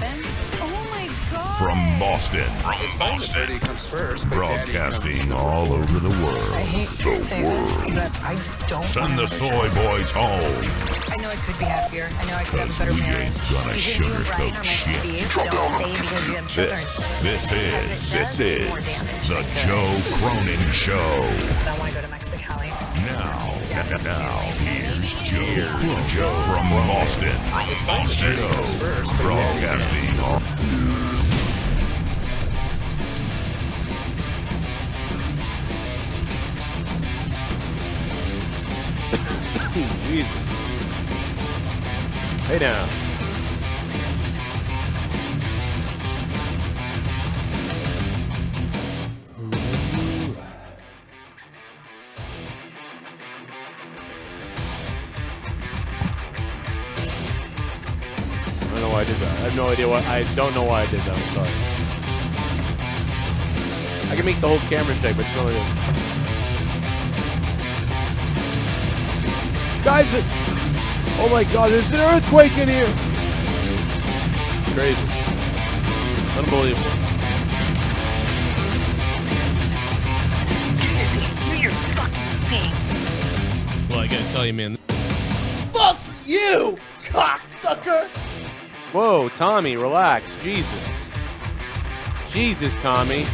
happen? Oh my God. From Boston. Comes first, Broadcasting all over the world. I hate to say this, but I don't Send the soy boys home. I know I could be happier. I know I could have a better We marriage. ain't gonna Because you and Bryan sugarcoat are meant to shit. be. Don't stay because you have children. This Because it is does more damage the than good. Joe Cronin Show. I want to go to Mexicali. Now, here's Joe from Boston. Joe, broadcasting all. Jesus. Hey now. I don't know why I did that. I have no idea why. I don't know why I did that. I'm sorry. I can make the whole camera shake, but it's not it. Guys, oh my God, there's an earthquake in here. Crazy. Unbelievable. Well, I gotta tell you, man. Fuck you, cocksucker! Whoa, Tommy, relax. Jesus. Jesus, Tommy.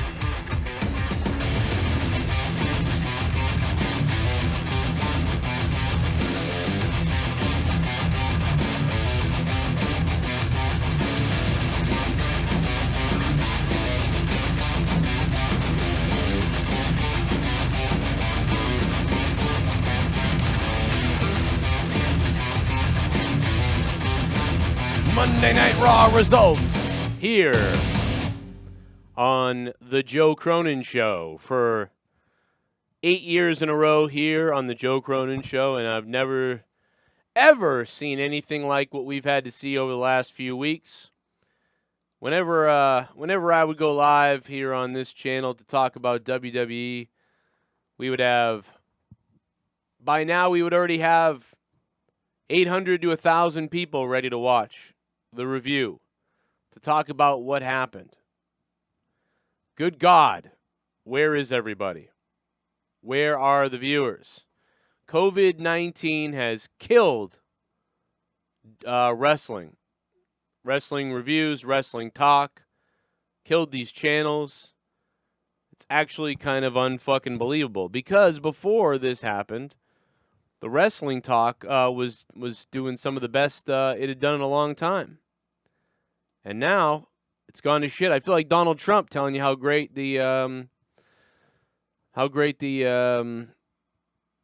Monday Night Raw results here on the Joe Cronin Show for 8 years in a row here on the Joe Cronin Show, and I've never, ever seen anything like what we've had to see over the last few weeks. Whenever I would go live here on this channel to talk about WWE, we would have, by now we would already have 800 to 1,000 people ready to watch the review, to talk about what happened. Good God, where is everybody? Where are the viewers? COVID-19 has killed wrestling. Wrestling reviews, wrestling talk, killed these channels. It's actually kind of unfucking believable, because before this happened, the wrestling talk was doing some of the best it had done in a long time. And now it's gone to shit. I feel like Donald Trump telling you how great the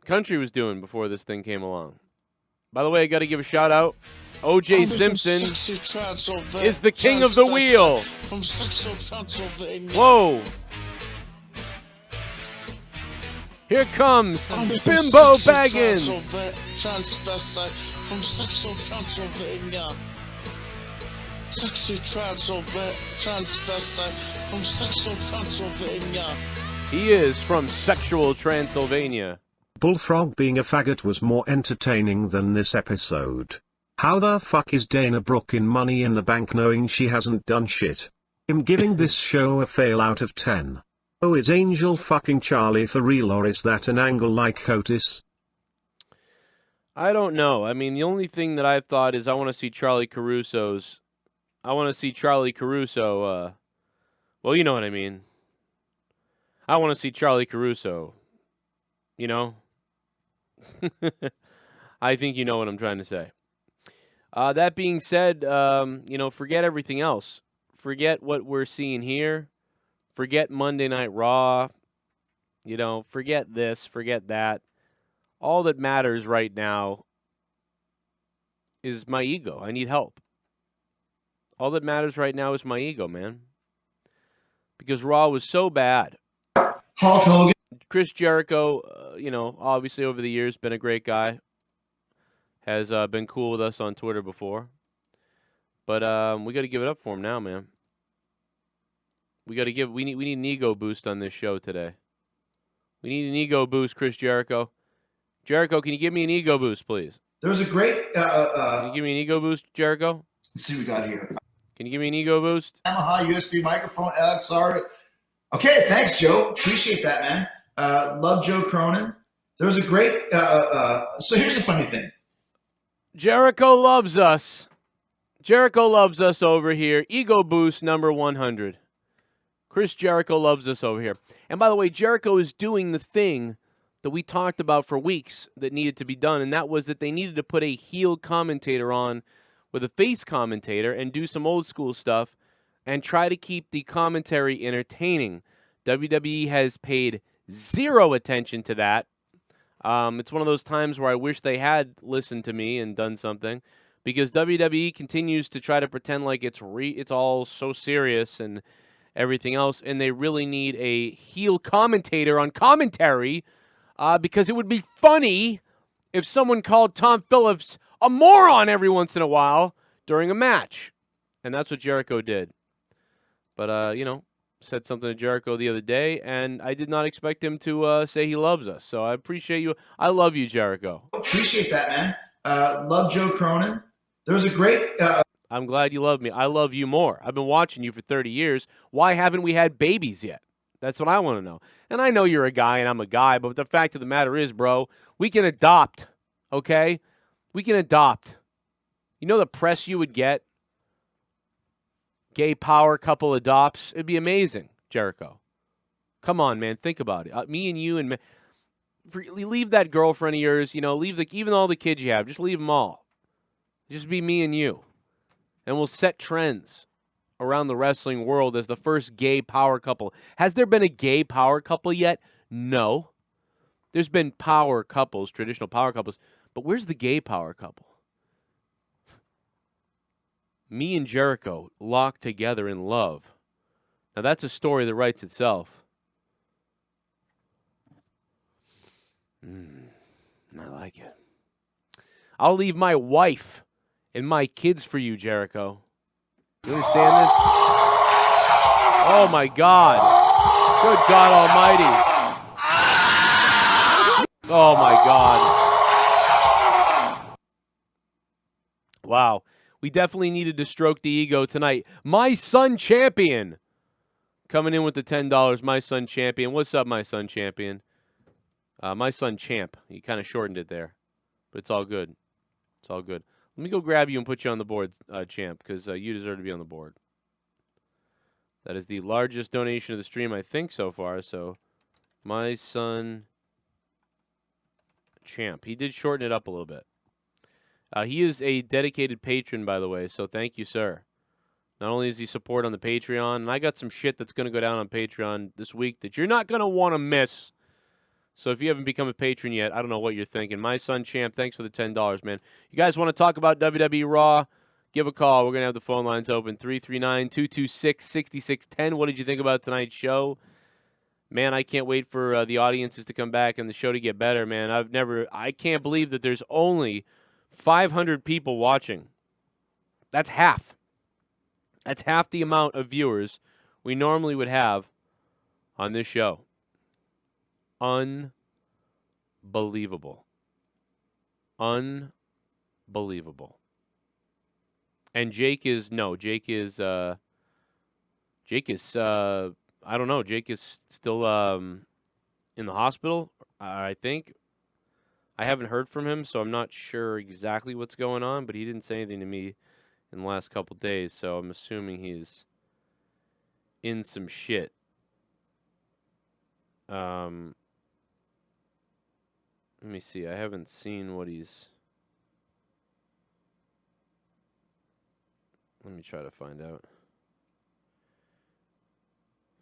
country was doing before this thing came along. By the way, I got to give a shout out. O.J. Simpson is the king of the wheel. Whoa. Here comes Bimbo Baggins. From sexual Transylvania. Sexy transvestite from sexual Transylvania. He is from sexual Transylvania. Bullfrog being a faggot was more entertaining than this episode. How the fuck is Dana Brooke in Money in the Bank knowing she hasn't done shit? I'm giving this show a fail out of 10. Oh, is Angel fucking Charlie for real, or is that an angle like Otis? I don't know. I mean, the only thing that I've thought is I want to see Charlie Caruso. Well, you know what I mean. I want to see Charlie Caruso. You know? I think you know what I'm trying to say. That being said, forget everything else. Forget what we're seeing here. Forget Monday Night Raw. Forget this, forget that. All that matters right now is my ego. I need help. All that matters right now is my ego, man. Because Raw was so bad. Hulk Hogan. Chris Jericho, obviously over the years been a great guy. Has been cool with us on Twitter before. But we got to give it up for him now, man. We need an ego boost on this show today. We need an ego boost, Chris Jericho. Jericho, can you give me an ego boost, please? There was a great. Can you give me an ego boost, Jericho? Let's see what we got here. Can you give me an ego boost? Yamaha USB microphone, LXR. Okay, thanks, Joe. Appreciate that, man. Love Joe Cronin. There was a great. So here's the funny thing. Jericho loves us. Jericho loves us over here. Ego boost number 100. Chris Jericho loves us over here. And by the way, Jericho is doing the thing that we talked about for weeks that needed to be done, and that was that they needed to put a heel commentator on with a face commentator and do some old school stuff and try to keep the commentary entertaining. WWE has paid zero attention to that. It's one of those times where I wish they had listened to me and done something, because WWE continues to try to pretend like it's all so serious and everything else, and they really need a heel commentator on commentary, because it would be funny if someone called Tom Phillips a moron every once in a while during a match. And that's what Jericho did. But, said something to Jericho the other day, and I did not expect him to say he loves us. So I appreciate you. I love you, Jericho. Appreciate that, man. Love Joe Cronin. There was a great. I'm glad you love me. I love you more. I've been watching you for 30 years. Why haven't we had babies yet? That's what I want to know. And I know you're a guy and I'm a guy, but the fact of the matter is, bro, we can adopt, okay? We can adopt. You know the press you would get? Gay power couple adopts. It'd be amazing, Jericho. Come on, man. Think about it. Me and you and leave that girlfriend of yours, leave even all the kids you have. Just leave them all. Just be me and you. And we'll set trends around the wrestling world as the first gay power couple. Has there been a gay power couple yet? No. There's been power couples, traditional power couples. But where's the gay power couple? Me and Jericho locked together in love. Now that's a story that writes itself. I like it. I'll leave my wife and my kids for you, Jericho. You understand this? Oh, my God. Good God Almighty. Oh, my God. Wow. We definitely needed to stroke the ego tonight. My son champion. Coming in with the $10. My son champion. What's up, my son champion? My son champ. He kind of shortened it there. But it's all good. It's all good. Let me go grab you and put you on the board, champ, because you deserve to be on the board. That is the largest donation of the stream, I think, so far. So, my son champ. He did shorten it up a little bit. He is a dedicated patron, by the way, so thank you, sir. Not only is he support on the Patreon, and I got some shit that's going to go down on Patreon this week that you're not going to want to miss. So if you haven't become a patron yet, I don't know what you're thinking. My son, Champ, thanks for the $10, man. You guys want to talk about WWE Raw? Give a call. We're going to have the phone lines open, 339-226-6610. What did you think about tonight's show? Man, I can't wait for the audiences to come back and the show to get better, man. I can't believe that there's only 500 people watching. That's half. That's half the amount of viewers we normally would have on this show. Unbelievable. Unbelievable. And Jake is I don't know. Jake is still in the hospital, I think. I haven't heard from him, so I'm not sure exactly what's going on, but he didn't say anything to me in the last couple days, so I'm assuming he's in some shit. Let me see. I haven't seen what he's... Let me try to find out.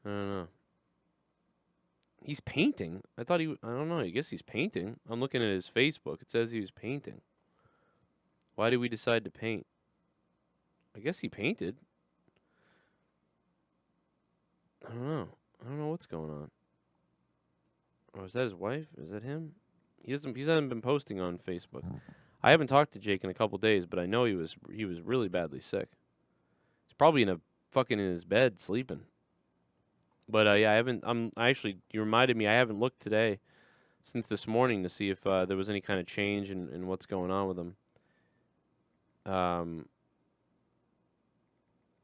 I don't know. He's painting. I don't know. I guess he's painting. I'm looking at his Facebook. It says he was painting. Why did we decide to paint? I guess he painted. I don't know. I don't know what's going on. Oh, is that his wife? Is that him? He hasn't been posting on Facebook. I haven't talked to Jake in a couple days, but I know he was really badly sick. He's probably in his bed sleeping. But yeah, you reminded me, I haven't looked today since this morning to see if there was any kind of change in what's going on with him.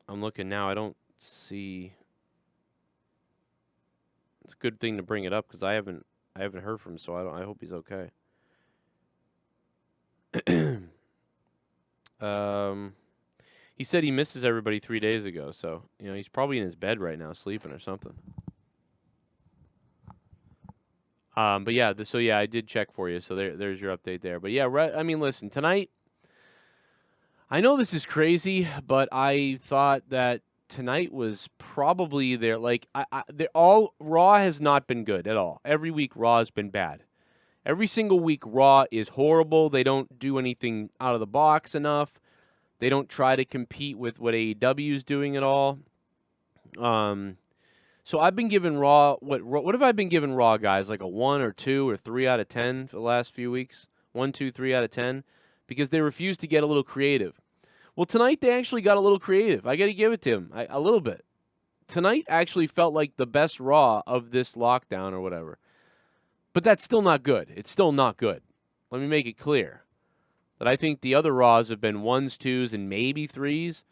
I'm looking now. I don't see. It's a good thing to bring it up because I haven't heard from him, so I hope he's okay. He said he misses everybody 3 days ago, so he's probably in his bed right now, sleeping or something. But yeah, so yeah, I did check for you, so there's your update there. But yeah, I mean, listen, tonight. I know this is crazy, but I thought that tonight was probably there. Like, Raw has not been good at all. Every week, Raw has been bad. Every single week, Raw is horrible. They don't do anything out of the box enough. They don't try to compete with what AEW is doing at all. So I've been giving Raw what have I been giving Raw, guys? Like a 1 or 2 or 3 out of 10 for the last few weeks. 1, 2, 3 out of 10. Because they refuse to get a little creative. Well, tonight they actually got a little creative. I got to give it to them a little bit. Tonight actually felt like the best Raw of this lockdown or whatever. But that's still not good. It's still not good. Let me make it clear that I think the other Raws have been 1s, 2s, and maybe 3s.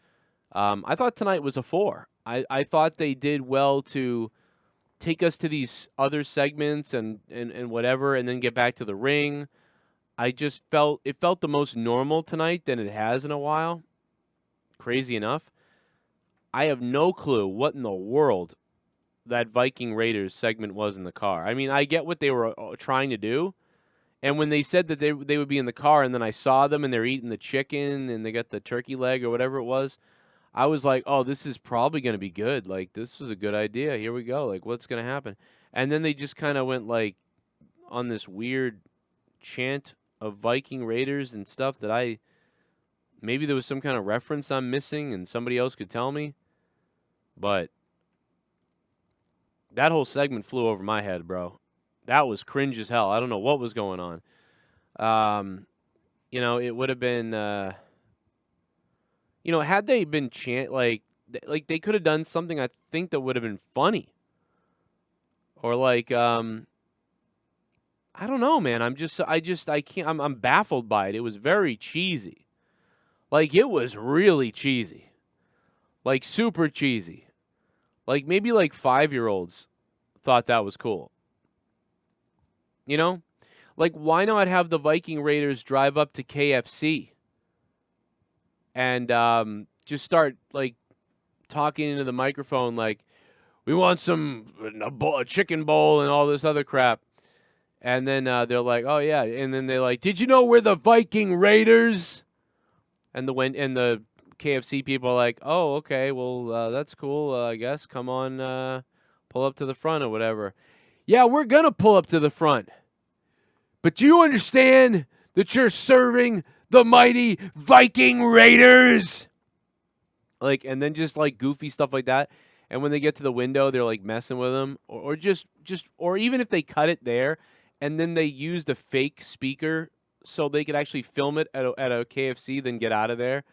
I thought tonight was a 4. I thought they did well to take us to these other segments and whatever, and then get back to the ring. I just felt the most normal tonight than it has in a while. Crazy enough. I have no clue what in the world that Viking Raiders segment was in the car. I mean, I get what they were trying to do. And when they said that they would be in the car and then I saw them and they're eating the chicken and they got the turkey leg or whatever it was, I was like, oh, this is probably going to be good. Like, this is a good idea. Here we go. Like, what's going to happen? And then they just kind of went, like, on this weird chant of Viking Raiders and stuff that maybe there was some kind of reference I'm missing and somebody else could tell me. But that whole segment flew over my head, bro. That was cringe as hell. I don't know what was going on. It would have been, had they been like they could have done something I think that would have been funny. Or like, I don't know, man. I can't. I'm baffled by it. It was very cheesy. Like, it was really cheesy. Like, super cheesy. Like, maybe like 5-year-olds thought that was cool. Like, why not have the Viking Raiders drive up to KFC and just start like talking into the microphone, like, we want a chicken bowl and all this other crap. And then they're like, oh, yeah. And then they're like, did you know we're the Viking Raiders? And the KFC people are like, oh, okay, well, that's cool, I guess. Come on, pull up to the front or whatever. Yeah, we're going to pull up to the front. But do you understand that you're serving the mighty Viking Raiders? Like, and then just like goofy stuff like that. And when they get to the window, they're like messing with them. Or even if they cut it there, and then they used a fake speaker so they could actually film it at a KFC, then get out of there.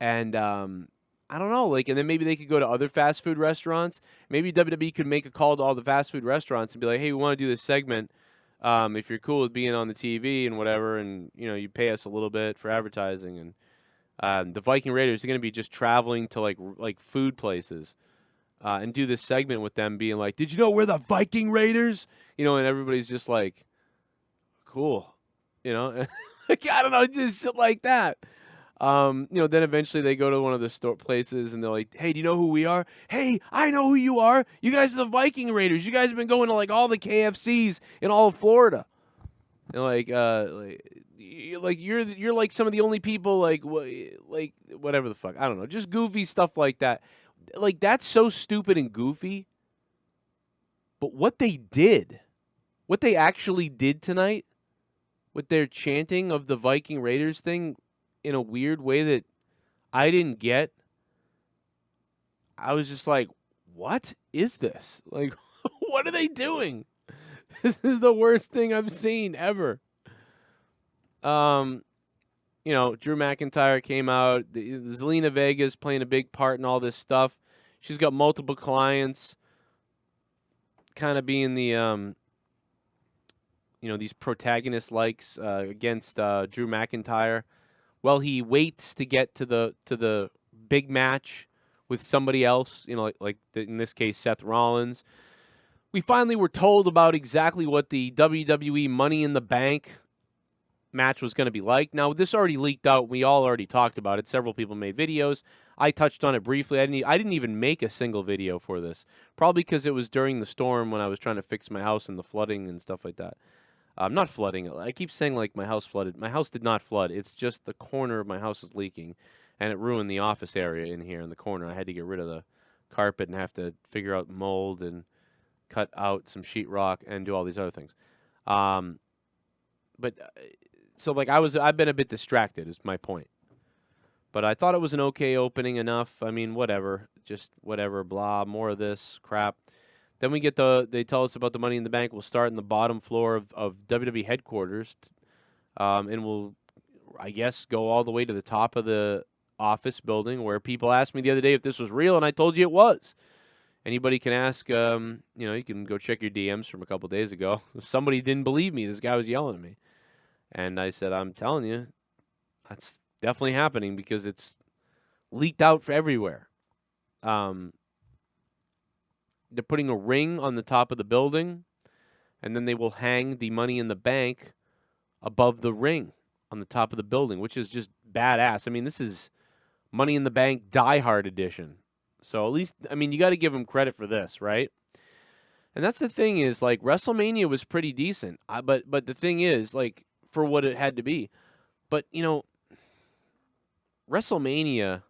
And I don't know, like, and then maybe they could go to other fast food restaurants. Maybe WWE could make a call to all the fast food restaurants and be like, hey, we want to do this segment. If you're cool with being on the TV and whatever, and you pay us a little bit for advertising, and the Viking Raiders are going to be just traveling to like food places. And do this segment with them being like, did you know we're the Viking Raiders? And everybody's just like, cool. Like, I don't know, just shit like that. Then eventually they go to one of the store places and they're like, hey, do you know who we are? Hey, I know who you are. You guys are the Viking Raiders. You guys have been going to like all the KFCs in all of Florida. And you're like some of the only people like whatever the fuck. I don't know. Just goofy stuff like that. Like, that's so stupid and goofy. But what they actually did tonight with their chanting of the Viking Raiders thing in a weird way that I didn't get, I was just like, what is this? Like, what are they doing? This is the worst thing I've seen ever. Drew McIntyre came out. Zelina Vega's playing a big part in all this stuff. She's got multiple clients, kind of being the, these protagonist likes against Drew McIntyre. Well, he waits to get to the big match with somebody else, you know, like in this case, Seth Rollins. We finally were told about exactly what the WWE Money in the Bank match was going to be like. Now, this already leaked out. We all already talked about it. Several people made videos. I touched on it briefly. I didn't even make a single video for this, probably because it was during the storm when I was trying to fix my house and the flooding and stuff like that. Not flooding. I keep saying like my house flooded. My house did not flood. It's just the corner of my house is leaking, and it ruined the office area in here in the corner. I had to get rid of the carpet and have to figure out mold and cut out some sheetrock and do all these other things. But so like I've been a bit distracted is my point. But I thought it was an okay opening enough. I mean, whatever, just whatever, blah, more of this crap. Then we get they tell us about the Money in the Bank. We'll start in the bottom floor of WWE headquarters, and we'll, I guess, go all the way to the top of the office building where people asked me the other day if this was real, and I told you it was. Anybody can ask, you know, you can go check your DMs from a couple days ago. Somebody didn't believe me. This guy was yelling at me. And I said, I'm telling you, that's definitely happening because it's leaked out for everywhere. They're putting a ring on the top of the building, and then they will hang the Money in the Bank above the ring on the top of the building, which is just badass. I mean, this is Money in the Bank Die Hard edition. So at least, I mean, you got to give them credit for this, right? And that's the thing is, like, WrestleMania was pretty decent. But the thing is, like, for what it had to be. But, you know, WrestleMania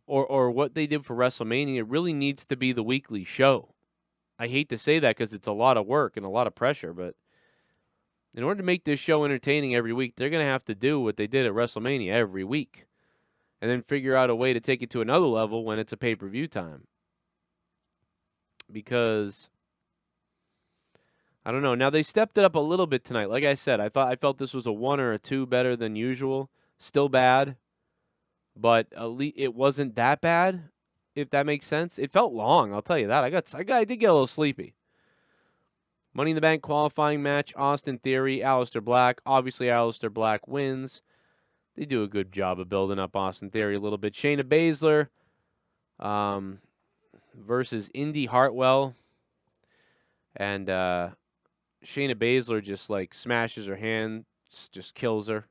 or what they did for WrestleMania really needs to be the weekly show. I hate to say that because it's a lot of work and a lot of pressure, but in order to make this show entertaining every week, they're going to have to do what they did at WrestleMania every week. And then figure out a way to take it to another level when it's a pay-per-view time. Because, I don't know. Now, they stepped it up a little bit tonight. Like I said, I felt this was a 1 or a 2 better than usual. Still bad. But at least it wasn't that bad, if that makes sense. It felt long, I'll tell you that. I did get a little sleepy. Money in the Bank qualifying match, Austin Theory, Aleister Black. Obviously, Aleister Black wins. They do a good job of building up Austin Theory a little bit. Shayna Baszler versus Indy Hartwell. And Shayna Baszler just, like, smashes her hand, just kills her,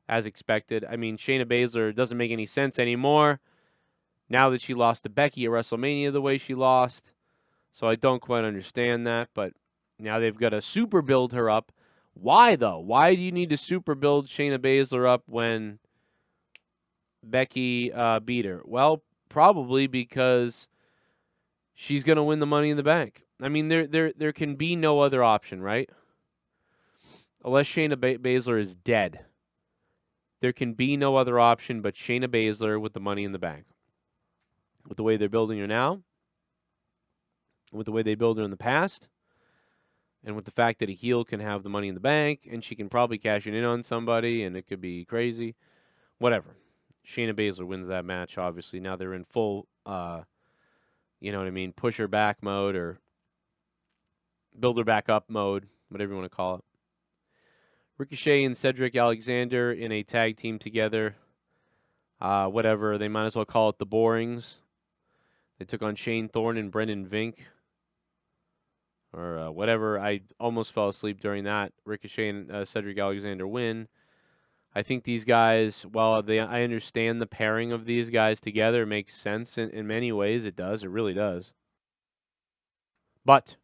as expected. I mean, Shayna Baszler doesn't make any sense anymore now that she lost to Becky at WrestleMania the way she lost. So I don't quite understand that. But now they've got to super build her up. Why, though? Why do you need to super build Shayna Baszler up when Becky beat her? Well, probably because she's going to win the Money in the Bank. I mean, there can be no other option, right? Unless Shayna Baszler is dead. There can be no other option but Shayna Baszler with the Money in the Bank. With the way they're building her now, with the way they built her in the past, and with the fact that a heel can have the Money in the Bank, and she can probably cash it in on somebody, and it could be crazy. Whatever. Shayna Baszler wins that match, obviously. Now they're in full, you know what I mean, push her back mode, or build her back up mode, whatever you want to call it. Ricochet and Cedric Alexander in a tag team together. Whatever. They might as well call it the Borings. They took on Shane Thorne and Brendan Vink. Or whatever. I almost fell asleep during that. Ricochet and Cedric Alexander win. I think these guys, while I understand the pairing of these guys together, it makes sense in many ways. It does. It really does. But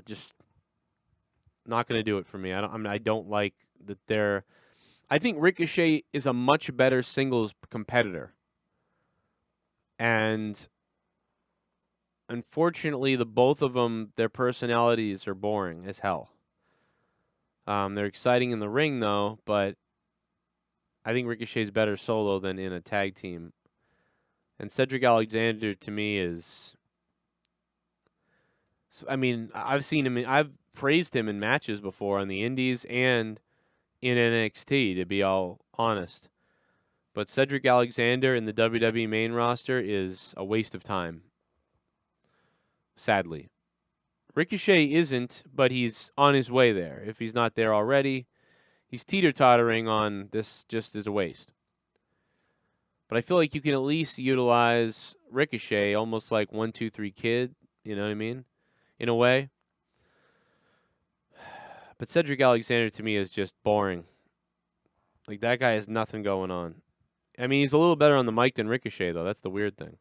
just not going to do it for me. I don't like that they're... I think Ricochet is a much better singles competitor. And unfortunately, the both of them, their personalities are boring as hell. They're exciting in the ring, though, but I think Ricochet's better solo than in a tag team. And Cedric Alexander, to me, is... I mean, I've praised him in matches before on the Indies and in NXT, to be all honest. But Cedric Alexander in the WWE main roster is a waste of time. Sadly. Ricochet isn't, but he's on his way there. If he's not there already, he's teeter-tottering on this just as a waste. But I feel like you can at least utilize Ricochet almost like 1, 2, 3 Kid. You know what I mean? In a way. But Cedric Alexander to me is just boring. Like, that guy has nothing going on. I mean, he's a little better on the mic than Ricochet, though. That's the weird thing.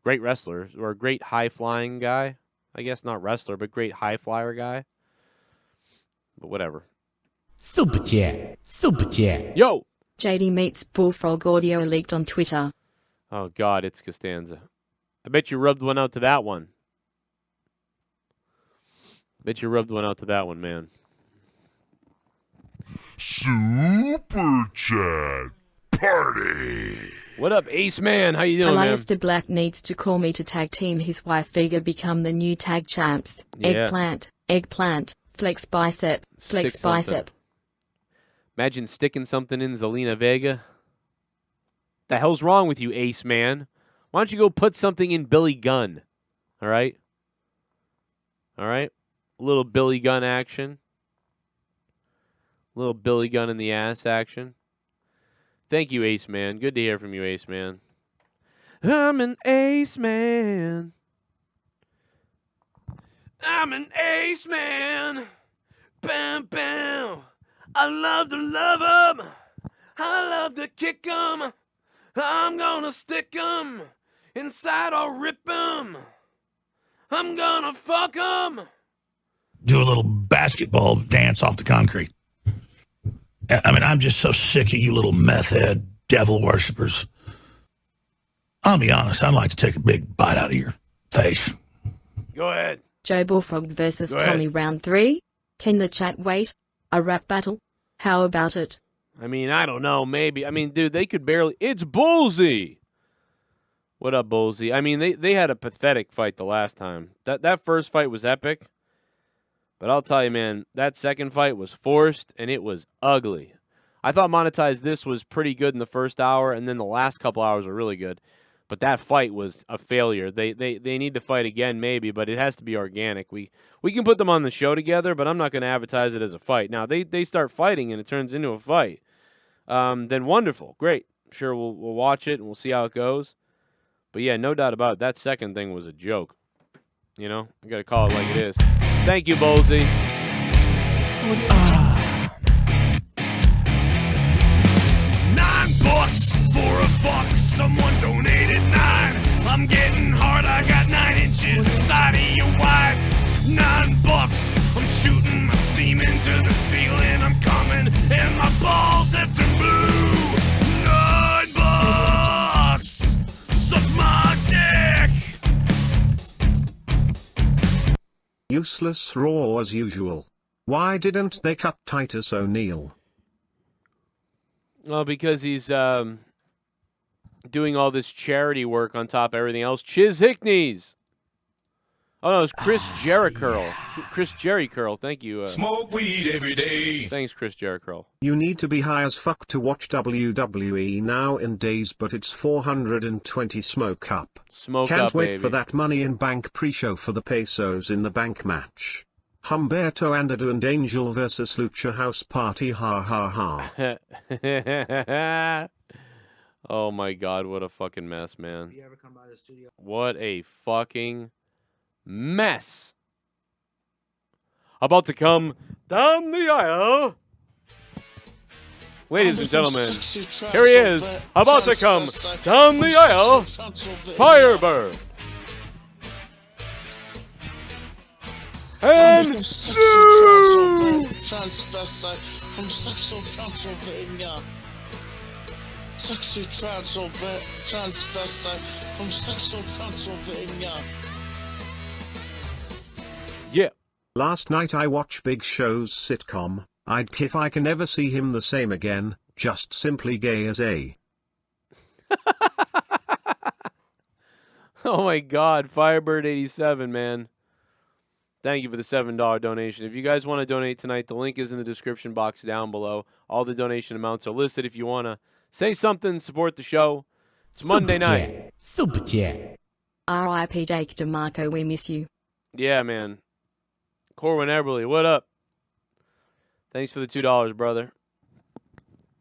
Great wrestler, or a great high-flying guy. I guess not wrestler, but great high-flyer guy. But whatever. Super chat. Super chat. Yo! JD meets Bullfrog audio leaked on Twitter. Oh, God, it's Costanza. I bet you rubbed one out to that one. Bet you rubbed one out to that one, man. Super Chat Party. What up, Ace Man? How you doing, Elias man? de Black needs to call me to tag team his wife Vega become the new tag champs. Yeah. Eggplant, flex bicep, flex Stick something. bicep. Imagine sticking something in Zelina Vega. The hell's wrong with you, Ace Man? Why don't you go put something in Billy Gunn? All right? All right? A little Billy Gunn action. A little Billy Gunn in the ass action. Thank you, Ace Man. Good to hear from you, Ace Man. I'm an Ace Man. I'm an Ace Man. Bam, bam. I love to love 'em. I love to kick 'em. I'm gonna stick 'em. Inside I'll rip 'em. I'm gonna fuck 'em. Do a little basketball dance off the concrete. I mean, I'm just so sick of you little meth head devil worshippers. I'll be honest, I'd like to take a big bite out of your face. Go ahead. Joe Bullfrog versus Go ahead. Tommy round 3. Can the chat wait? A rap battle? How about it? I mean, I don't know. Maybe. I mean, dude, they could barely. It's Bullsy. What up, Bullsy? I mean, they had a pathetic fight the last time. That first fight was epic. But I'll tell you, man, that second fight was forced, and it was ugly. I thought Monetize This was pretty good in the first hour, and then the last couple hours were really good. But that fight was a failure. They need to fight again, maybe, but it has to be organic. We can put them on the show together, but I'm not going to advertise it as a fight. Now, they start fighting, and it turns into a fight. Then wonderful. Great. Sure, we'll watch it, and we'll see how it goes. But, yeah, no doubt about it. That second thing was a joke. You know? I got to call it like it is. Thank you, Bolsey. $9 for a fuck. Someone donated 9. I'm getting hard. I got 9 inches inside of your wife. $9. I'm shooting my semen to the ceiling. I'm coming and my balls have turned blue. $9. Suck my dick. Useless Raw as usual. Why didn't they cut Titus O'Neil? Well, because he's doing all this charity work on top of everything else. Chiz Hickneys. Oh, no, it's Chris Jericho. Yeah. Chris Jericho. Thank you. Smoke weed every day. Thanks, Chris Jericho. You need to be high as fuck to watch WWE now in days, but it's 420 smoke up. Smoke Can't up, wait baby. for that Money in Bank pre-show for the Pesos in the Bank match. Humberto Andrew and Angel versus Lucha House Party, ha ha ha. Oh my God, what a fucking mess, man. You ever come by the studio? What a fucking mess. About to come down the aisle. Ladies and gentlemen, here he is, about to come down the aisle, Firebird. And transvestite from sexual Transylvania. Sexy transvestite from sexual Transylvania. Yeah. Last night I watched Big Show's sitcom. I'd kiff I can never see him the same again. Just simply gay as a. Oh my God, Firebird87, man. Thank you for the $7 donation. If you guys want to donate tonight, the link is in the description box down below. All the donation amounts are listed. If you want to say something, support the show. It's Monday night. Super chat. R.I.P. Jake DeMarco, we miss you. Yeah, man. Corwin Eberly, what up? Thanks for the $2, brother.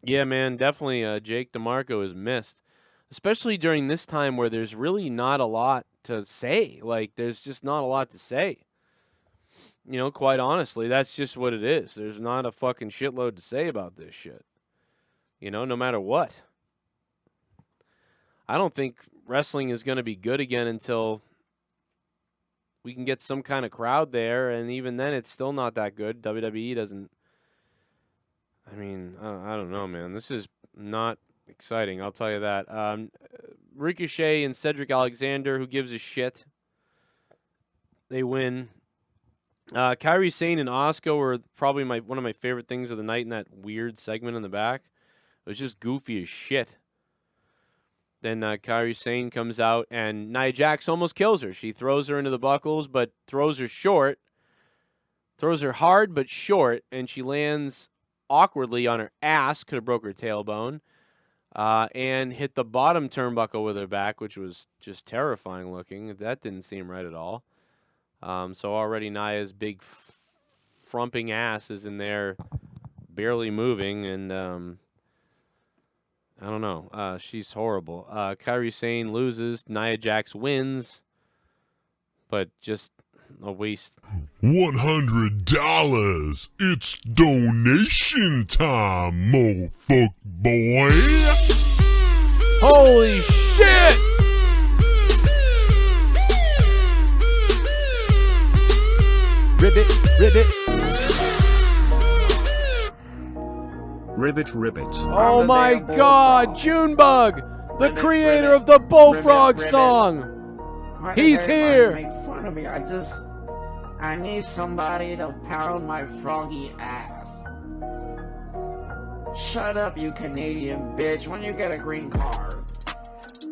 Yeah, man, definitely Jake DeMarco is missed. especially during this time where there's really not a lot to say. Like, there's just not a lot to say. You know, quite honestly, that's just what it is. There's not a fucking shitload to say about this shit. You know, no matter what. I don't think wrestling is going to be good again until we can get some kind of crowd there, and even then, it's still not that good. WWE doesn't. I mean, I don't know, man. This is not exciting, I'll tell you that. Ricochet and Cedric Alexander, who gives a shit? They win. Kairi Sane and Asuka were probably one of my favorite things of the night in that weird segment in the back. It was just goofy as shit. Then Kairi Sane comes out, and Nia Jax almost kills her. She throws her into the buckles, but throws her short. Throws her hard, but short, and she lands awkwardly on her ass. Could have broke her tailbone. And hit the bottom turnbuckle with her back, which was just terrifying looking. That didn't seem right at all. So already Nia's big frumping ass is in there barely moving, and I don't know. She's horrible. Kairi Sane loses. Nia Jax wins, but just a waste. $100. It's donation time, motherfuck boy. Holy shit! Ribbit, ribbit. Ribbit, ribbit. Oh my god, Junebug, the creator of the Bullfrog song. He's here. Make fun of me. I need somebody to pound my froggy ass. Shut up, you Canadian bitch, when you get a green card.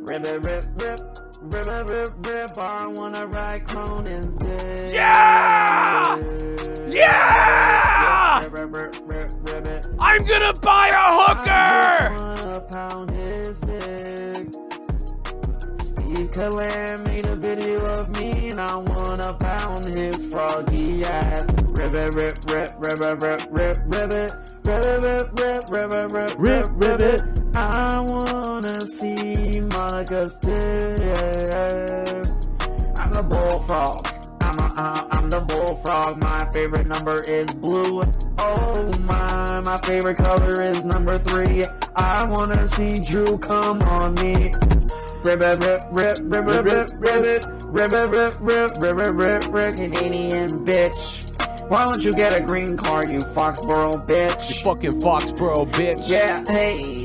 Ribbit, rip, rip. Rip, rip, rip, I wanna ride Cronin's dick. Yeah! Yeah! Rip, rip, rip, rip, rip. I'm gonna buy a hooker! I wanna pound his dick. Steve Callahan made a video of me, and I wanna pound his froggy ass. Rip, rip, rip, rip, rip, rip, rip, rip, rip, rip, rip, rip, rip, rip, rip, rip, rip. I wanna see Monica's dick. I'm the bullfrog. I'm the bullfrog. My favorite number is blue. Oh my favorite color is number 3. I wanna see Drew come on me. Rip, rip, rip, rip, rip, rip, rip, rip, rip, rip, rip, rip, rip, rip, Canadian bitch. Why don't you get a green card, you Foxborough bitch? You fucking Foxborough bitch. Yeah, hey.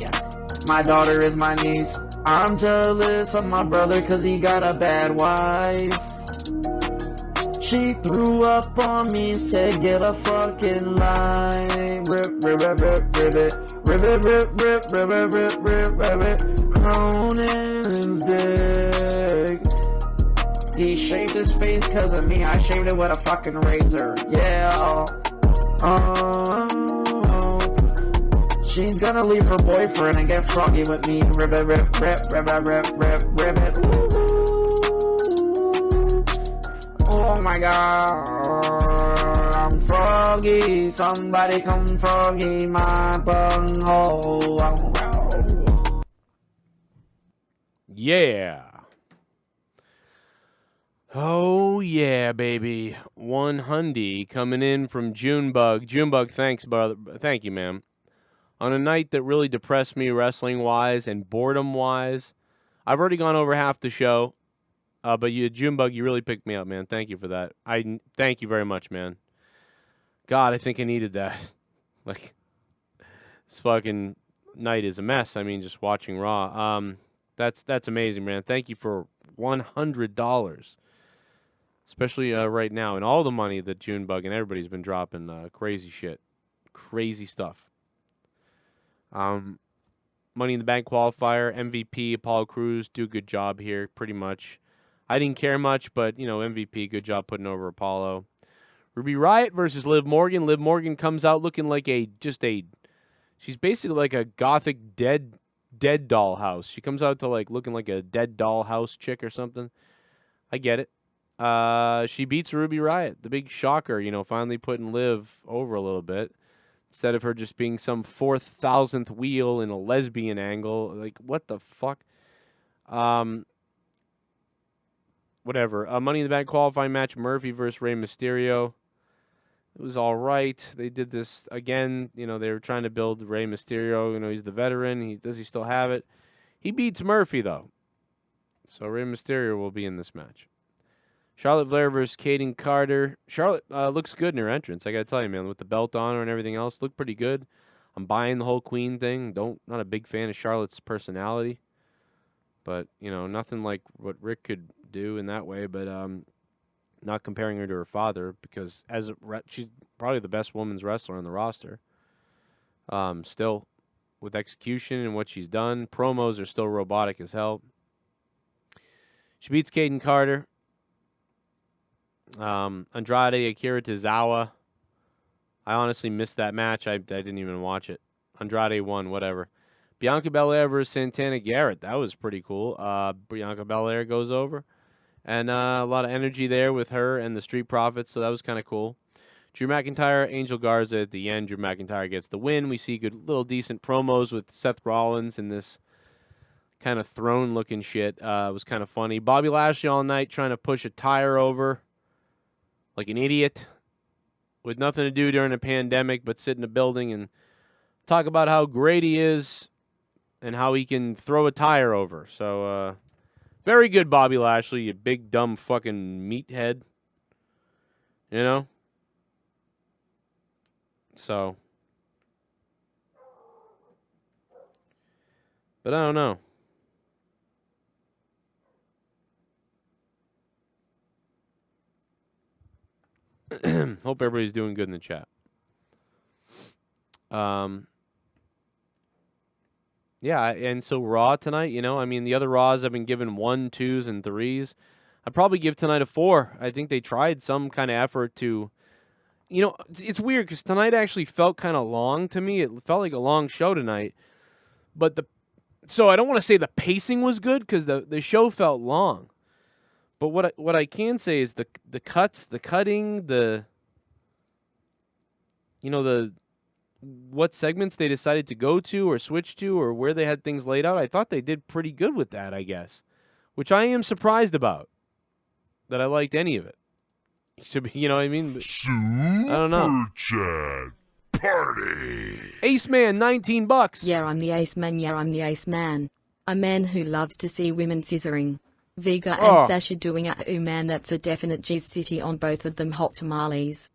My daughter is my niece. I'm jealous of my brother cause he got a bad wife. She threw up on me, said get a fucking line. Rip, rip, rip, rip, rip, rip, rip, rip, rip, rip, rip, rip, rip, rip, rip. Cronin's dick. He shaved his face cause of me, I shaved it with a fucking razor. Yeah. She's gonna leave her boyfriend and get froggy with me. Rip it, rip, rip, rip, rip, rip, rip, rip it. Oh my god, I'm froggy. Somebody come froggy my bunghole. Yeah. Oh yeah, baby. 100 coming in from Junebug. Junebug, thanks, brother. Thank you, ma'am. On a night that really depressed me wrestling-wise and boredom-wise. I've already gone over half the show. But you, Junebug, you really picked me up, man. Thank you for that. I thank you very much, man. God, I think I needed that. Like, this fucking night is a mess. I mean, just watching Raw. That's amazing, man. Thank you for $100. Especially right now. And all the money that Junebug and everybody's been dropping. Crazy shit. Crazy stuff. Money in the Bank qualifier, MVP, Apollo Crews, do a good job here, pretty much. I didn't care much, but, you know, MVP, good job putting over Apollo. Ruby Riott versus Liv Morgan. Liv Morgan comes out looking like she's basically like a gothic dead dollhouse. She comes out to looking like a dead dollhouse chick or something. I get it. She beats Ruby Riott, the big shocker, you know, finally putting Liv over a little bit. Instead of her just being some 4,000th wheel in a lesbian angle. Like, what the fuck? Whatever. Money in the Bank qualifying match, Murphy versus Rey Mysterio. It was all right. They did this again. You know, they were trying to build Rey Mysterio. You know, he's the veteran. Does he still have it? He beats Murphy, though. So Rey Mysterio will be in this match. Charlotte Flair versus Kaden Carter. Charlotte looks good in her entrance. I got to tell you, man, with the belt on her and everything else, looked pretty good. I'm buying the whole Queen thing. Not a big fan of Charlotte's personality. But, you know, nothing like what Rick could do in that way. But not comparing her to her father because she's probably the best women's wrestler on the roster. Still, with execution and what she's done, promos are still robotic as hell. She beats Kaden Carter. Andrade Akira Tozawa. I honestly missed that match. I didn't even watch it. Andrade won, whatever. Bianca Belair versus Santana Garrett. That was pretty cool. Bianca Belair goes over. And a lot of energy there with her and the Street Profits, so that was kind of cool. Drew McIntyre, Angel Garza at the end. Drew McIntyre gets the win. We see good, little decent promos with Seth Rollins in this kind of throne-looking shit. It was kind of funny. Bobby Lashley all night trying to push a tire over like an idiot with nothing to do during a pandemic but sit in a building and talk about how great he is and how he can throw a tire over. So, very good, Bobby Lashley, you big, dumb fucking meathead. You know? So. But I don't know. Hope everybody's doing good in the chat. Yeah, and so Raw tonight, you know, I mean, the other Raws I've been given 1, 2s, and 3s. I'd probably give tonight a 4. I think they tried some kind of effort to, you know, it's weird because tonight actually felt kind of long to me. It felt like a long show tonight. But so I don't want to say the pacing was good because the show felt long. But what I can say is the cuts, the cutting, what segments they decided to go to or switch to or where they had things laid out, I thought they did pretty good with that, I guess. Which I am surprised about. That I liked any of it. You know what I mean? But, I don't know. Chat party. Ace Man, $19. Yeah, I'm the Ace Man. Yeah, I'm the Ace Man. A man who loves to see women scissoring. Vega and Sasha doing a ooh man, that's a definite G's city on both of them hot tamales.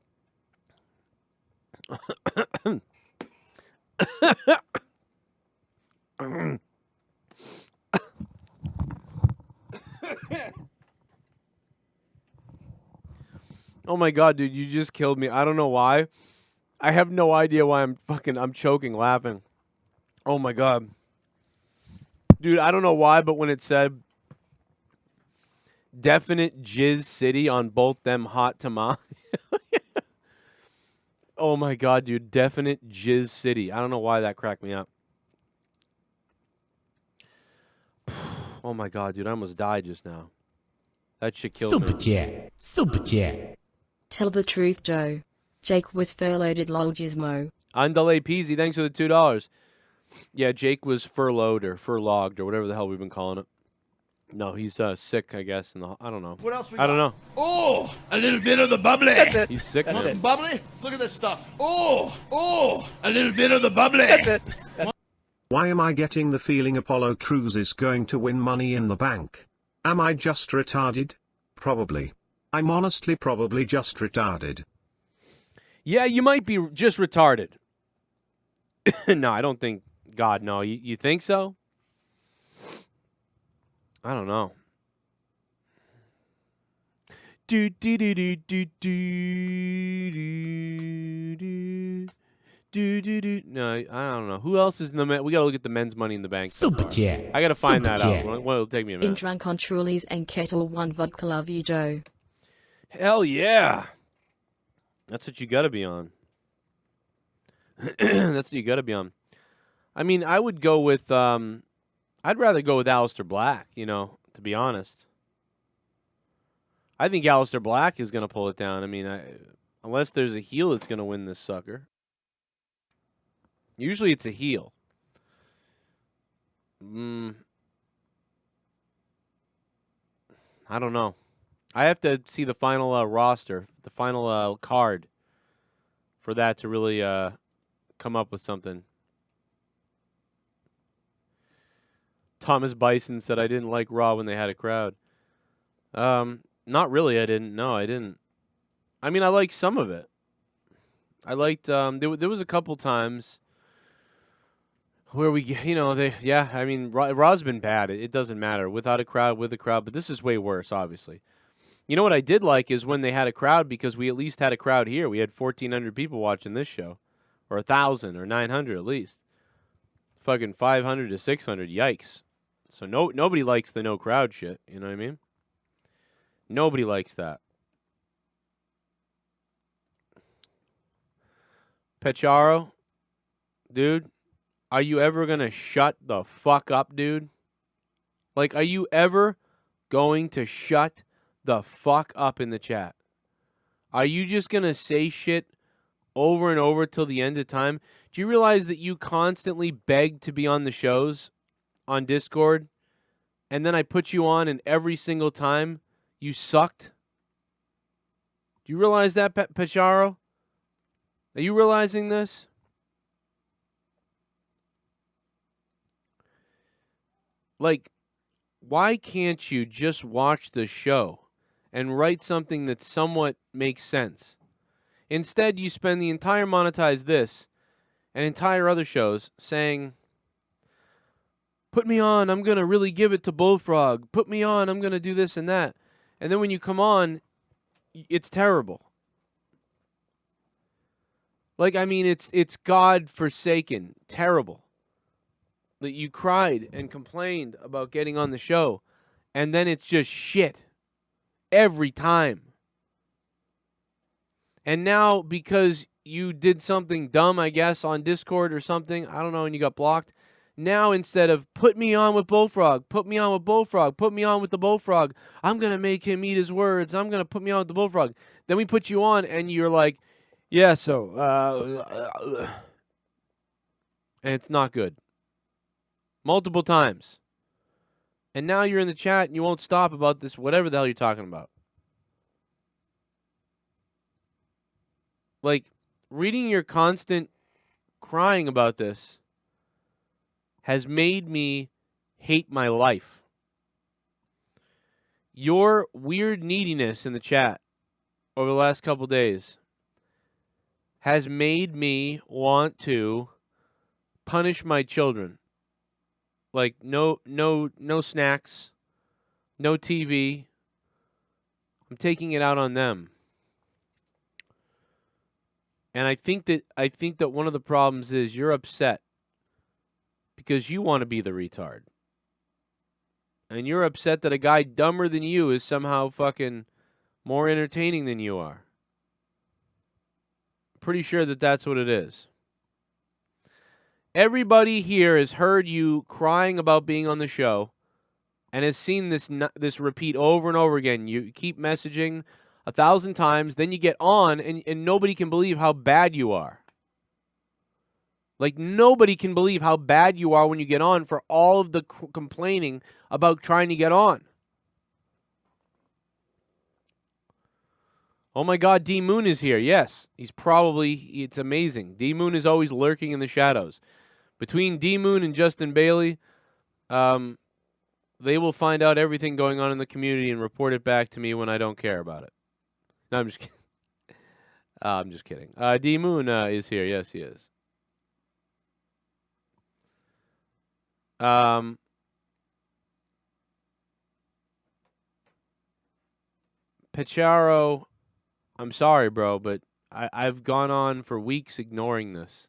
Oh my god, dude, you just killed me. I don't know why. I have no idea why I'm choking laughing. Oh my god. Dude, I don't know why, but when it said definite Jizz City on both them hot tamales. Oh my god, dude, definite Jizz City. I don't know why that cracked me up. Oh my god, dude, I almost died just now. That shit killed me. Super chat. Super chat. Tell the truth, Joe. Jake was furloughed, lol gizmo. Andale Peasy, thanks for the $2. Yeah, Jake was furloughed or furlogged or whatever the hell we've been calling it. No, he's sick, I guess. I don't know. What else we I don't got? know. Oh, a little bit of the bubbly. That's it. He's sick. Want Man. some bubbly? Look at this stuff. Oh, a little bit of the bubbly. That's it. Why am I getting the feeling Apollo Crews is going to win Money in the Bank? Am I just retarded? Probably. I'm honestly probably just retarded. Yeah, you might be just retarded. No, I don't think. God, no. You think so? I don't know. Do do do do do do do. No, I don't know. Who else is in the men? We gotta look at the men's Money in the Bank. Super chat. I gotta find Super that chat. out. Well, it'll take me a In minute. drunk on Trulies and Kettle One vodka, love you, Joe. Hell yeah. That's what you gotta be on. That's what you gotta be on. I mean, I would go with. I'd rather go with Aleister Black. You know, to be honest. I think Aleister Black is gonna pull it down. I mean, unless there's a heel that's gonna win this sucker. Usually it's a heel. I don't know. I have to see the final roster, the final card, for that to really come up with something. Thomas Bison said I didn't like Raw when they had a crowd. Not really. I didn't. No, I didn't. I mean, I liked some of it. I liked. There was a couple times where we, yeah. I mean, Raw's been bad. It doesn't matter without a crowd, with a crowd. But this is way worse, obviously. You know what I did like is when they had a crowd, because we at least had a crowd here. We had 1,400 people watching this show, or 1,000 or 900 at least. Fucking 500 to 600. Yikes. So nobody likes the no crowd shit. You know what I mean? Nobody likes that. Pecharo, dude, are you ever going to shut the fuck up, dude? Like, are you ever going to shut the fuck up in the chat? Are you just going to say shit over and over till the end of time? Do you realize that you constantly beg to be on the shows on Discord, and then I put you on, and every single time you sucked? Do you realize that, Pecharo? Are you realizing this? Like, why can't you just watch the show and write something that somewhat makes sense? Instead, you spend the entire Monetize This and entire other shows saying, put me on, I'm going to really give it to Bullfrog. Put me on, I'm going to do this and that. And then when you come on, it's terrible. Like, I mean, it's God-forsaken, terrible that you cried and complained about getting on the show, and then it's just shit every time. And now, because you did something dumb, I guess, on Discord or something, I don't know, and you got blocked, now instead of put me on with Bullfrog, put me on with Bullfrog, put me on with the Bullfrog, I'm going to make him eat his words, I'm going to put me on with the Bullfrog. Then we put you on, and you're like, yeah, so, and it's not good. Multiple times. And now you're in the chat and you won't stop about this, whatever the hell you're talking about. Like, reading your constant crying about this has made me hate my life. Your weird neediness in the chat over the last couple days has made me want to punish my children. Like, no snacks, no TV. I'm taking it out on them. And I think that one of the problems is you're upset because you want to be the retard. And you're upset that a guy dumber than you is somehow fucking more entertaining than you are. Pretty sure that that's what it is. Everybody here has heard you crying about being on the show and has seen this repeat over and over again. You keep messaging 1,000 times, then you get on, and nobody can believe how bad you are. Like, nobody can believe how bad you are when you get on for all of the complaining about trying to get on. Oh my God, D-Moon is here. Yes, it's amazing. D-Moon is always lurking in the shadows. Between D-Moon and Justin Bailey, they will find out everything going on in the community and report it back to me when I don't care about it. No, I'm just kidding. I'm just kidding. D-Moon is here. Yes, he is. Pecharo, I'm sorry, bro, but I've gone on for weeks ignoring this.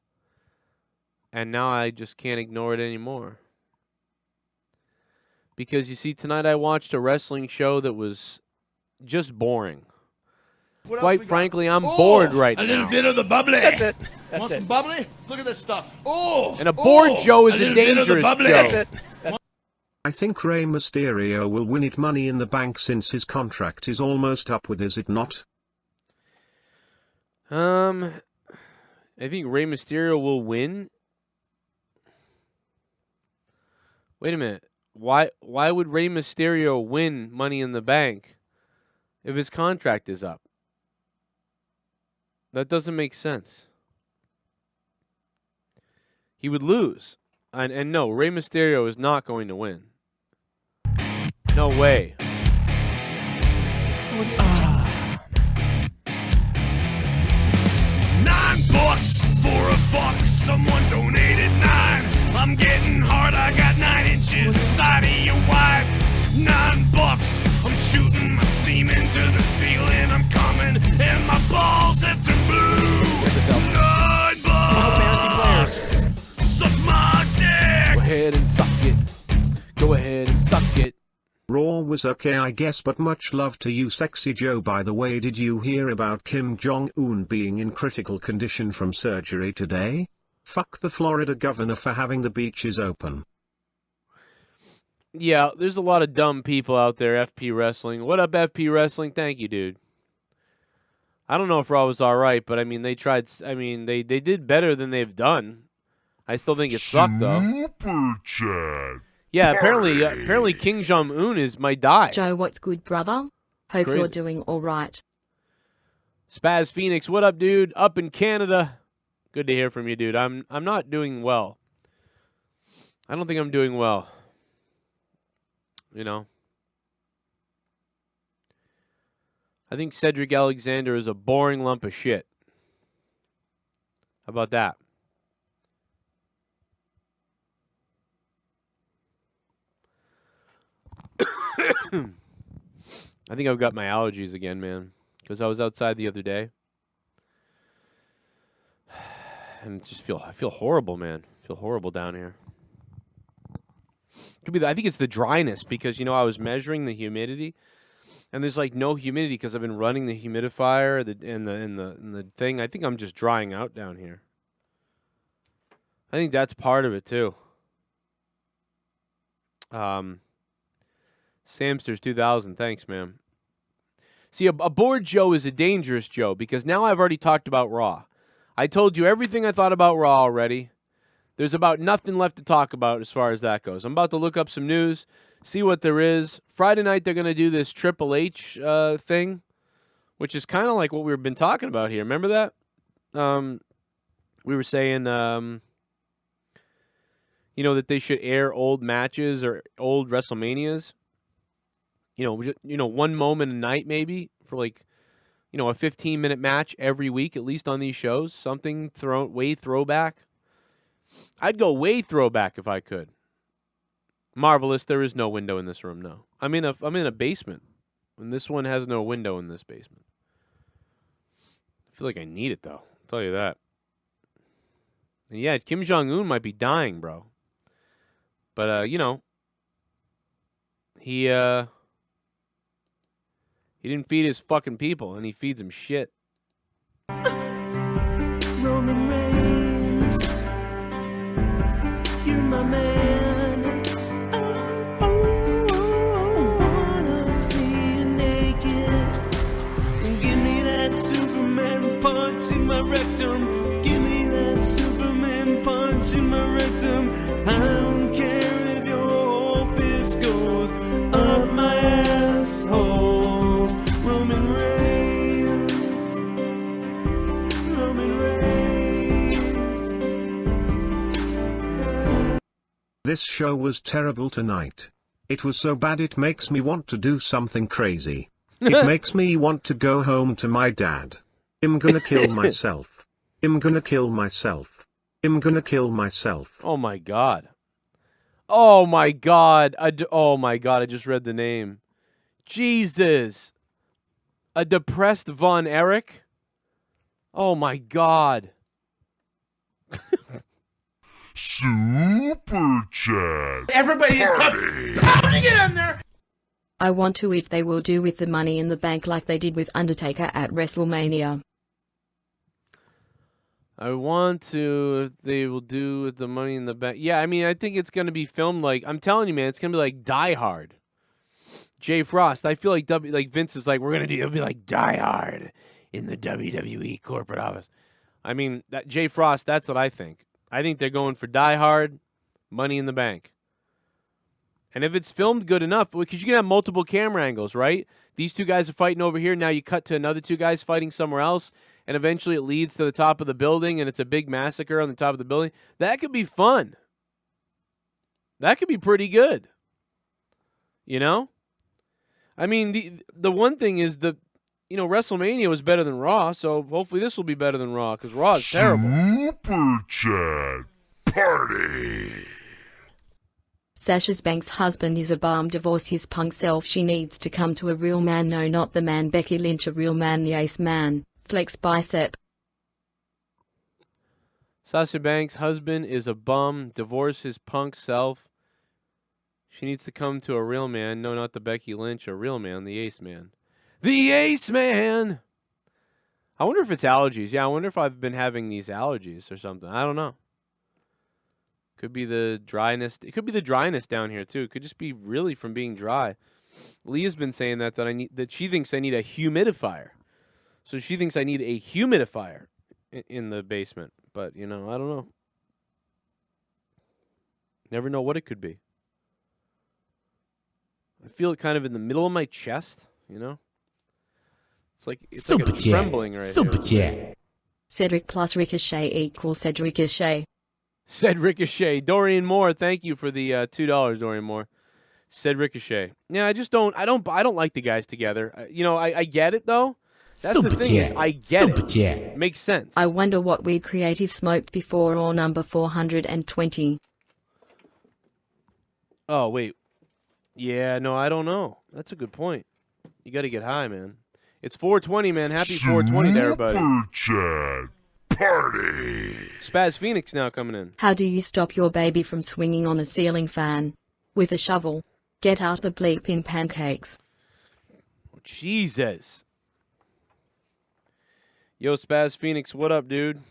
And now I just can't ignore it anymore. Because, you see, tonight I watched a wrestling show that was just boring. Quite frankly, I'm bored right now. A little bit of the bubbly. That's it. Want some bubbly? Look at this stuff. Oh! And a bored Joe is a dangerous Joe. That's it. I think Rey Mysterio will win it Money in the Bank since his contract is almost up with, is it not? I think Rey Mysterio will win. Wait a minute. why would Rey Mysterio win Money in the Bank if his contract is up? That doesn't make sense. He would lose. And no, Rey Mysterio is not going to win. No way. $9 for a fuck. Someone donated 9. I'm getting hard. I got 9 inches inside of your wife. $9. I'm shooting my semen to the ceiling. I'm coming and my balls have turned blue. Check this out. $9. Suck my dick. Go ahead and suck it. Go ahead and suck it. Raw was okay I guess, but much love to you sexy Joe. By the way, did you hear about Kim Jong-un being in critical condition from surgery today? Fuck the Florida governor for having the beaches open. Yeah, there's a lot of dumb people out there, FP Wrestling. What up, FP Wrestling? Thank you, dude. I don't know if Raw was all right, but I mean, they tried. I mean, they did better than they've done. I still think it sucked, though. Super chat. Yeah, apparently King Jong-un might die. Joe, what's good, brother? Hope Great. you're doing all right. Spaz Phoenix, what up, dude? Up in Canada. Good to hear from you, dude. I'm not doing well. I don't think I'm doing well. You know. I think Cedric Alexander is a boring lump of shit. How about that? I think I've got my allergies again, man. Because I was outside the other day. And I feel horrible, man. I feel horrible down here. Could be I think it's the dryness because, I was measuring the humidity. And there's like no humidity because I've been running the humidifier and the thing. I think I'm just drying out down here. I think that's part of it too. Samsters 2000, thanks, man. See, a bored Joe is a dangerous Joe because now I've already talked about Raw. I told you everything I thought about Raw already. There's about nothing left to talk about as far as that goes. I'm about to look up some news, see what there is. Friday night, they're going to do this Triple H thing, which is kind of like what we've been talking about here. Remember that? We were saying, that they should air old matches or old WrestleManias. One moment a night maybe for a 15-minute match every week, at least on these shows. Something way throwback. I'd go way throwback if I could. Marvelous, there is no window in this room, no. I'm in a basement, and this one has no window in this basement. I feel like I need it, though. I'll tell you that. And yeah, Kim Jong-un might be dying, bro. But, he didn't feed his fucking people, and he feeds them shit. Roman Reigns, you're my man. I wanna see you naked. Give me that Superman punch in my rectum. Give me that Superman punch in my rectum. I don't care if your whole fist goes up my asshole. Roman Reigns. Roman Reigns. This show was terrible tonight. It was so bad it makes me want to do something crazy. It makes me want to go home to my dad. I'm gonna kill myself. I'm gonna kill myself. I'm gonna kill myself. Oh my god. Oh my god. Oh my god, I just read the name. Jesus. A depressed Von Erich? Oh my god. Super chat. Everybody is pounding it in there. I want to if they will do with the Money in the Bank like they did with Undertaker at WrestleMania. I want to if they will do with the Money in the Bank. Yeah, I mean, I think it's going to be filmed like, I'm telling you, man, it's going to be like Die Hard. Jay Frost, I feel like Vince is like, we're going to do, it'll be like Die Hard in the WWE corporate office. I mean, Jay Frost, that's what I think. I think they're going for Die Hard, Money in the Bank. And if it's filmed good enough, because you can have multiple camera angles, right? These two guys are fighting over here. Now you cut to another two guys fighting somewhere else, and eventually it leads to the top of the building, and it's a big massacre on the top of the building. That could be fun. That could be pretty good. You know? I mean, the one thing is WrestleMania was better than Raw, so hopefully this will be better than Raw, because Raw is terrible. Super Chat Party. Sasha Banks' husband is a bum. Divorce his punk self. She needs to come to a real man. No, not the man. Becky Lynch, a real man. The ace man. Flex bicep. Sasha Banks' husband is a bum. Divorce his punk self. She needs to come to a real man. No, not the Becky Lynch. A real man. The ace man. The ace man! I wonder if it's allergies. Yeah, I wonder if I've been having these allergies or something. I don't know. Could be the dryness. It could be the dryness down here too. It could just be really from being dry. Leah's been saying that she thinks I need a humidifier. So she thinks I need a humidifier in the basement. But, I don't know. Never know what it could be. I feel it kind of in the middle of my chest, It's like a trembling right here. Cedric plus Ricochet equals Cedric Ricochet. Said Ricochet. Dorian Moore, thank you for the $2, Dorian Moore. Said Ricochet. Yeah, I don't like the guys together. I get it though. That's the thing is I get it. Makes sense. I wonder what weird creative smoked before or number 420. Oh, wait. Yeah, no, I don't know. That's a good point. You got to get high, man. It's 420, man. Happy 420 to everybody. Super Chat Party. Spaz Phoenix now coming in. How do you stop your baby from swinging on a ceiling fan? With a shovel. Get out the bleep in pancakes. Oh, Jesus. Yo, Spaz Phoenix, what up, dude?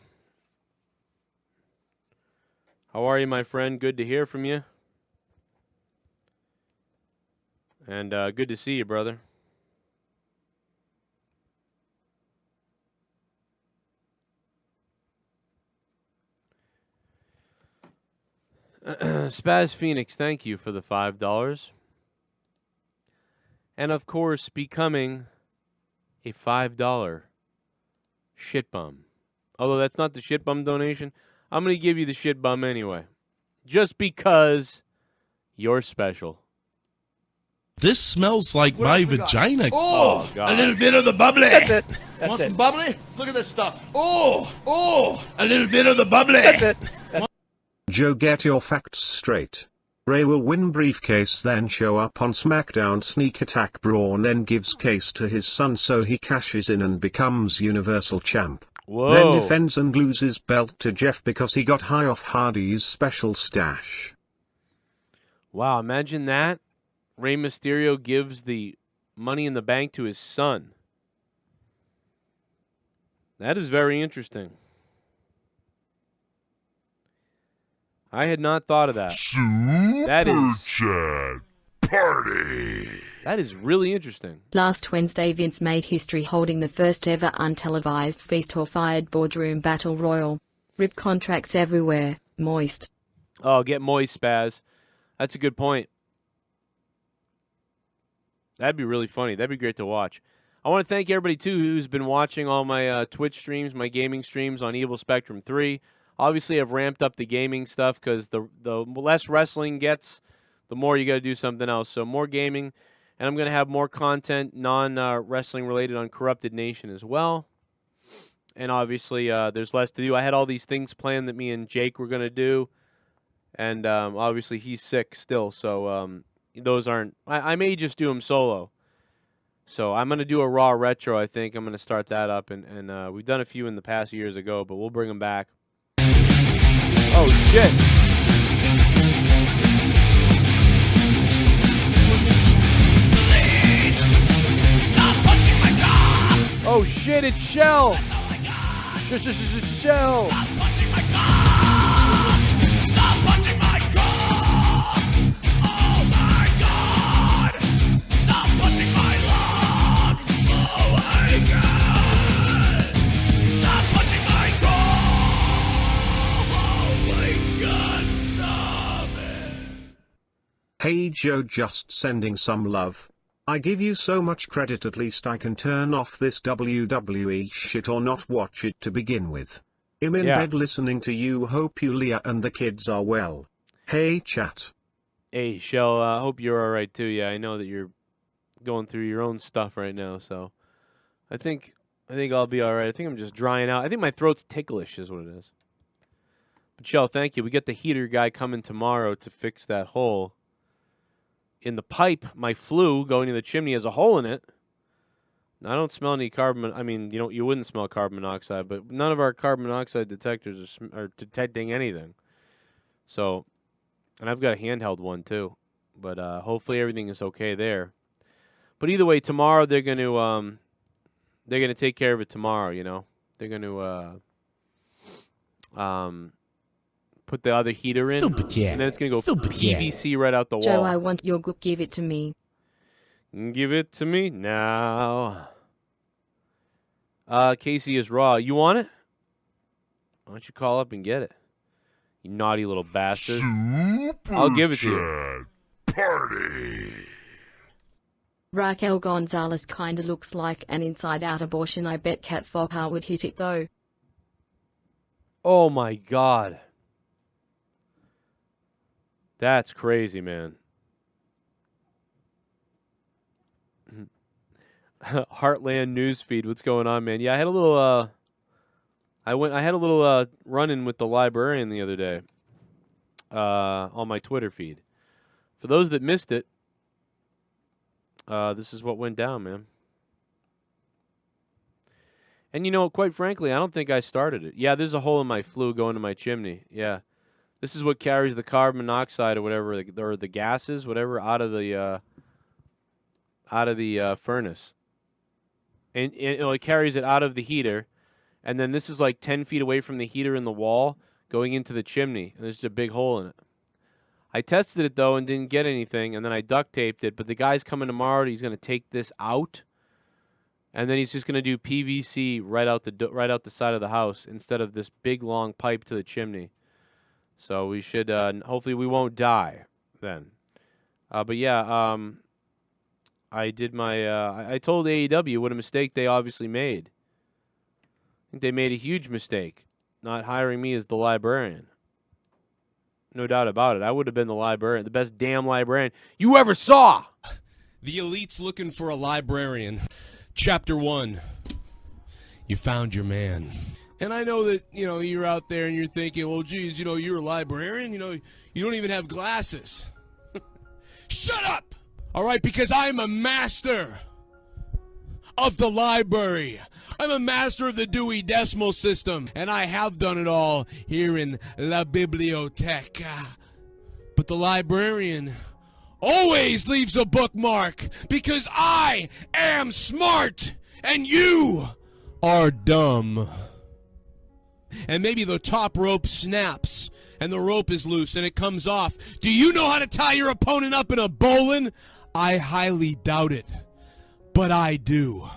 How are you, my friend? Good to hear from you. And good to see you, brother. Spaz Phoenix, thank you for the $5. And, of course, becoming a $5 shit bum. Although that's not the shit bum donation, I'm going to give you the shit bum anyway. Just because you're special. This smells like my vagina. Oh, God. a little bit of the bubbly. That's it. Want some bubbly? Look at this stuff. Oh, a little bit of the bubbly. That's it. Joe, get your facts straight. Ray will win briefcase, then show up on SmackDown, sneak attack Braun, then gives case to his son so he cashes in and becomes Universal Champ. Whoa. Then defends and loses belt to Jeff because he got high off Hardy's special stash. Wow, imagine that. Rey Mysterio gives the Money in the Bank to his son. That is very interesting. I had not thought of that. Super Chat Party. That is really interesting. Last Wednesday, Vince made history holding the first ever untelevised feast or fired boardroom battle royal. Rip contracts everywhere. Moist. Oh, get moist, Spaz. That's a good point. That'd be really funny. That'd be great to watch. I want to thank everybody, too, who's been watching all my Twitch streams, my gaming streams on Evil Spectrum 3. Obviously, I've ramped up the gaming stuff because the less wrestling gets, the more you got to do something else. So more gaming, and I'm going to have more content, non-wrestling related on Corrupted Nation as well. And obviously, there's less to do. I had all these things planned that me and Jake were going to do, and obviously he's sick still, so those aren't. I may just do them solo. So I'm going to do a Raw Retro, I think. I'm going to start that up, and we've done a few in the past years ago, but we'll bring them back. Oh, shit. Stop punching my car. Oh, shit, it's Shell. Shell. Stop punching my car. Stop punching my car. Oh my God. Stop punching my log. Oh my God. Stop punching my car. Oh my God, stop it. Hey Joe, just sending some love. I give you so much credit, at least I can turn off this WWE shit or not watch it to begin with. I'm in bed listening to you, hope you, Leah, and the kids are well. Hey chat. Hey Shell, I hope you're alright too. Yeah, I know that you're going through your own stuff right now, so I think I'll be alright. I think I'm just drying out. I think my throat's ticklish is what it is. But Shell, thank you. We get the heater guy coming tomorrow to fix that hole in the pipe. My flue going to the chimney has a hole in it. I don't smell any carbon. I mean, you wouldn't smell carbon monoxide, but none of our carbon monoxide detectors are detecting anything. So, and I've got a handheld one too, but hopefully everything is okay there. But either way, tomorrow they're going to take care of it tomorrow. They're going to put the other heater in, and then it's going to go PVC right out the wall. Joe, I want your group. Give it to me. Give it to me now. Casey is raw. You want it? Why don't you call up and get it? You naughty little bastard. I'll give it to you. Party. Raquel Gonzalez kinda looks like an inside-out abortion. I bet Cat Fokker would hit it though. Oh my God. That's crazy, man. Heartland newsfeed. What's going on, man? Yeah, I had a little I had a little run-in with the librarian the other day on my Twitter feed. For those that missed it, this is what went down, man. And quite frankly, I don't think I started it. Yeah, there's a hole in my flue going to my chimney. Yeah. This is what carries the carbon monoxide or whatever, or the gases, whatever, out of the furnace. And it carries it out of the heater, and then this is like 10 feet away from the heater in the wall, going into the chimney, and there's just a big hole in it. I tested it, though, and didn't get anything, and then I duct taped it, but the guy's coming tomorrow, he's going to take this out, and then he's just going to do PVC right out the side of the house instead of this big, long pipe to the chimney. So we should, hopefully we won't die then. But yeah, I did my, I told AEW what a mistake they obviously made. I think they made a huge mistake not hiring me as the librarian. No doubt about it. I would have been the librarian, the best damn librarian you ever saw. The elite's looking for a librarian. Chapter 1. You found your man. And I know that, you're out there and you're thinking, well, geez, you're a librarian. You don't even have glasses. Shut up! All right, because I'm a master of the library. I'm a master of the Dewey Decimal System, and I have done it all here in La Biblioteca. But the librarian always leaves a bookmark because I am smart and you are dumb. And maybe the top rope snaps and the rope is loose and it comes off. Do you know how to tie your opponent up in a bowline? I highly doubt it, but I do.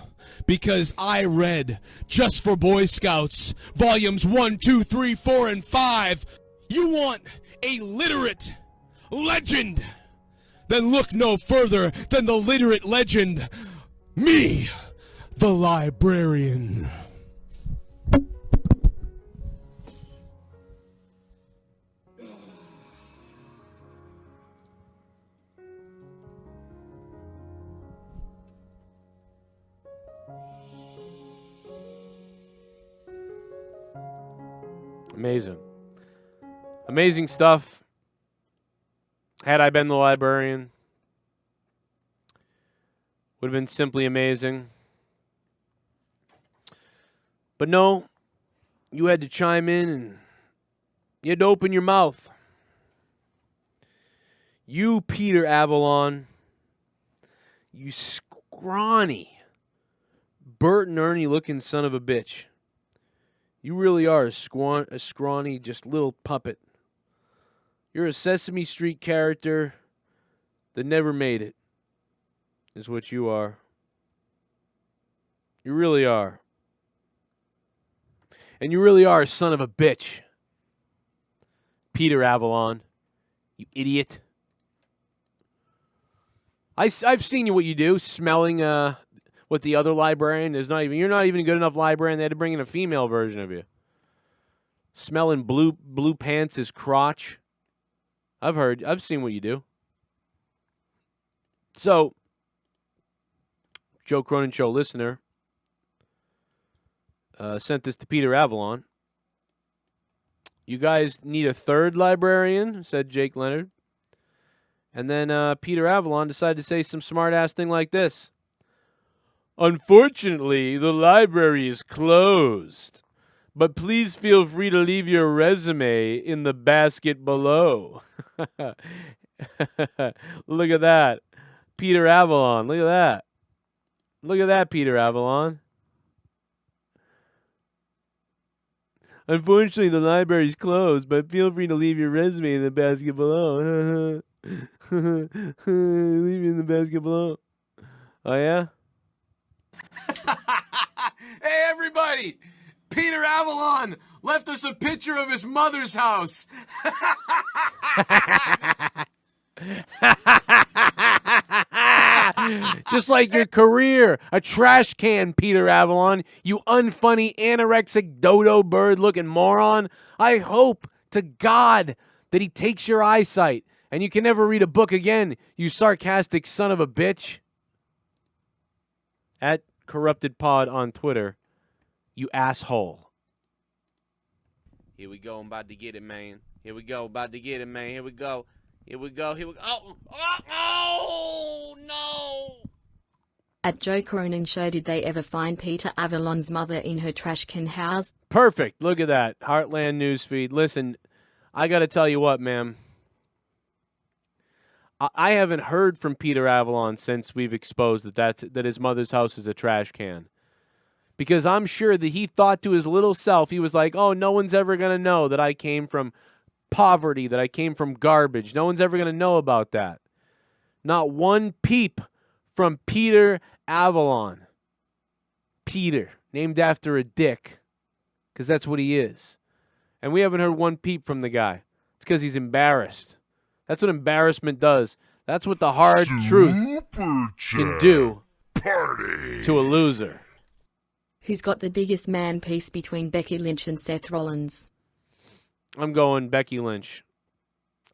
Because I read Just for Boy Scouts, volumes 1, 2, 3, 4, and 5. You want a literate legend? Then look no further than the literate legend, me, the librarian. Amazing. Amazing stuff. Had I been the librarian, would have been simply amazing. But no, you had to chime in and you had to open your mouth. You, Peter Avalon, you scrawny, Bert and Ernie looking son of a bitch. You really are a scrawny, just little puppet. You're a Sesame Street character that never made it, is what you are. You really are. And you really are a son of a bitch. Peter Avalon, you idiot. I've seen what you do, smelling with the other librarian. You're not even a good enough librarian. They had to bring in a female version of you. Smelling blue pants' crotch. I've seen what you do. So, Joe Cronin Show listener sent this to Peter Avalon. You guys need a third librarian, said Jake Leonard. And then Peter Avalon decided to say some smart-ass thing like this. Unfortunately, the library is closed. But please feel free to leave your resume in the basket below. Look at that. Peter Avalon. Look at that. Look at that, Peter Avalon. Unfortunately, the library's closed, but feel free to leave your resume in the basket below. Leave it in the basket below. Oh, yeah? Hey, everybody! Peter Avalon left us a picture of his mother's house. Just like your career, a trash can, Peter Avalon, you unfunny, anorexic, dodo bird-looking moron. I hope to God that he takes your eyesight and you can never read a book again, you sarcastic son of a bitch. At CorruptedPod on Twitter, you asshole. Here we go. I'm about to get it, man. Here we go. About to get it, man. Here we go. Here we go. Here we go. Oh, no. At Joe Cronin Show, did they ever find Peter Avalon's mother in her trash can house? Perfect. Look at that. Heartland newsfeed. Listen, I got to tell you what, ma'am. I haven't heard from Peter Avalon since we've exposed that his mother's house is a trash can. Because I'm sure that he thought to his little self, he was like, oh, no one's ever going to know that I came from poverty, that I came from garbage. No one's ever going to know about that. Not one peep from Peter Avalon. Peter, named after a dick, because that's what he is. And we haven't heard one peep from the guy. It's because he's embarrassed. That's what embarrassment does. That's what the hard truth can do to a loser. Who's got the biggest man piece between Becky Lynch and Seth Rollins? I'm going Becky Lynch.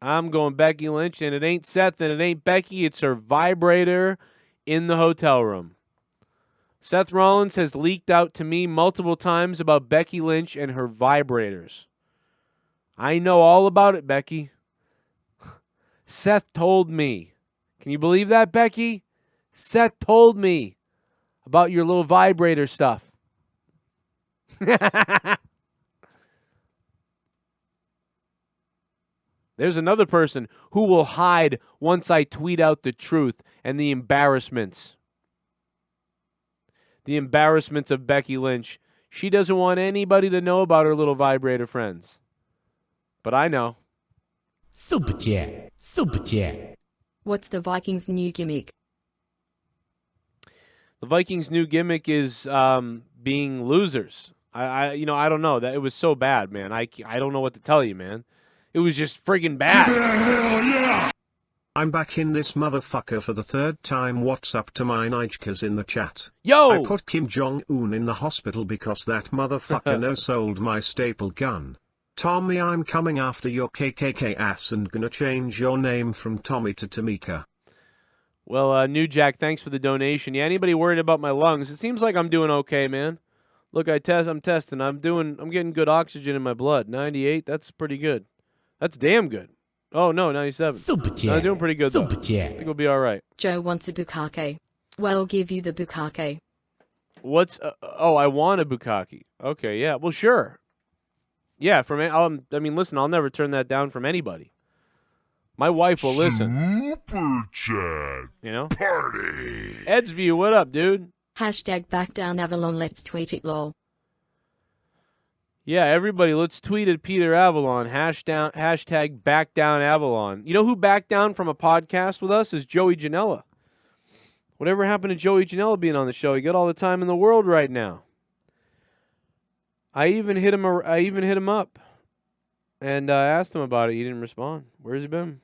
I'm going Becky Lynch, and it ain't Seth and it ain't Becky. It's her vibrator in the hotel room. Seth Rollins has leaked out to me multiple times about Becky Lynch and her vibrators. I know all about it, Becky. Seth told me. Can you believe that, Becky? Seth told me about your little vibrator stuff. There's another person who will hide once I tweet out the truth and the embarrassments. The embarrassments of Becky Lynch. She doesn't want anybody to know about her little vibrator friends. But I know. Super chat. Super chat. What's the Vikings' new gimmick? The Vikings' new gimmick is being losers. I don't know. That it was so bad, man. I don't know what to tell you, man. It was just friggin' bad. Hell yeah! I'm back in this motherfucker for the third time. What's up to my Nijkas in the chat? Yo! I put Kim Jong-un in the hospital because that motherfucker no sold my staple gun. Tommy, I'm coming after your KKK ass and gonna change your name from Tommy to Tamika. Well, New Jack, thanks for the donation. Yeah, anybody worried about my lungs? It seems like I'm doing okay, man. Look, I'm testing. I'm getting good oxygen in my blood. 98, that's pretty good. That's damn good. Oh, no, 97. Super chat. I'm doing pretty good, though. Super chat. I think we'll be all right. Joe wants a bukkake. Well, I'll give you the bukkake. What's... I want a bukkake. Okay, yeah. Well, sure. Yeah, listen, I'll never turn that down from anybody. My wife will listen. Super chat. You know? Party. Ed's View, what up, dude? Hashtag back down Avalon, let's tweet it, lol. Yeah, everybody, let's tweet at Peter Avalon. Hashtag back down Avalon. You know who backed down from a podcast with us is Joey Janela. Whatever happened to Joey Janela being on the show? He got all the time in the world right now. I even hit him up and asked him about it. He didn't respond. Where's he been?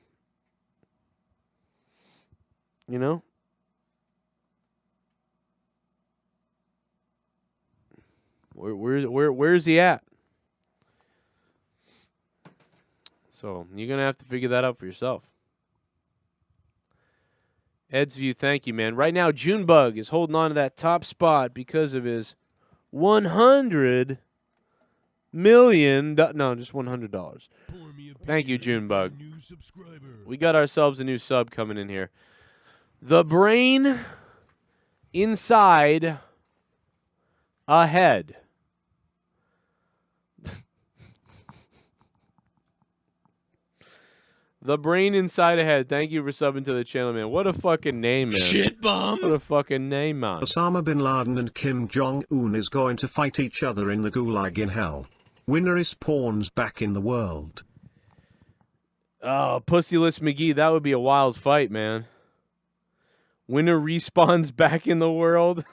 You know, Where's he at? So you're gonna have to figure that out for yourself. Ed's View, thank you, man. Right now, Junebug is holding on to that top spot because of his $100 million. No, just $100. Thank you, Junebug. We got ourselves a new sub coming in here. The brain inside a head. The brain inside a head. Thank you for subbing to the channel, man. What a fucking name, man. Shit bomb. What a fucking name, man. Osama bin Laden and Kim Jong-un is going to fight each other in the gulag in hell. Winner is spawns back in the world. Oh, Pussyless McGee. That would be a wild fight, man. Winner respawns back in the world.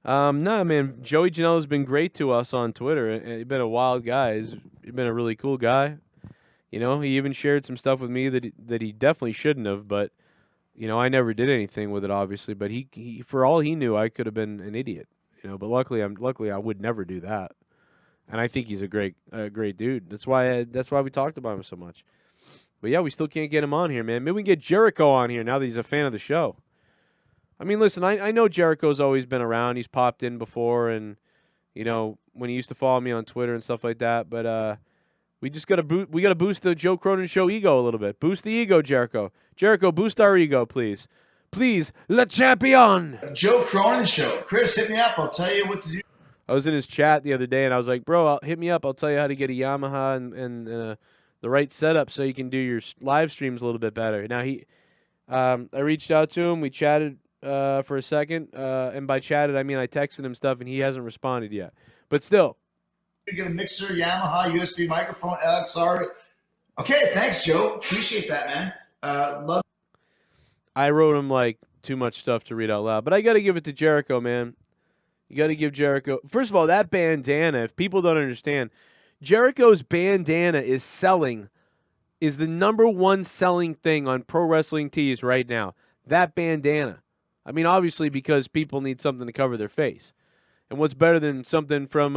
No, man. Joey Janela's been great to us on Twitter. He's been a wild guy. He's been a really cool guy. You know, he even shared some stuff with me that he definitely shouldn't have. But, you know, I never did anything with it, obviously. But he for all he knew, I could have been an idiot. You know, but luckily I would never do that. And I think he's a great dude. That's why we talked about him so much. But yeah, we still can't get him on here, man. Maybe we can get Jericho on here now that he's a fan of the show. I mean, listen, I know Jericho's always been around. He's popped in before, and you know when he used to follow me on Twitter and stuff like that. But we just gotta boost the Joe Cronin show ego a little bit. Boost the ego, Jericho. Jericho, boost our ego, please. Please, le champion. Joe Cronin show. Chris, hit me up. I'll tell you what to do. I was in his chat the other day, and I was like, bro, hit me up. I'll tell you how to get a Yamaha and the right setup so you can do your live streams a little bit better. Now, I reached out to him. We chatted for a second, and by chatted, I mean I texted him stuff, and he hasn't responded yet. But still. You get a mixer, Yamaha, USB microphone, XR. Okay, thanks, Joe. Appreciate that, man. Love. I wrote him, like, too much stuff to read out loud. But I got to give it to Jericho, man. You got to give Jericho. First of all, that bandana, if people don't understand, Jericho's bandana is the #1 selling thing on Pro Wrestling Tees right now. That bandana. I mean, obviously, because people need something to cover their face. And what's better than something from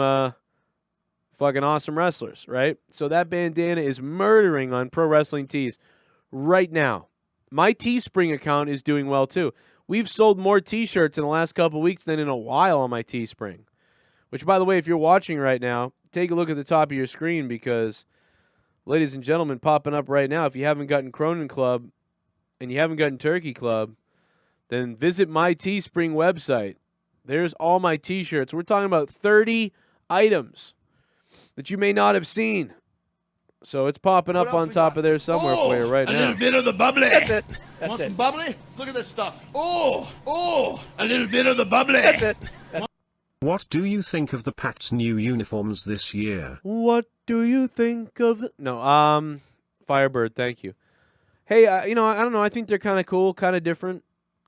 fucking awesome wrestlers, right? So that bandana is murdering on Pro Wrestling Tees right now. My Teespring account is doing well, too. We've sold more T-shirts in the last couple weeks than in a while on my Teespring. Which, by the way, if you're watching right now, take a look at the top of your screen because, ladies and gentlemen, popping up right now, if you haven't gotten Cronin Club and you haven't gotten Turkey Club, then visit my Teespring website. There's all my T-shirts. We're talking about 30 items that you may not have seen. So it's popping up on top of there somewhere for you right now. A little bit of the bubbly. That's it. Want some bubbly? Look at this stuff. A little bit of the bubbly. That's it. What do you think of the Pat's new uniforms this year? What do you think of the... No, Firebird, thank you. Hey, you know, I don't know. I think they're kind of cool, kind of different.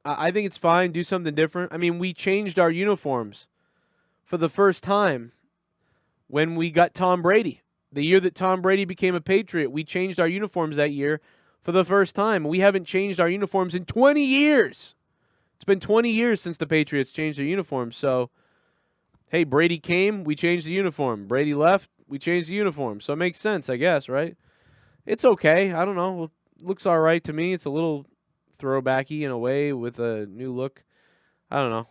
I think it's fine. Do something different. I mean, we changed our uniforms for the first time when we got Tom Brady. The year that Tom Brady became a Patriot, we changed our uniforms that year for the first time. We haven't changed our uniforms in 20 years. It's been 20 years since the Patriots changed their uniforms. So, hey, Brady came, we changed the uniform. Brady left, we changed the uniform. So it makes sense, I guess, right? It's okay. I don't know. It looks all right to me. It's a little throwbacky in a way with a new look. I don't know.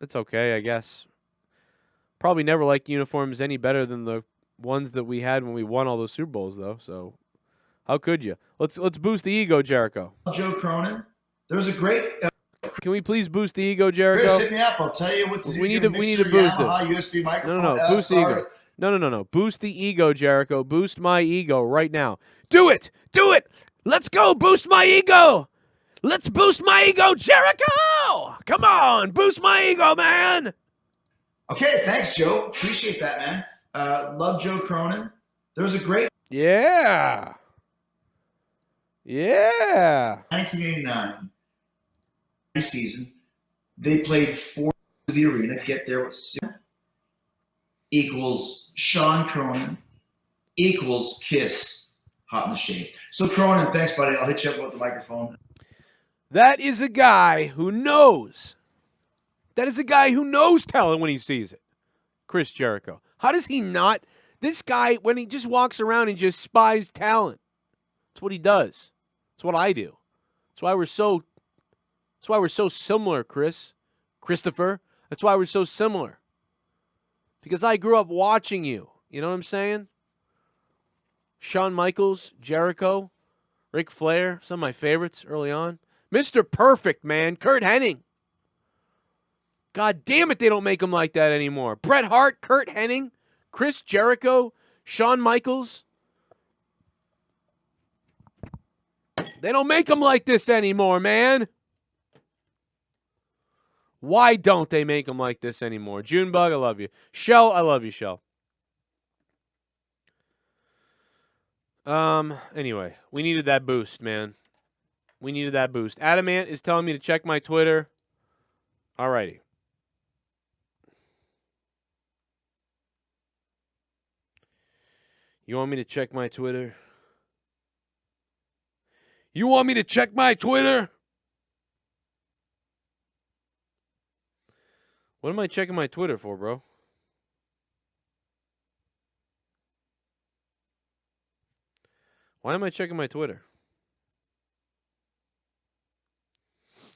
It's okay, I guess. Probably never liked uniforms any better than the ones that we had when we won all those Super Bowls, though. So how could you? Let's boost the ego, Jericho. Joe Cronin. There's a great. Can we please boost the ego, Jericho? Chris, hit me up. I'll tell you what to do. We need to boost Yamaha, it. USB microphone, No, boost the ego. No. Boost the ego, Jericho. Boost my ego right now. Do it. Let's go. Boost my ego. Let's boost my ego, Jericho. Come on, boost my ego, man. Okay, thanks, Joe. Appreciate that, man. Love Joe Cronin. There's a great... Yeah. 1989 season. They played 4 to the arena. Get there with 6 equals Sean Cronin equals Kiss Hot in the Shade. So Cronin, thanks, buddy. I'll hit you up with the microphone. That is a guy who knows That is a guy who knows talent when he sees it. Chris Jericho. How does he not? This guy, when he just walks around and just spies talent. That's what he does. That's what I do. That's why we're so similar, Christopher. That's why we're so similar. Because I grew up watching you. You know what I'm saying? Shawn Michaels, Jericho, Ric Flair, some of my favorites early on. Mr. Perfect, man. Kurt Hennig. God damn it, they don't make him like that anymore. Bret Hart, Kurt Hennig, Chris Jericho, Shawn Michaels. They don't make him like this anymore, man. Why don't they make him like this anymore? Junebug, I love you. Shell, I love you, Shell. Anyway, we needed that boost, man. We needed that boost. Adamant is telling me to check my Twitter. Alrighty. You want me to check my Twitter? You want me to check my Twitter? What am I checking my Twitter for, bro? Why am I checking my Twitter?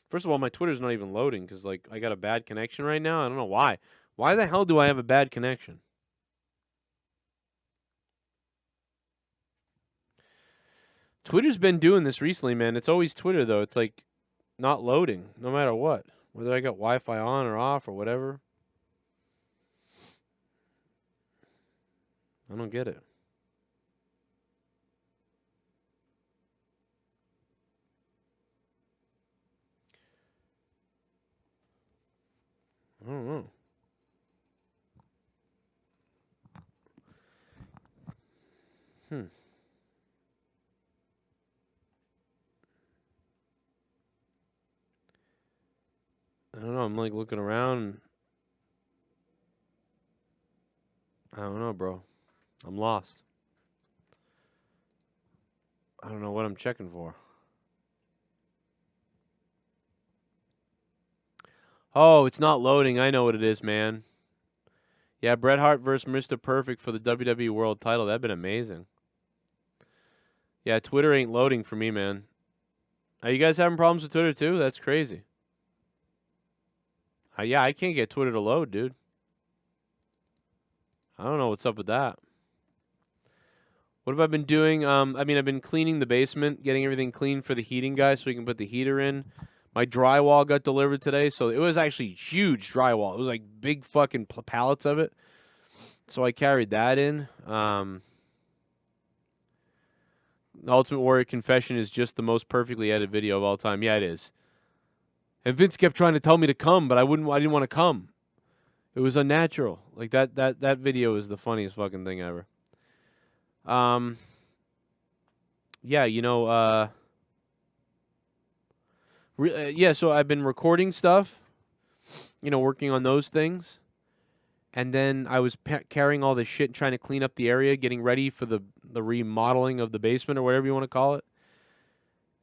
First of all, my Twitter's not even loading because, like, I got a bad connection right now. I don't know why. Why the hell do I have a bad connection? Twitter's been doing this recently, man. It's always Twitter, though. It's, like, not loading, no matter what. Whether I got Wi-Fi on or off or whatever. I don't get it. I don't know. I don't know. I'm like looking around. I don't know, bro. I'm lost. I don't know what I'm checking for. Oh, it's not loading. I know what it is, man. Yeah, Bret Hart versus Mr. Perfect for the WWE World title. That'd been amazing. Yeah, Twitter ain't loading for me, man. Are you guys having problems with Twitter too? That's crazy. Yeah, I can't get Twitter to load, dude. I don't know what's up with that. What have I been doing? I've been cleaning the basement, getting everything clean for the heating guy so we can put the heater in. My drywall got delivered today, so it was actually huge drywall. It was like big fucking pallets of it. So I carried that in. The Ultimate Warrior Confession is just the most perfectly edited video of all time. Yeah, it is. And Vince kept trying to tell me to come, but I didn't want to come. It was unnatural. Like that video is the funniest fucking thing ever. Yeah, you know, yeah, so I've been recording stuff, you know, working on those things. And then I was carrying all this shit, trying to clean up the area, getting ready for the remodeling of the basement or whatever you want to call it.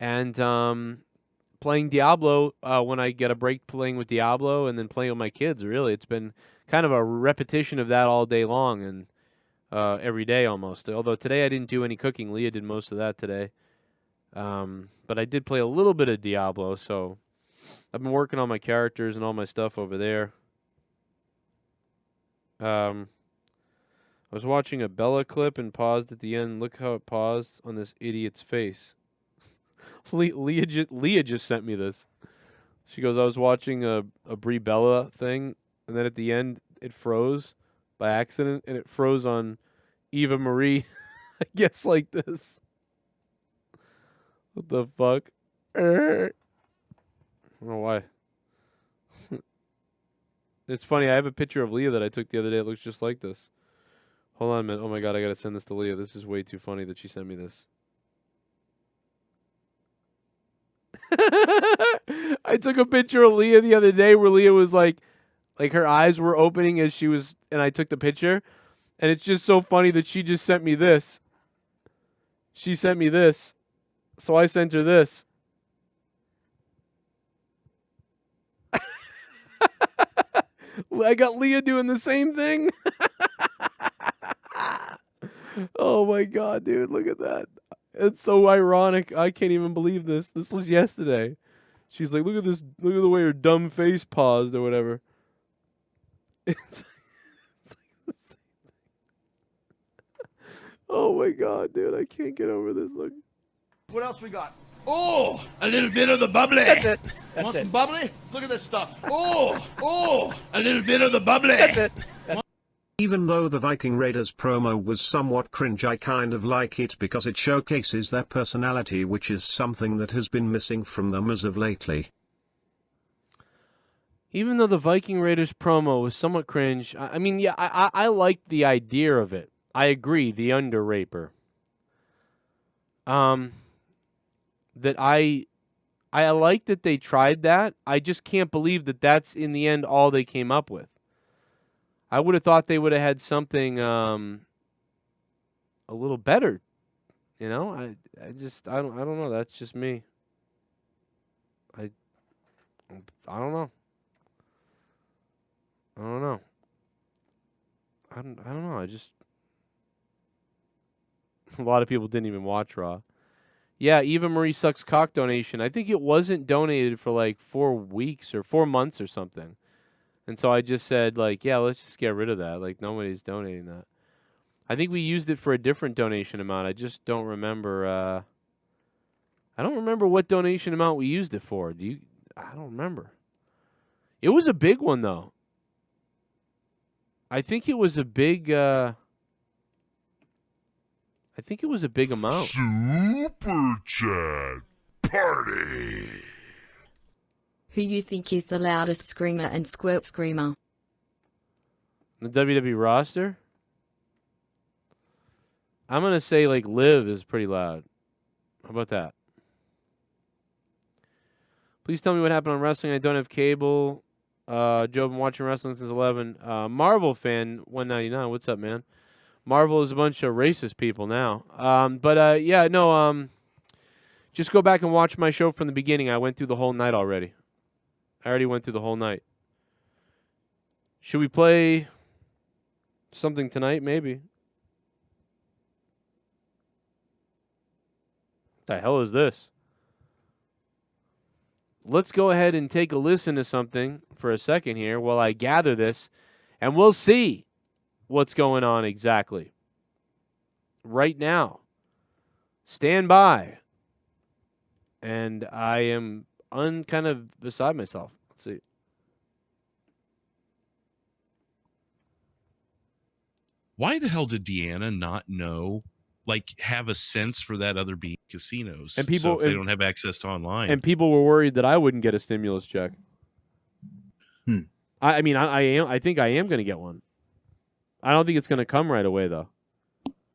And playing Diablo when I get a break playing with Diablo and then playing with my kids, really. It's been kind of a repetition of that all day long and every day almost. Although today I didn't do any cooking. Leah did most of that today. But I did play a little bit of Diablo, so I've been working on my characters and all my stuff over there. I was watching a Bella clip and paused at the end. Look how it paused on this idiot's face. Leah just sent me this. She goes, I was watching a Brie Bella thing, and then at the end it froze by accident, and it froze on Eva Marie, I guess like this. What the fuck? I don't know why. It's funny, I have a picture of Leah that I took the other day. It looks just like this. Hold on a minute. Oh my god, I gotta send this to Leah. This is way too funny that she sent me this. I took a picture of Leah the other day where Leah was like her eyes were opening as she was, and I took the picture. And it's just so funny that she just sent me this. She sent me this. So I sent her this. I got Leah doing the same thing. Oh my god, dude, look at that. It's so ironic. I can't even believe this. This was yesterday. She's like, look at this, look at the way her dumb face paused or whatever. It's like the same thing. Oh my god, dude, I can't get over this. Look. What else we got? Oh, a little bit of the bubbly. That's it. Want some bubbly? Look at this stuff. Oh, a little bit of the bubbly. That's it. Even though the Viking Raiders promo was somewhat cringe, I kind of like it because it showcases their personality, which is something that has been missing from them as of lately. Even though the Viking Raiders promo was somewhat cringe, I mean, yeah, I liked the idea of it. I agree, the under raper. That I like that they tried that. I just can't believe that that's in the end all they came up with. I would have thought they would have had something a little better. You know, I don't know. That's just me. I don't know. I don't know. I don't know. I just a lot of people didn't even watch Raw. Yeah, Eva Marie Sucks Cock donation. I think it wasn't donated for like 4 weeks or 4 months or something. And so I just said, like, yeah, let's just get rid of that. Like, nobody's donating that. I think we used it for a different donation amount. I just don't remember. I don't remember what donation amount we used it for. I don't remember. It was a big one, though. I think it was a big... I think it was a big amount. Super Chat Party. Who you think is the loudest screamer and squirt screamer? The WWE roster? I'm going to say, like, Liv is pretty loud. How about that? Please tell me what happened on wrestling. I don't have cable. Joe, I've been watching wrestling since 11. Marvel fan 199. What's up, man? Marvel is a bunch of racist people now. Yeah, no, just go back and watch my show from the beginning. I went through the whole night already. I already went through the whole night. Should we play something tonight? Maybe. What the hell is this? Let's go ahead and take a listen to something for a second here while I gather this, and we'll see what's going on exactly right now. Stand by. And I am kind of beside myself. Let's see. Why the hell did Deanna not know, like, have a sense for that other being casinos? And people, so if they don't have access to online. And people were worried that I wouldn't get a stimulus check. I mean, I think I am going to get one. I don't think it's going to come right away, though,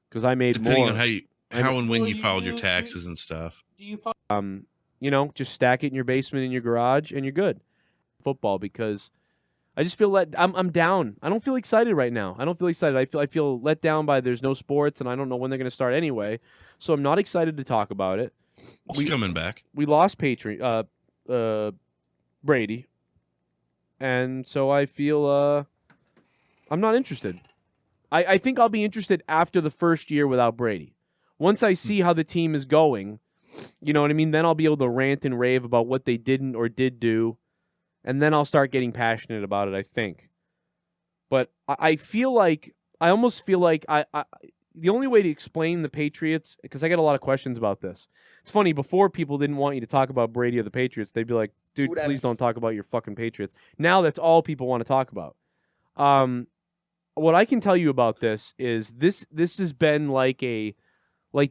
because I made Depending more. on how and when you filed your taxes and stuff. You know, just stack it in your basement in your garage, and you're good. Football, because I just feel I'm down. I don't feel excited right now. I don't feel excited. I feel let down by there's no sports, and I don't know when they're going to start anyway. So I'm not excited to talk about it. It's coming back. We lost Brady, and so I feel I'm not interested. I think I'll be interested after the first year without Brady. Once I see how the team is going, you know what I mean? Then I'll be able to rant and rave about what they didn't or did do, and then I'll start getting passionate about it, I think. But I almost feel like the only way to explain the Patriots, because I get a lot of questions about this. It's funny, before people didn't want you to talk about Brady or the Patriots. They'd be like, dude, please don't talk about your fucking Patriots. Now that's all people want to talk about. What I can tell you about this is this has been like the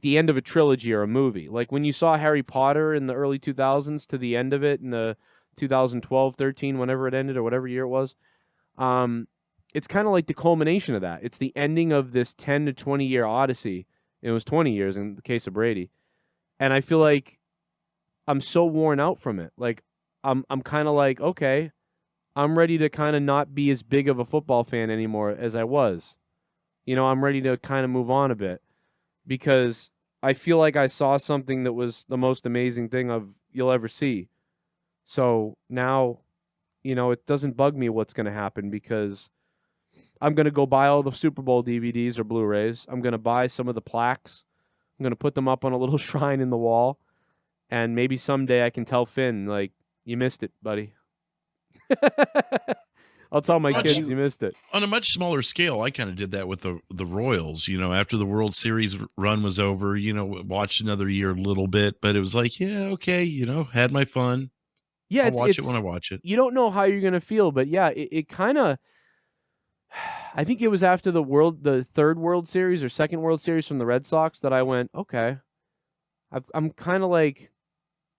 end of a trilogy or a movie. Like when you saw Harry Potter in the early 2000s to the end of it in the 2012, 13, whenever it ended or whatever year it was. It's kind of like the culmination of that. It's the ending of this 10 to 20 year odyssey. It was 20 years in the case of Brady. And I feel like I'm so worn out from it. Like I'm kind of like, okay, I'm ready to kind of not be as big of a football fan anymore as I was. You know, I'm ready to kind of move on a bit because I feel like I saw something that was the most amazing thing you'll ever see. So now you know, it doesn't bug me what's going to happen because I'm going to go buy all the Super Bowl DVDs or Blu-rays. I'm going to buy some of the plaques. I'm going to put them up on a little shrine in the wall. And maybe someday I can tell Finn, like, you missed it, buddy. I'll tell my kids you missed it. On a much smaller scale, I kind of did that with the Royals. You know, after the World Series run was over, you know, watched another year a little bit, but it was like, yeah, okay, you know, had my fun. Yeah, I'll watch it when I watch it. You don't know how you're going to feel, but yeah, it kind of, I think it was after the third World Series or second World Series from the Red Sox that I went, okay, I'm kind of like,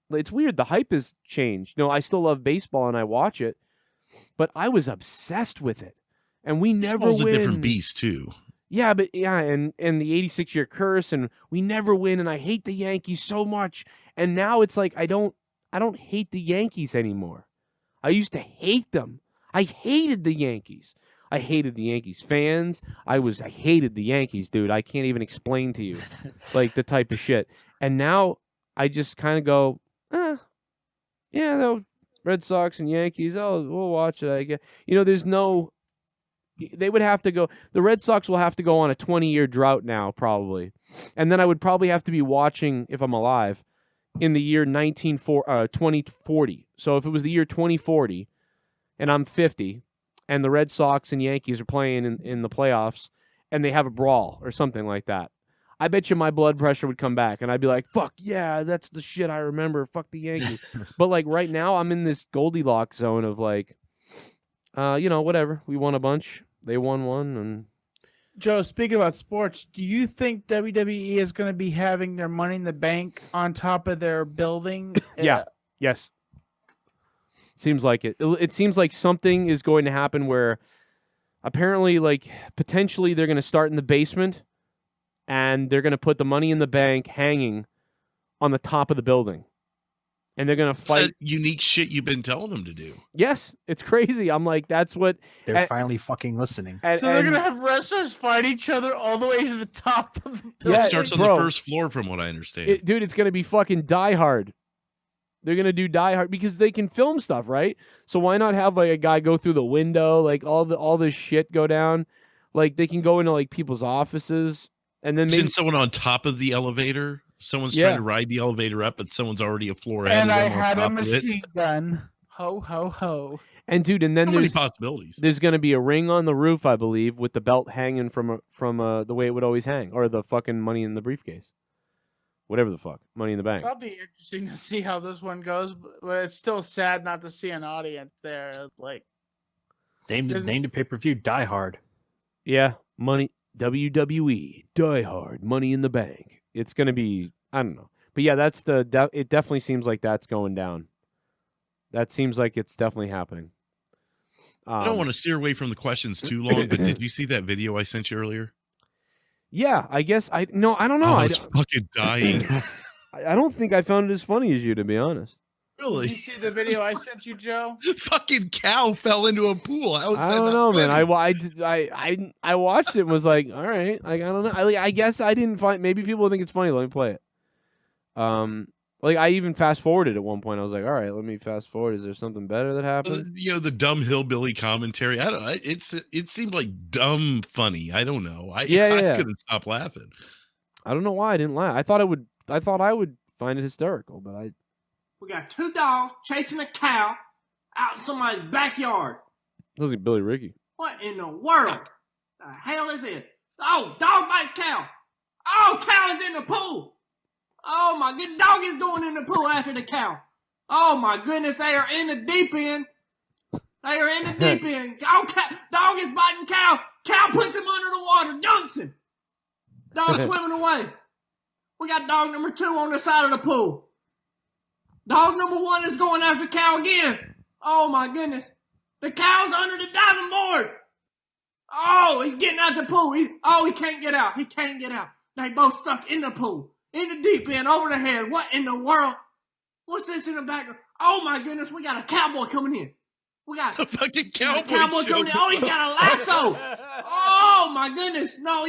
it's weird. The hype has changed. You know, I still love baseball and I watch it, but I was obsessed with it, and we never win. A different beast too. Yeah, but yeah, and the 86-year curse, and we never win, and I hate the Yankees so much. And now it's like I don't hate the Yankees anymore. I used to hate them. I hated the Yankees. I hated the Yankees fans. I hated the Yankees, dude. I can't even explain to you like the type of shit. And now I just kind of go, yeah, though. Red Sox and Yankees, we'll watch it, I guess. You know, they would have to go, the Red Sox will have to go on a 20-year drought now, probably. And then I would probably have to be watching, if I'm alive, in the year 2040. So if it was the year 2040, and I'm 50, and the Red Sox and Yankees are playing in the playoffs, and they have a brawl or something like that, I bet you my blood pressure would come back, and I'd be like, fuck yeah, that's the shit I remember. Fuck the Yankees. But, like, right now, I'm in this Goldilocks zone of, like, you know, whatever. We won a bunch. They won one. And Joe, speaking about sports, do you think WWE is going to be having their Money in the Bank on top of their building? Yeah. Yes. Seems like it. It seems like something is going to happen where apparently, like, potentially they're going to start in the basement, and they're going to put the Money in the Bank hanging on the top of the building. And they're going to fight. That unique shit you've been telling them to do. Yes, it's crazy. I'm like, that's what... They're finally fucking listening. So they're going to have wrestlers fight each other all the way to the top of the building. Yeah, it starts on the first floor, from what I understand. Dude, it's going to be fucking Die Hard. They're going to do Die Hard because they can film stuff, right? So why not have like a guy go through the window, like all this shit go down? Like they can go into like people's offices. And then maybe someone on top of the elevator. Someone's trying to ride the elevator up, but someone's already a floor ahead. And of I them had a on top of it. machine gun. Ho ho ho. And dude, and then How many there's possibilities. There's going to be a ring on the roof, I believe, with the belt hanging from the way it would always hang, or the fucking money in the briefcase, whatever the fuck, Money in the Bank. That'll be interesting to see how this one goes, but it's still sad not to see an audience there. It's like named a pay-per-view Die Hard. Yeah, WWE Die Hard, Money in the Bank. It's going to be, I don't know. But yeah, it definitely seems like that's going down. That seems like it's definitely happening. I don't want to steer away from the questions too long, but did you see that video I sent you earlier? Yeah, I guess I don't know. I was fucking dying. I don't think I found it as funny as you, to be honest. Really? Did you see the video I sent you, Joe? Fucking cow fell into a pool. I don't know, man. I watched it and was like, all right. Like, I don't know. I guess I didn't find. Maybe people think it's funny. Let me play it. Like I even fast forwarded at one point. I was like, all right, let me fast forward. Is there something better that happened? You know, the dumb hillbilly commentary. I don't know. It seemed like dumb funny. I don't know. I couldn't stop laughing. I don't know why I didn't laugh. I thought I would find it hysterical, but We got two dogs chasing a cow out in somebody's backyard. Sounds like Billy Ricky. What in the world? The hell is it? Oh, dog bites cow. Oh, cow is in the pool. Oh my goodness, dog is going in the pool after the cow. Oh my goodness, they are in the deep end. They are in the deep end. Oh, dog is biting cow. Cow puts him under the water, dunks him. Dog swimming away. We got dog number 2 on the side of the pool. Dog number 1 is going after cow again. Oh my goodness. The cow's under the diving board. Oh, he's getting out the pool. He can't get out. He can't get out. They both stuck in the pool. In the deep end, over the head. What in the world? What's this in the background? Oh my goodness, we got a cowboy coming in. We got a fucking cowboy coming in. Oh, he's got a lasso. Oh my goodness. No,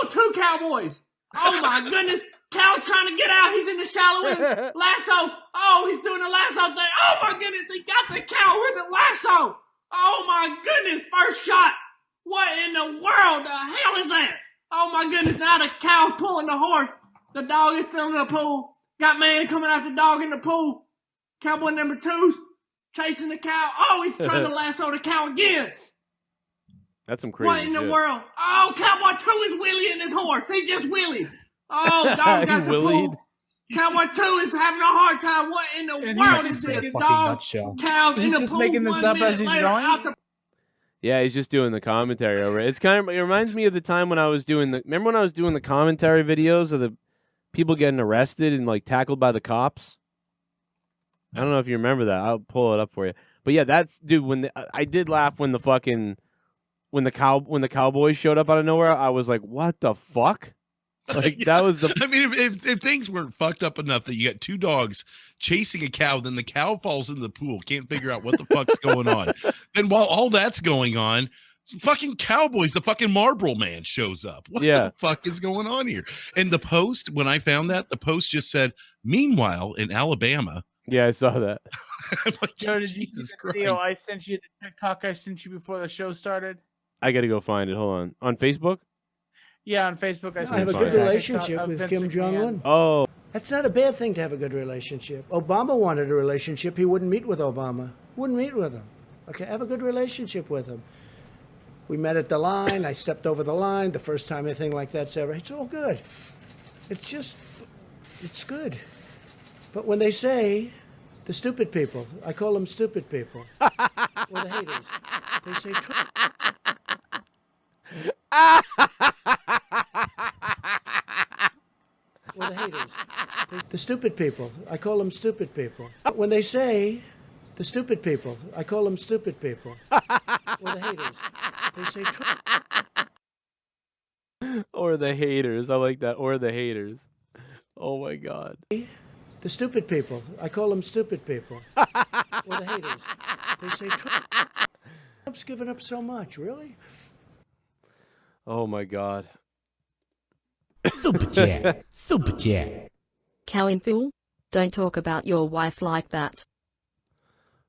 2 cowboys. Oh my goodness. Cow trying to get out. He's in the shallow end. Lasso. Oh, he's doing the lasso thing. Oh my goodness, he got the cow with the lasso. Oh my goodness, first shot. What in the world the hell is that? Oh my goodness, now the cow pulling the horse. The dog is still in the pool. Got man coming after dog in the pool. Cowboy number 2's chasing the cow. Oh, he's trying to lasso the cow again. That's some crazy What in the shit. world? Oh, Cowboy 2 is wheeling his horse. He just wheelied. Oh, dog got the Willied. pool. Cowboy 2 is having a hard time. What in the world is this? Dog, cows in He's the just pool. making this 1 up minute as he's later, going? out the Yeah, he's just doing the commentary over it. It reminds me of the time when I was doing remember when I was doing the commentary videos of the people getting arrested and like tackled by the cops? I don't know if you remember that. I'll pull it up for you. But yeah, that's dude. I did laugh when when the Cowboys showed up out of nowhere. I was like, what the fuck? Like that was the. I mean, if things weren't fucked up enough that you got 2 dogs chasing a cow, then the cow falls in the pool, can't figure out what the fuck's going on. Then while all that's going on, fucking Cowboys, the fucking Marlboro Man shows up. What the fuck is going on here? And the Post, when I found that, the Post just said, "Meanwhile, in Alabama." Yeah, I saw that. I'm like, Joe, did you see Jesus the video Christ. I sent you, the TikTok I sent you before the show started? I got to go find it. Hold on Facebook. Yeah, on Facebook I I sent have a you good the relationship TikTok of with Vince Kim McMahon. Jong-un. Oh. That's not a bad thing to have a good relationship. Obama wanted a relationship. He wouldn't meet with Obama. Wouldn't meet with him. Okay, have a good relationship with him. We met at the line. I stepped over the line. The first time anything like that's ever. It's all good. It's good. But when they say, the stupid people, I call them stupid people, or the haters, they say, or the haters, the stupid people, I call them stupid people. When they say, the stupid people, I call them stupid people, or the haters, they say, Or the haters. I like that. Or the haters. Oh my God. the stupid people, I call them stupid people, or the haters, they say, Trump's given up so much, really? Oh my God. Super chat. Super chat. Cow in fool? Don't talk about your wife like that.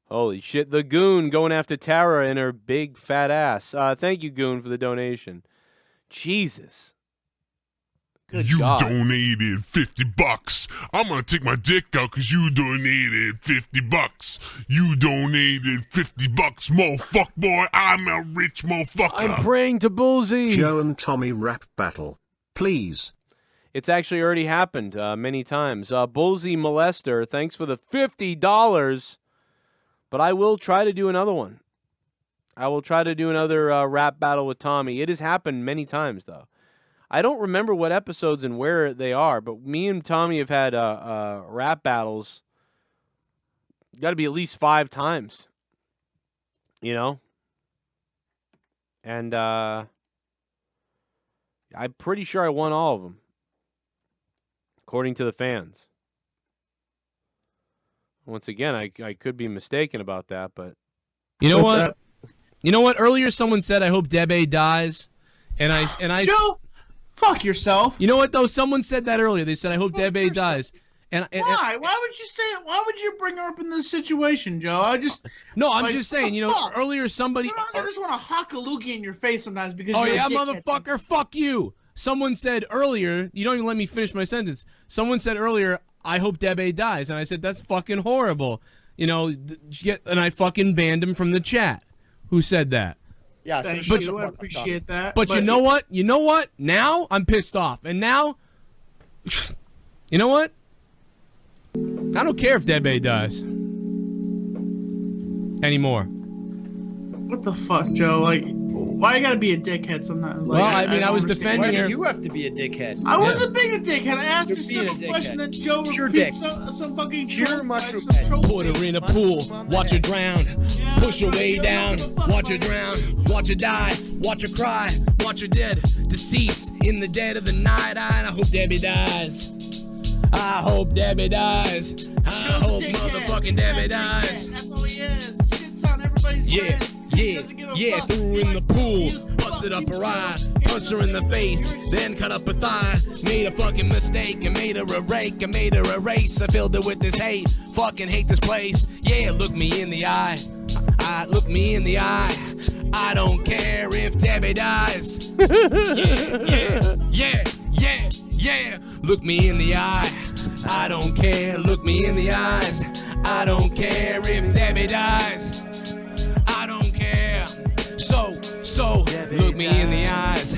Holy shit. The Goon going after Tara and her big fat ass. Thank you, Goon, for the donation. Jesus. Good You God. donated $50. I'm gonna take my dick out because you donated $50. You donated $50, motherfucker boy. I'm a rich motherfucker. I'm praying to Bullseye. Joe and Tommy rap battle. Please. It's actually already happened many times. Bullseye Molester, thanks for the $50. But I will try to do another one. I will try to do another rap battle with Tommy. It has happened many times, though. I don't remember what episodes and where they are, but me and Tommy have had rap battles. Got to be at least 5 times. You know? And I'm pretty sure I won all of them, according to the fans. Once again, I could be mistaken about that, but... You know what? You know what? Earlier someone said, I hope Debe dies. And I Joe, fuck yourself. You know what, though? Someone said that earlier. They said, I hope Debe dies. And Why? Why would you say it? Why would you bring her up in this situation, Joe? No, I'm just saying, you know, earlier somebody... I just want to huck a loogie in your face sometimes because Oh, you're yeah, a dickhead. motherfucker, fuck you. Someone said earlier, you don't even let me finish my sentence. Someone said earlier, I hope Debe dies. And I said, that's fucking horrible. You know, and I fucking banned him from the chat. Who said that? Yeah, Thank but you. I appreciate that. But you know what? You know what? Now I'm pissed off. And now, you know what? I don't care if Debe dies anymore. What the fuck, Joe? Like, why you gotta be a dickhead sometimes? Like, Well, I mean, I was don't defending understand. her. You have to be a dickhead. I wasn't being a dickhead. I asked You're a being a simple question, dickhead. then Joe Pure dick. repeats some fucking Pure mushroom Put her in a pool, watch her drown. Push her way down, watch her drown. Watch her die, watch her cry, watch her dead. Deceased in the dead of the night. I hope Debbie dies. I hope Debbie dies. I hope motherfucking Debbie dies. That's all he is. Shit's on everybody's Yeah, friend. Yeah, threw her in the pool, busted up her eye, punched her in the face, then cut up her thigh. Made a fucking mistake and made her a rake, and made her a race. I filled her with this hate, fucking hate this place. Yeah, look me in the eye, look me in the eye. I don't care if Debbie dies. Yeah. Look me in the eye. I don't care. Look me in the eyes. I don't care if Debbie dies. I don't care. So look me in the eyes.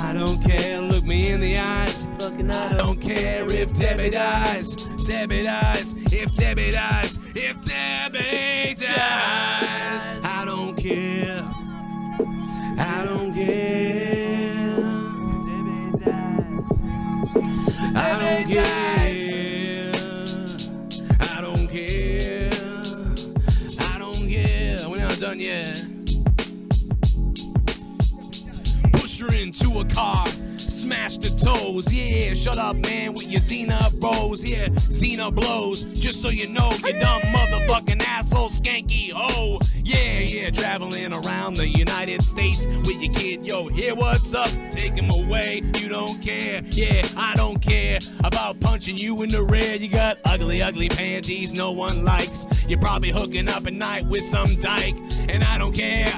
I don't care. Look me in the eyes. Fucking I don't care if Debbie dies. Debbie dies. If Debbie dies. If Debbie dies. I don't care. I don't care. Debbie dies. I don't care. I don't care. I don't care. We're not done yet. Pushed her into a car. Smashed her toes, yeah. Shut up, man, with your Xena bros, yeah. Xena blows, just so you know, you dumb motherfucking asshole, skanky ho. Yeah, traveling around the United States with your kid, yo. Hear what's up? Take him away. You don't care, yeah. I don't care about punching you in the rear. You got ugly, ugly panties no one likes. You're probably hooking up at night with some dyke, and I don't care.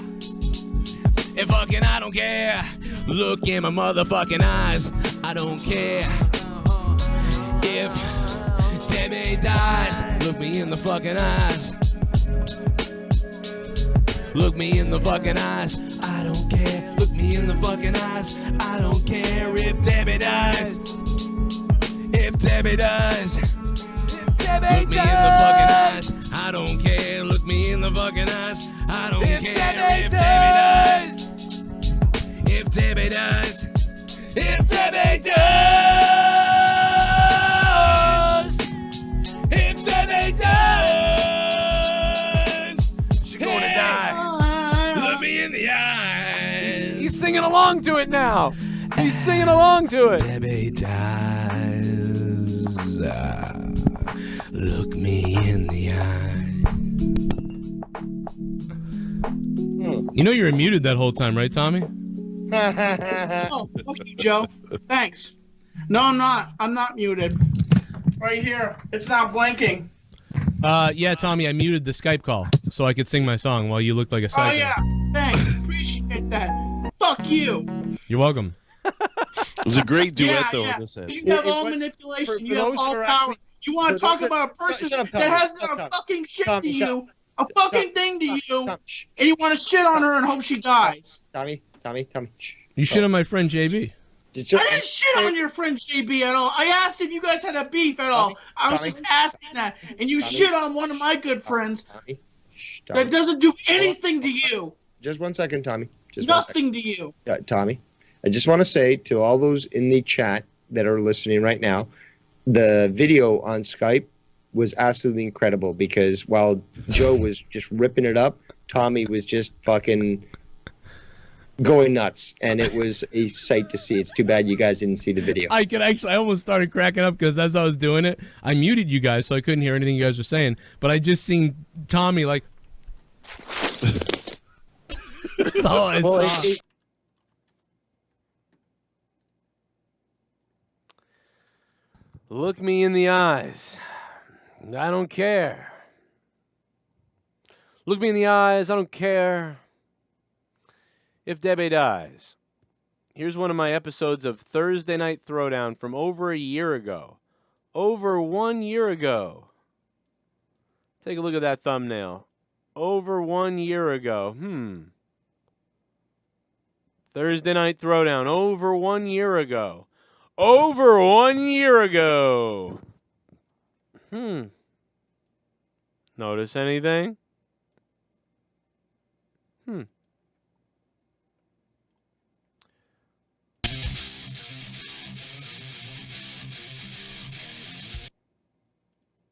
And fucking I don't care. Look in my motherfucking eyes. I don't care if Debbie dies. Look me in the fucking eyes. Look me in the fucking eyes. I don't care. Look me in the fucking eyes. I don't care if Debbie dies. If Debbie dies. Look me in the fucking eyes. I don't care. Look me in the fucking eyes. I don't care if Debbie dies. If Debbie dies. If Debbie dies. If Debbie dies. She's gonna die. Look me in the eyes. He's singing along to it now. He's singing along to it. Debbie dies. Look me in the eye. You know you were muted that whole time, right, Tommy? Oh, fuck you, Joe. Thanks. No, I'm not. I'm not muted. Right here. It's not blinking. Yeah, Tommy, I muted the Skype call so I could sing my song while you looked like a psycho. Oh, yeah. Thanks. Appreciate that. Fuck you. You're welcome. It was a great duet, though. Yeah. In this end. You have all manipulation. You have all power. You want to talk about a person that has done a fucking shit to you, a fucking thing to you, and you want to shit on her and hope she dies. Tommy. You shit on my friend JB. I didn't shit on your friend JB at all. I asked if you guys had a beef at all. I was just asking that, and you shit on one of my good friends that doesn't do anything to you. Just 1 second, Tommy. Just nothing to you. Tommy, I just want to say to all those in the chat that are listening right now, the video on Skype was absolutely incredible because while Joe was just ripping it up, Tommy was just fucking going nuts, and it was a sight to see. It's too bad you guys didn't see the video. I almost started cracking up because as I was doing it, I muted you guys so I couldn't hear anything you guys were saying. But I just seen Tommy like. That's all I saw. Look me in the eyes. I don't care. Look me in the eyes. I don't care if Debbie dies. Here's one of my episodes of Thursday Night Throwdown from over a year ago. Over 1 year ago. Take a look at that thumbnail. Over 1 year ago. Thursday Night Throwdown. Over 1 year ago. Over 1 year ago. Notice anything?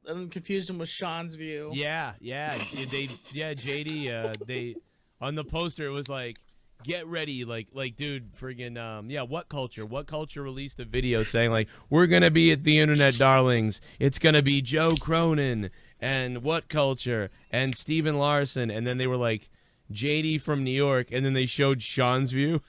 I'm confused him with Sean's view. Yeah, JD, they on the poster it was like, get ready, like dude, friggin' What Culture released a video saying like, we're gonna be at the Internet Darlings. It's gonna be Joe Cronin and What Culture and Steven Larson, and then they were like, JD from New York, and then they showed Sean's view.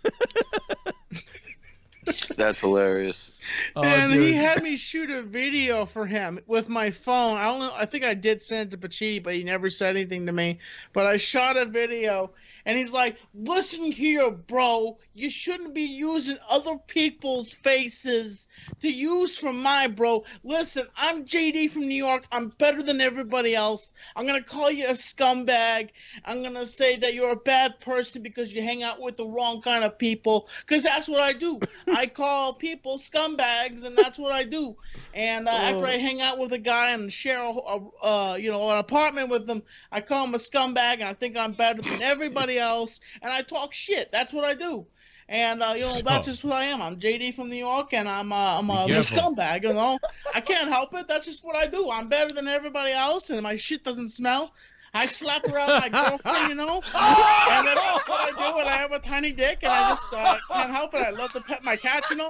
That's hilarious. And he had me shoot a video for him with my phone. I don't know. I think I did send it to Pachiti, but he never said anything to me. But I shot a video, and he's like, "Listen here, bro. You shouldn't be using other people's faces to use from my bro. Listen, I'm JD from New York. I'm better than everybody else. I'm gonna call you a scumbag. I'm gonna say that you're a bad person because you hang out with the wrong kind of people. Because that's what I do. I call people scumbags, and that's what I do. And after I hang out with a guy and share an apartment with them, I call him a scumbag, and I think I'm better than everybody else. And I talk shit. That's what I do. And that's just what I am. I'm JD from New York, and I'm a scumbag. You know, I can't help it. That's just what I do. I'm better than everybody else, and my shit doesn't smell. I slap around my girlfriend, you know, and that's just what I do. And I have a tiny dick, and I just can't help it. I love to pet my cat, you know.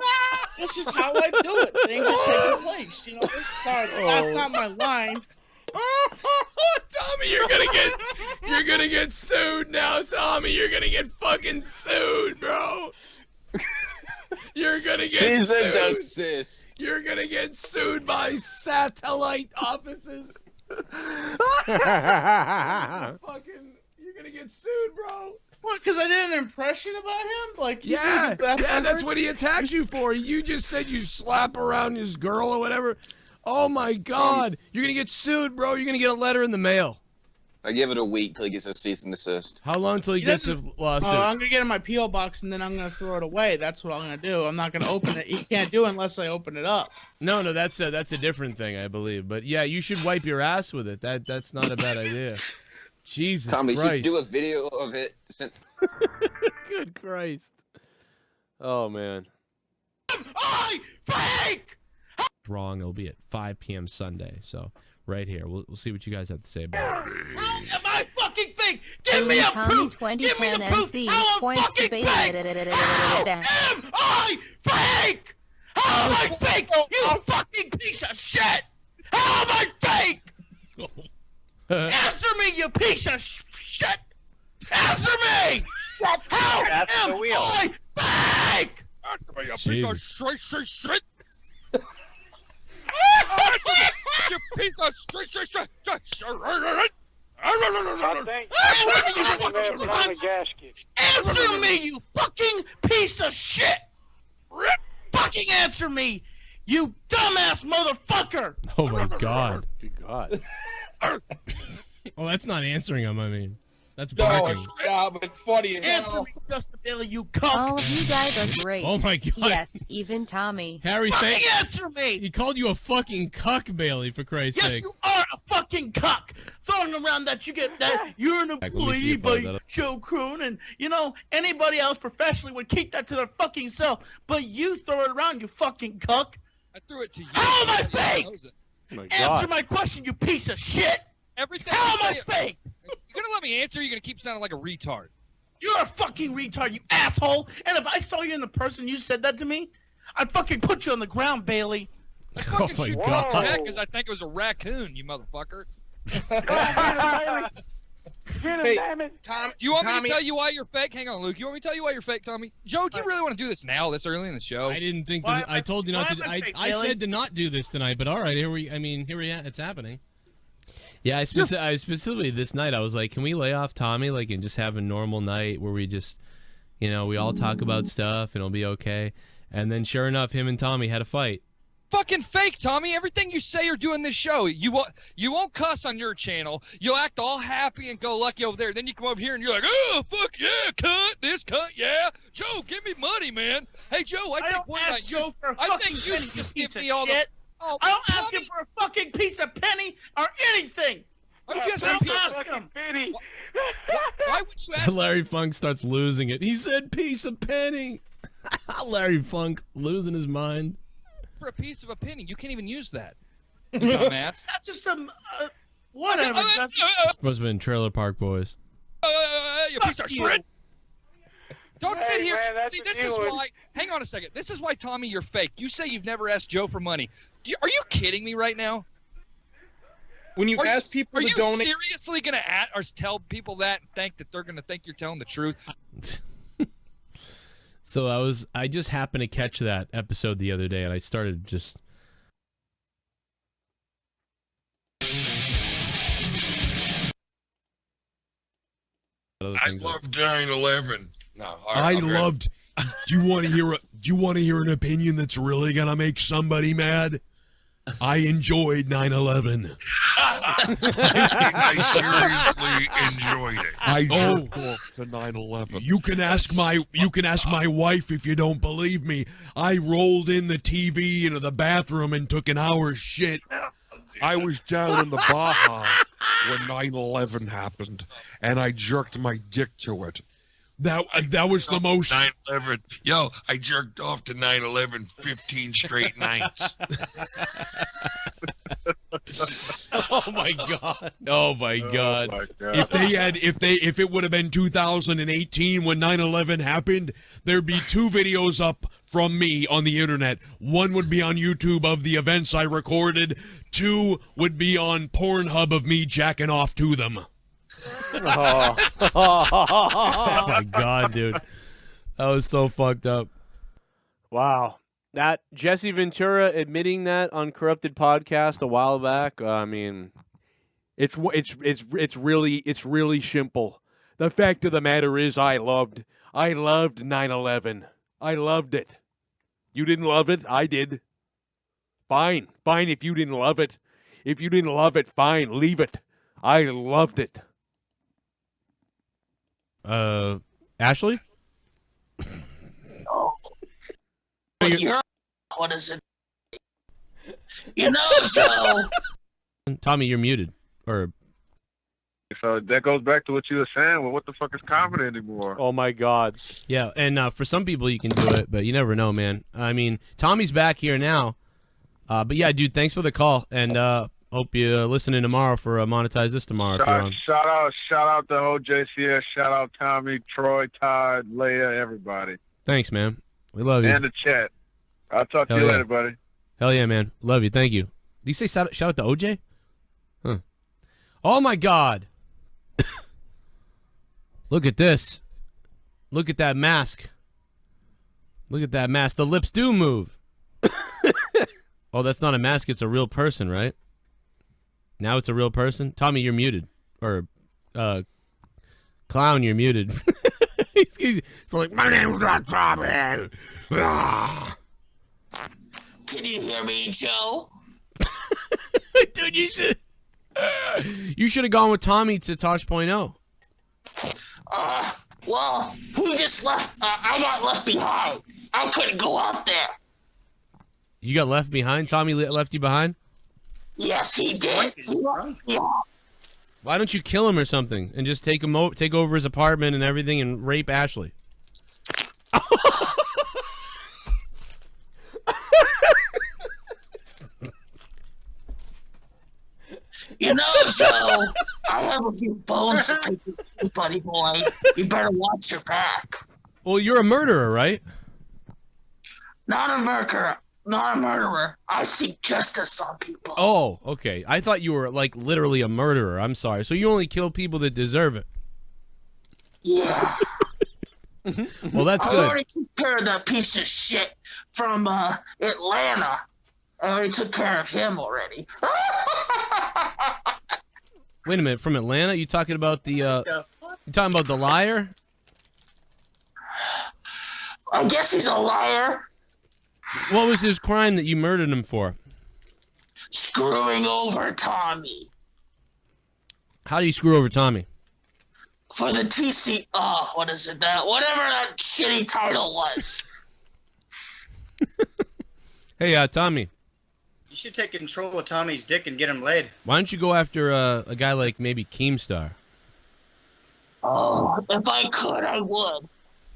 That's just how I do it. Things are taking place, you know. Sorry, that's not my line. Tommy, you're gonna get sued now, Tommy. You're gonna get fucking sued, bro. You're gonna get sued. Desist. You're gonna get sued by satellite offices. You're gonna get sued, bro. What? Because I did an impression about him? Like, yeah, that's what he attacked you for. You just said you slap around his girl or whatever. Oh my God! You're gonna get sued, bro. You're gonna get a letter in the mail. I give it a week till he gets a cease and desist. How long till he gets a lawsuit? I'm gonna get in my PO box and then I'm gonna throw it away. That's what I'm gonna do. I'm not gonna open it. He can't do it unless I open it up. No, that's a different thing, I believe. But yeah, you should wipe your ass with it. That's not a bad idea. Jesus Tommy, Christ. you should do a video of it. Good Christ. Oh man. I fake. Wrong. It'll be at 5 p.m. Sunday. So right here, we'll see what you guys have to say about it. How am I fucking fake? Give me a proof. Give me a proof. How am I fucking fake? How am I fake? How am I fake? You fucking piece of shit. How am I fake? Answer me, you piece of shit. Answer me. How am I fake? Answer me, you piece of shit. You piece of shit. Answer me, you fucking piece of shit. Fucking answer me, you dumbass motherfucker. Oh my God. Good God. Well, that's not answering him. I mean, that's barking. Yeah, but it's funny. Answer me, Justin Bailey, you cunt. All of you guys are great. Oh my God. Yes, even Tommy. Harry, fucking answer me. He called you a fucking cuck, Bailey, for Christ's sake. Yes, you are a fucking cuck. Throwing around that you're an employee by Joe Cronin. You know, anybody else professionally would keep that to their fucking self, but you throw it around, you fucking cuck. I threw it to you. How am I fake? Oh my Answer my question, you piece of shit. Everything. How am I fake? You're gonna let me answer? You're gonna keep sounding like a retard. You're a fucking retard, you asshole. And if I saw you in the person you said that to me, I'd fucking put you on the ground, Bailey. I fucking my shoot you God. in the head because I think it was a raccoon, you motherfucker. Hey, Tom, do you want me to tell you why you're fake? Hang on, Luke. You want me to tell you why you're fake, Tommy? Joe, do you really want to do this now, this early in the show? I didn't think that. I told you not to. I said to not do this tonight, but all right, here we are. It's happening. Yeah, I specifically this night I was like, can we lay off Tommy and just have a normal night where we just, we all talk about stuff and it'll be okay. And then sure enough, him and Tommy had a fight. Fucking fake, Tommy. Everything you say or do in this show, you won't cuss on your channel. You'll act all happy and go lucky over there. Then you come over here and you're like, oh fuck yeah, cunt, this cunt, yeah. Joe, give me money, man. Hey Joe, I think one night Joe for a I fucking think you penny, should you just piece give of me all shit. the. I don't ask him for a fucking piece of penny or anything. I'm just I don't ask him. Why would you ask? Larry Funk starts losing it. He said piece of penny. Larry Funk losing his mind. For a piece of a penny, you can't even use that. You dumbass. That's just from whatever. Supposed to have been Trailer Park Boys. You piece of shit. Don't sit here. Man, See, this is why. Hang on a second. This is why, Tommy, you're fake. You say you've never asked Joe for money. Are you kidding me right now? when you ask people are to you donate, seriously gonna or tell people that and think that they're gonna think you're telling the truth? So I just happened to catch that episode the other day, and I started just. I loved 9/11. No, I loved. Do you want to hear? Do you want to hear an opinion that's really gonna make somebody mad? I enjoyed 9/11. I seriously enjoyed it. I jerked off to 9/11. You can ask my wife if you don't believe me. I rolled in the TV into the bathroom and took an hour's shit. I was down in the Baja when 9/11 happened, and I jerked my dick to it. That was the most 9/11. Yo, I jerked off to 9/11 15 straight nights. Oh my god! Oh my god! If it would have been 2018 when 9/11 happened, there'd be 2 videos up from me on the internet. One would be on YouTube of the events I recorded. 2 would be on Pornhub of me jacking off to them. Oh. Oh my god, dude. That was so fucked up. Wow. That Jesse Ventura admitting that on Corrupted Podcast a while back, I mean, it's really simple. The fact of the matter is I loved 9/11. I loved it. You didn't love it? I did. Fine if you didn't love it. If you didn't love it, fine, leave it. I loved it. Ashley? What is it? You know, so. Tommy, you're muted. Or So that goes back to what you were saying. Well, what the fuck is comedy anymore? Oh my god. yeah, and for some people you can do it, but you never know, man. I mean, Tommy's back here now. But yeah, dude, thanks for the call, and hope you listen in tomorrow for Monetize This tomorrow. If you're on. Shout out the whole JCS. Shout out Tommy, Troy, Todd, Leia, everybody. Thanks, man. We love you. And the chat. I'll talk to you later, buddy. Hell yeah, man. Love you. Thank you. Did you say shout out to OJ? Huh. Oh my God. Look at this. Look at that mask. Look at that mask. The lips do move. Oh, that's not a mask. It's a real person, right? Now it's a real person. Tommy, you're muted. Or, Clown, you're muted. He's like, my name's not Tommy. Ah. Can you hear me, Joe? Dude, you should have gone with Tommy to Tosh.0. Well, he just left. I got left behind. I couldn't go out there. You got left behind? Tommy left you behind? Yes, he did. Yeah. Why don't you kill him or something and just take over his apartment and everything and rape Ashley? You know, Joe, I have a few bones to pick with you, buddy boy. You better watch your back. Well, you're a murderer, right? Not a murderer. Not a murderer. I seek justice on people. Oh, okay. I thought you were, like, literally a murderer. I'm sorry. So you only kill people that deserve it. Yeah. Well, that's I good. already took care of that piece of shit from Atlanta. I already took care of him already. Wait a minute. From Atlanta? You talking about the, you talking about the liar? I guess he's a liar. What was his crime that you murdered him for? Screwing over Tommy. How do you screw over Tommy? For the TC, what is it that? Whatever that shitty title was. Hey, Tommy. You should take control of Tommy's dick and get him laid. Why don't you go after a guy like maybe Keemstar? Oh, if I could, I would.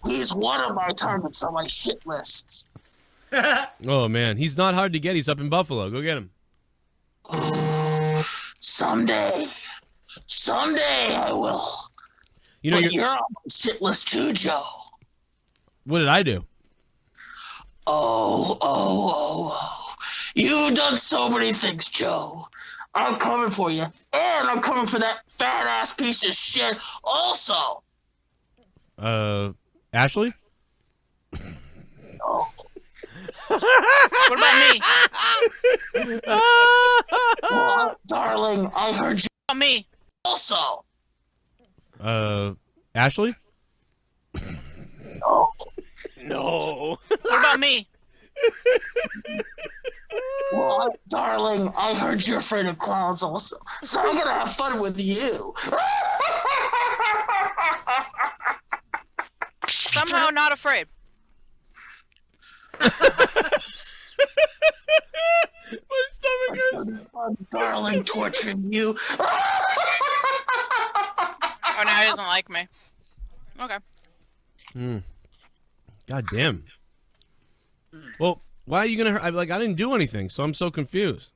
He's one of my targets on my shit lists. Oh, man. He's not hard to get. He's up in Buffalo. Go get him. Someday. Someday I will. You know, but you're on my shit list too, Joe. What did I do? Oh. You've done so many things, Joe. I'm coming for you. And I'm coming for that fat ass piece of shit also. Ashley? Oh. What about me? Oh, darling, I heard you. What about me? Also. Ashley? Oh. No. What about me? Well, darling, I heard you're afraid of clowns also, so I'm gonna have fun with you. Somehow not afraid. My stomach hurts. Darling, torturing you. Oh, now he doesn't like me. Okay. God damn. Well, why are you gonna hurt? I didn't do anything, so I'm so confused.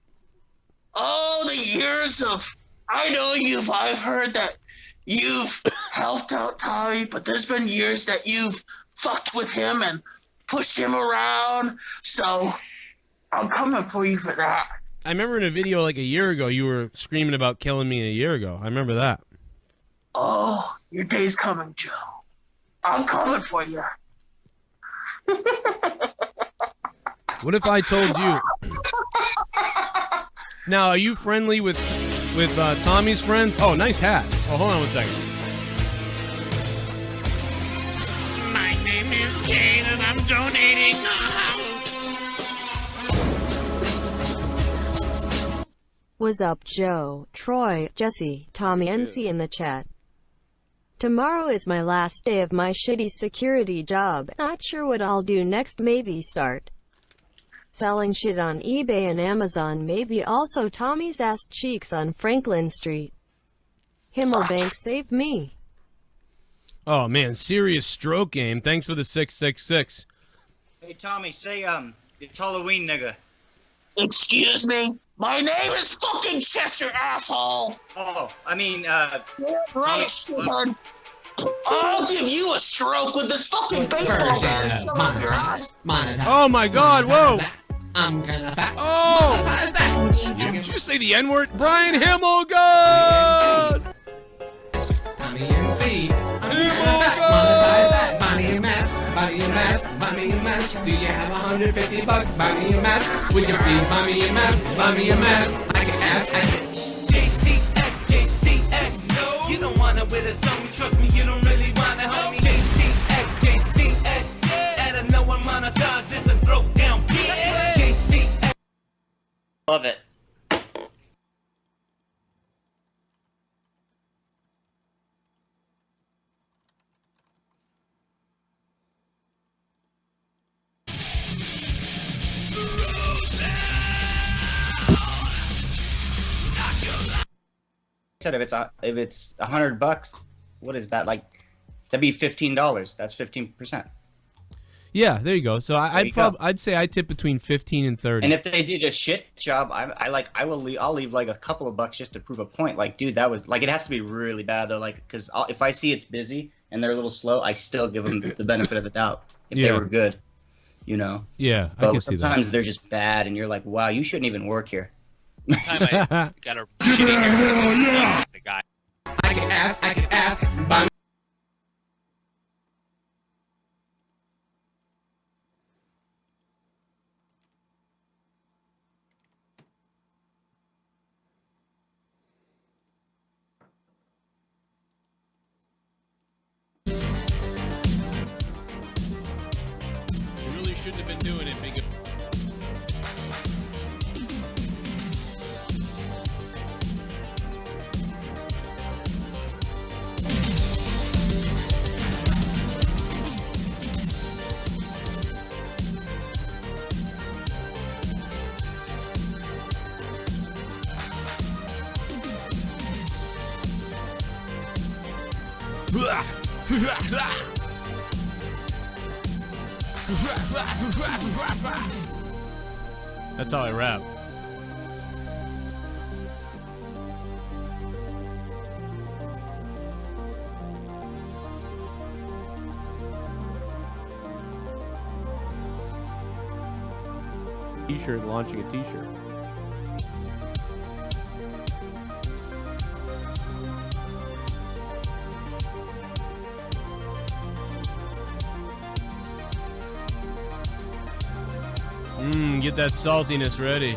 Oh, the years of I've heard that you've helped out Tommy, but there's been years that you've fucked with him and pushed him around. So I'm coming for you for that. I remember in a video like a year ago, you were screaming about killing me a year ago. I remember that. Oh, your day's coming, Joe. I'm coming for you. What if I told you? Now, are you friendly with Tommy's friends? Oh, nice hat. Oh, hold on one second. My name is Kane and I'm donating a house. What's up, Joe, Troy, Jesse, Tommy, NC in the chat. Tomorrow is my last day of my shitty security job. Not sure what I'll do next. Maybe start selling shit on eBay and Amazon. Maybe also Tommy's ass cheeks on Franklin Street. Himmelbank, save me. Oh man, serious stroke game. Thanks for the 666. Hey Tommy, say it's Halloween, nigga. Excuse me? My name is fucking Chester, asshole! Oh, I mean, right, son. I'll give you a stroke with this fucking baseball bat shove up your ass. Oh my God! Whoa! I'm gonna back. Oh! Did you say the N-word? Brian Himmelfarb! Tommy and C. Monetize that. Buy me a mask. Buy me a mask. Buy me a mask. Do you have $150? Buy me a mask. Would you please buy me a mask? Buy me a mask. I can ask. JCX, no. You don't wanna wear the song, trust me, you don't really wanna, homie. JCX, and I know I'm monetized, this and throw down, yeah. JCX. Love it. Said if it's $100, what is that like? That'd be $15. That's 15%. Yeah, there you go. So I'd say I tip between 15 and 30. And if they did a shit job, I'll leave like a couple of bucks just to prove a point. Like, dude, that was like, it has to be really bad though. Like, because if I see it's busy and they're a little slow, I still give them the benefit of the doubt if they were good, you know. Yeah, but I can see that. sometimes they're just bad, and you're like, wow, you shouldn't even work here. Time I got a shitty haircut. The guy. I can ask. Buy me. You really shouldn't have been doing it, Bigelow. That's how I rap. T-shirt launching a T-shirt. Get that saltiness ready.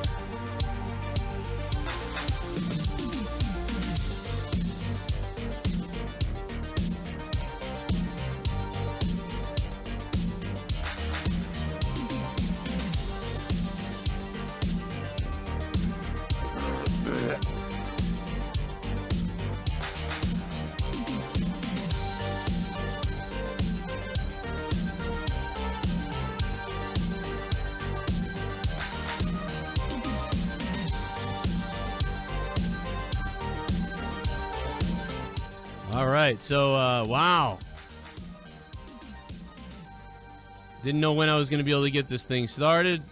All right, so, wow. Didn't know when I was going to be able to get this thing started.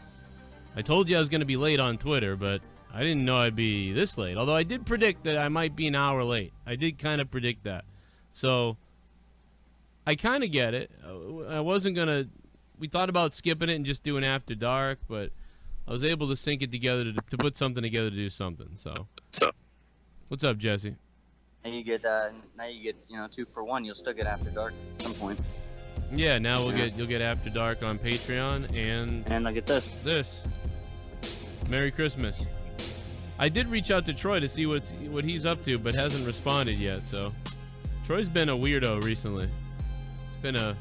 I told you I was going to be late on Twitter, but I didn't know I'd be this late. Although I did predict that I might be an hour late. I did kind of predict that. So, I kind of get it. I wasn't going to... We thought about skipping it and just doing After Dark, but I was able to sync it together to put something together to do something, so... What's up, Jesse? And you get, you know, 2 for 1. You'll still get After Dark at some point. Yeah, now you'll get After Dark on Patreon, and I'll get this. Merry Christmas. I did reach out to Troy to see what he's up to, but hasn't responded yet. So, Troy's been a weirdo recently. It's been a...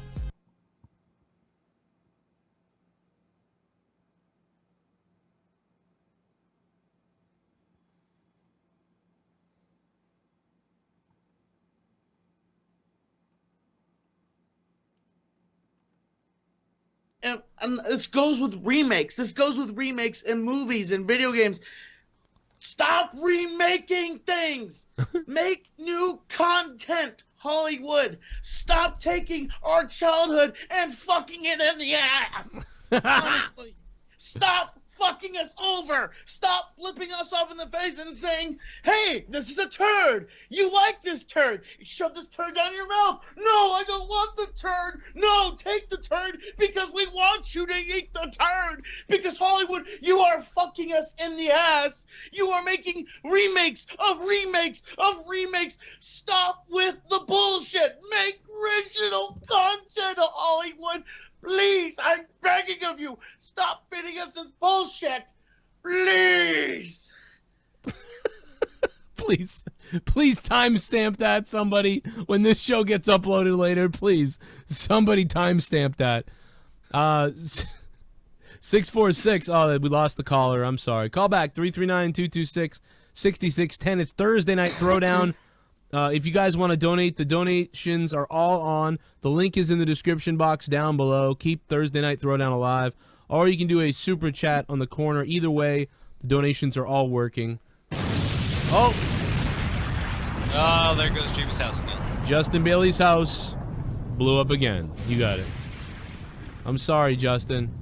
And this goes with remakes. This goes with remakes in movies and video games. Stop remaking things. Make new content, Hollywood. Stop taking our childhood and fucking it in the ass. Honestly. Stop fucking us over. Stop flipping us off in the face and saying, hey, this is a turd. You like this turd. Shove this turd down your mouth. No, I don't want the turd. No, take the turd because we want you to eat the turd. Because Hollywood, you are fucking us in the ass. You are making remakes of remakes of remakes. Stop with the bullshit. Make original content, Hollywood. Please, I'm begging of you, stop feeding us this bullshit. Please. Please timestamp that, somebody. When this show gets uploaded later, please, somebody timestamp that. 646. Oh, we lost the caller. I'm sorry. Call back 339-226-6610. It's Thursday Night Throwdown. If you guys want to donate, the donations are all on. The link is in the description box down below. Keep Thursday Night Throwdown alive. Or you can do a super chat on the corner. Either way, the donations are all working. Oh, there goes Jamie's house again. Justin Bailey's house blew up again. You got it. I'm sorry, Justin.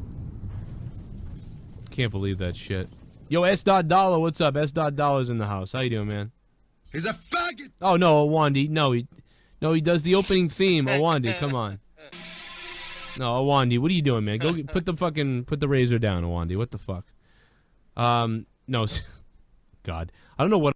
Can't believe that shit. Yo, S.Dollar, what's up? S.Dollar's in the house. How you doing, man? He's a faggot. Oh no, Awonddy. No, he does the opening theme. Awonddy, come on. No, Awonddy, what are you doing, man? Go put the razor down, Awonddy. What the fuck? No, God, I don't know what.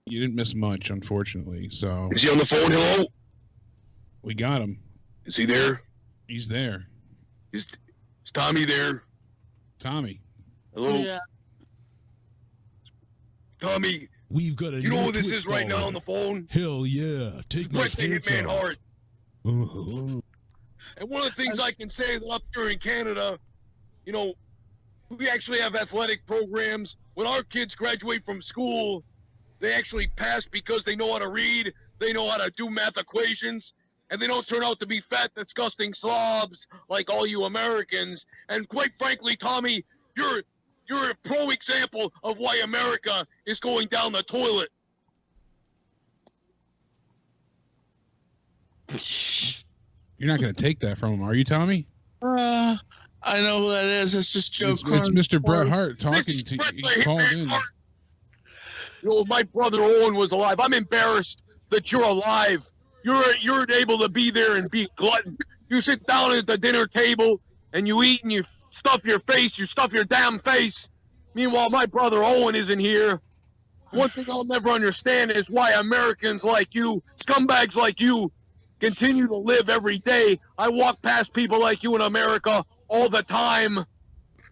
You didn't miss much, unfortunately. So is he on the phone? Hello? We got him. Is he there? He's there. Is Tommy there? Tommy. Hello? Yeah. Tommy. We've got a You know who this is right now on the phone? Hell yeah. Take my Press the pants Hitman off. Hart. And one of the things I can say that up here in Canada, you know, we actually have athletic programs. When our kids graduate from school, they actually pass because they know how to read, they know how to do math equations, and they don't turn out to be fat, disgusting slobs like all you Americans. And quite frankly, Tommy, you're a pro example of why America is going down the toilet. You're not going to take that from him, are you, Tommy? I know who that is. It's just Joe Cronin. It's Mr. Bret Hart talking to you. He called in. You know, if my brother Owen was alive, I'm embarrassed that you're alive. You're able to be there and be a glutton. You sit down at the dinner table and you eat and you stuff your face. You stuff your damn face. Meanwhile, my brother Owen isn't here. One thing I'll never understand is why Americans like you, scumbags like you, continue to live every day. I walk past people like you in America all the time.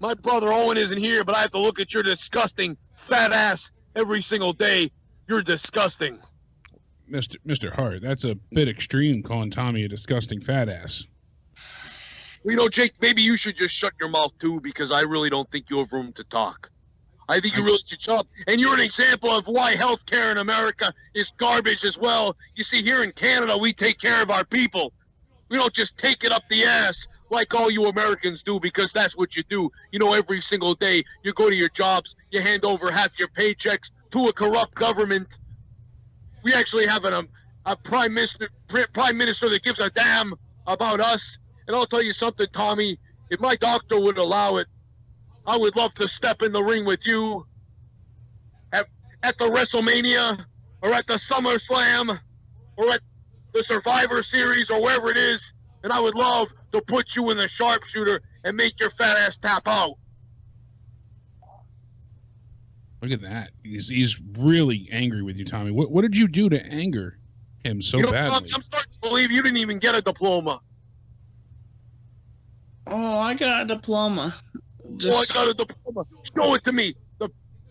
My brother Owen isn't here, but I have to look at your disgusting fat ass every single day. You're disgusting. Mr. Hart, that's a bit extreme calling Tommy a disgusting fat ass. You know, Jake, maybe you should just shut your mouth too, because I really don't think you have room to talk. I think you really should shut up. And you're an example of why healthcare in America is garbage as well. You see, here in Canada, we take care of our people. We don't just take it up the ass like all you Americans do, because that's what you do. You know, every single day you go to your jobs, you hand over half your paychecks to a corrupt government. We actually have a prime minister that gives a damn about us. And I'll tell you something, Tommy, if my doctor would allow it, I would love to step in the ring with you at the WrestleMania or at the SummerSlam or at the Survivor Series or wherever it is, and I would love to put you in the sharpshooter and make your fat ass tap out. Look at that. He's really angry with you, Tommy. What did you do to anger him so badly? I'm starting to believe you didn't even get a diploma. Oh, I got a diploma. I got a diploma. Show it to me.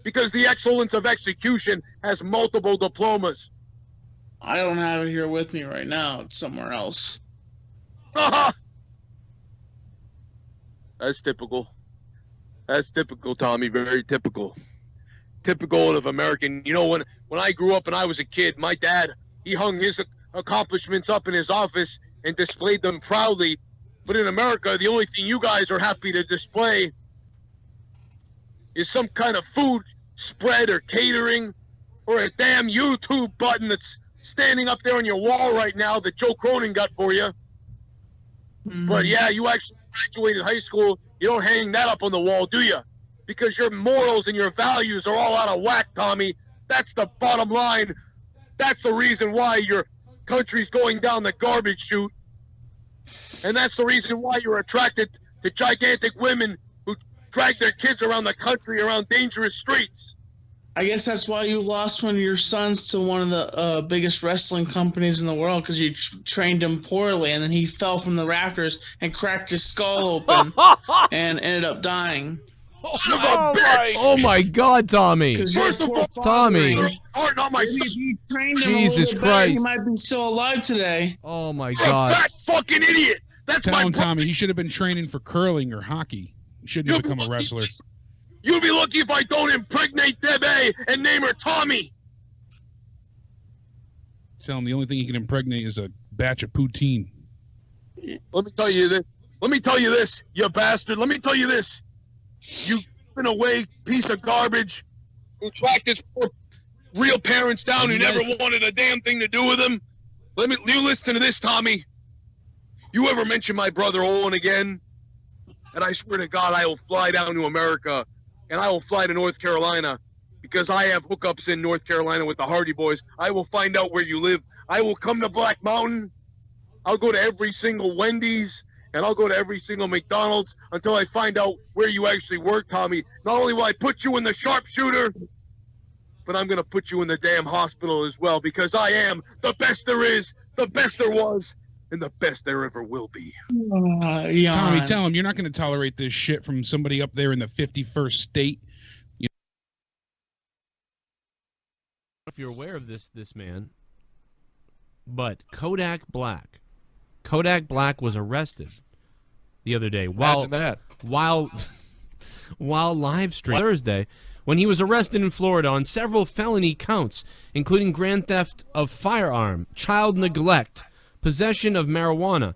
Because the excellence of execution has multiple diplomas. I don't have it here with me right now. It's somewhere else. That's typical. That's typical, Tommy. Very typical. Typical of American. You know, when I grew up and I was a kid, my dad, he hung his accomplishments up in his office and displayed them proudly. But in America, the only thing you guys are happy to display is some kind of food spread or catering or a damn YouTube button that's standing up there on your wall right now that Joe Cronin got for you. Mm-hmm. But yeah, you actually graduated high school. You don't hang that up on the wall, do you? Because your morals and your values are all out of whack, Tommy. That's the bottom line. That's the reason why your country's going down the garbage chute. And that's the reason why you're attracted to gigantic women who drag their kids around the country, around dangerous streets. I guess that's why you lost one of your sons to one of the biggest wrestling companies in the world, because you trained him poorly, and then he fell from the rafters and cracked his skull open and ended up dying. Oh my God, Tommy! First of all, Tommy, not my son. You trained him Jesus a little Christ! Bit, he might be still alive today. Oh my You're God! a fat fucking idiot. That's Tell my him, brother. Tommy, he should have been training for curling or hockey. He shouldn't have become a wrestler. You'll be lucky if I don't impregnate Debbie and name her Tommy. Tell him the only thing he can impregnate is a batch of poutine. Let me tell you this. Let me tell you this, you bastard. Let me tell you this. You in a way piece of garbage who tracked his poor real parents down who never wanted a damn thing to do with him. You listen to this, Tommy. You ever mention my brother Owen again, and I swear to God I will fly down to America and I will fly to North Carolina because I have hookups in North Carolina with the Hardy Boys. I will find out where you live. I will come to Black Mountain. I'll go to every single Wendy's and I'll go to every single McDonald's until I find out where you actually work, Tommy. Not only will I put you in the sharpshooter, but I'm going to put you in the damn hospital as well because I am the best there is, the best there was, and the best there ever will be. Tommy, tell him you're not going to tolerate this shit from somebody up there in the 51st state. You If you're aware of this man, but Kodak Black was arrested the other day while live streaming Thursday when he was arrested in Florida on several felony counts, including grand theft of firearm, child neglect, possession of marijuana,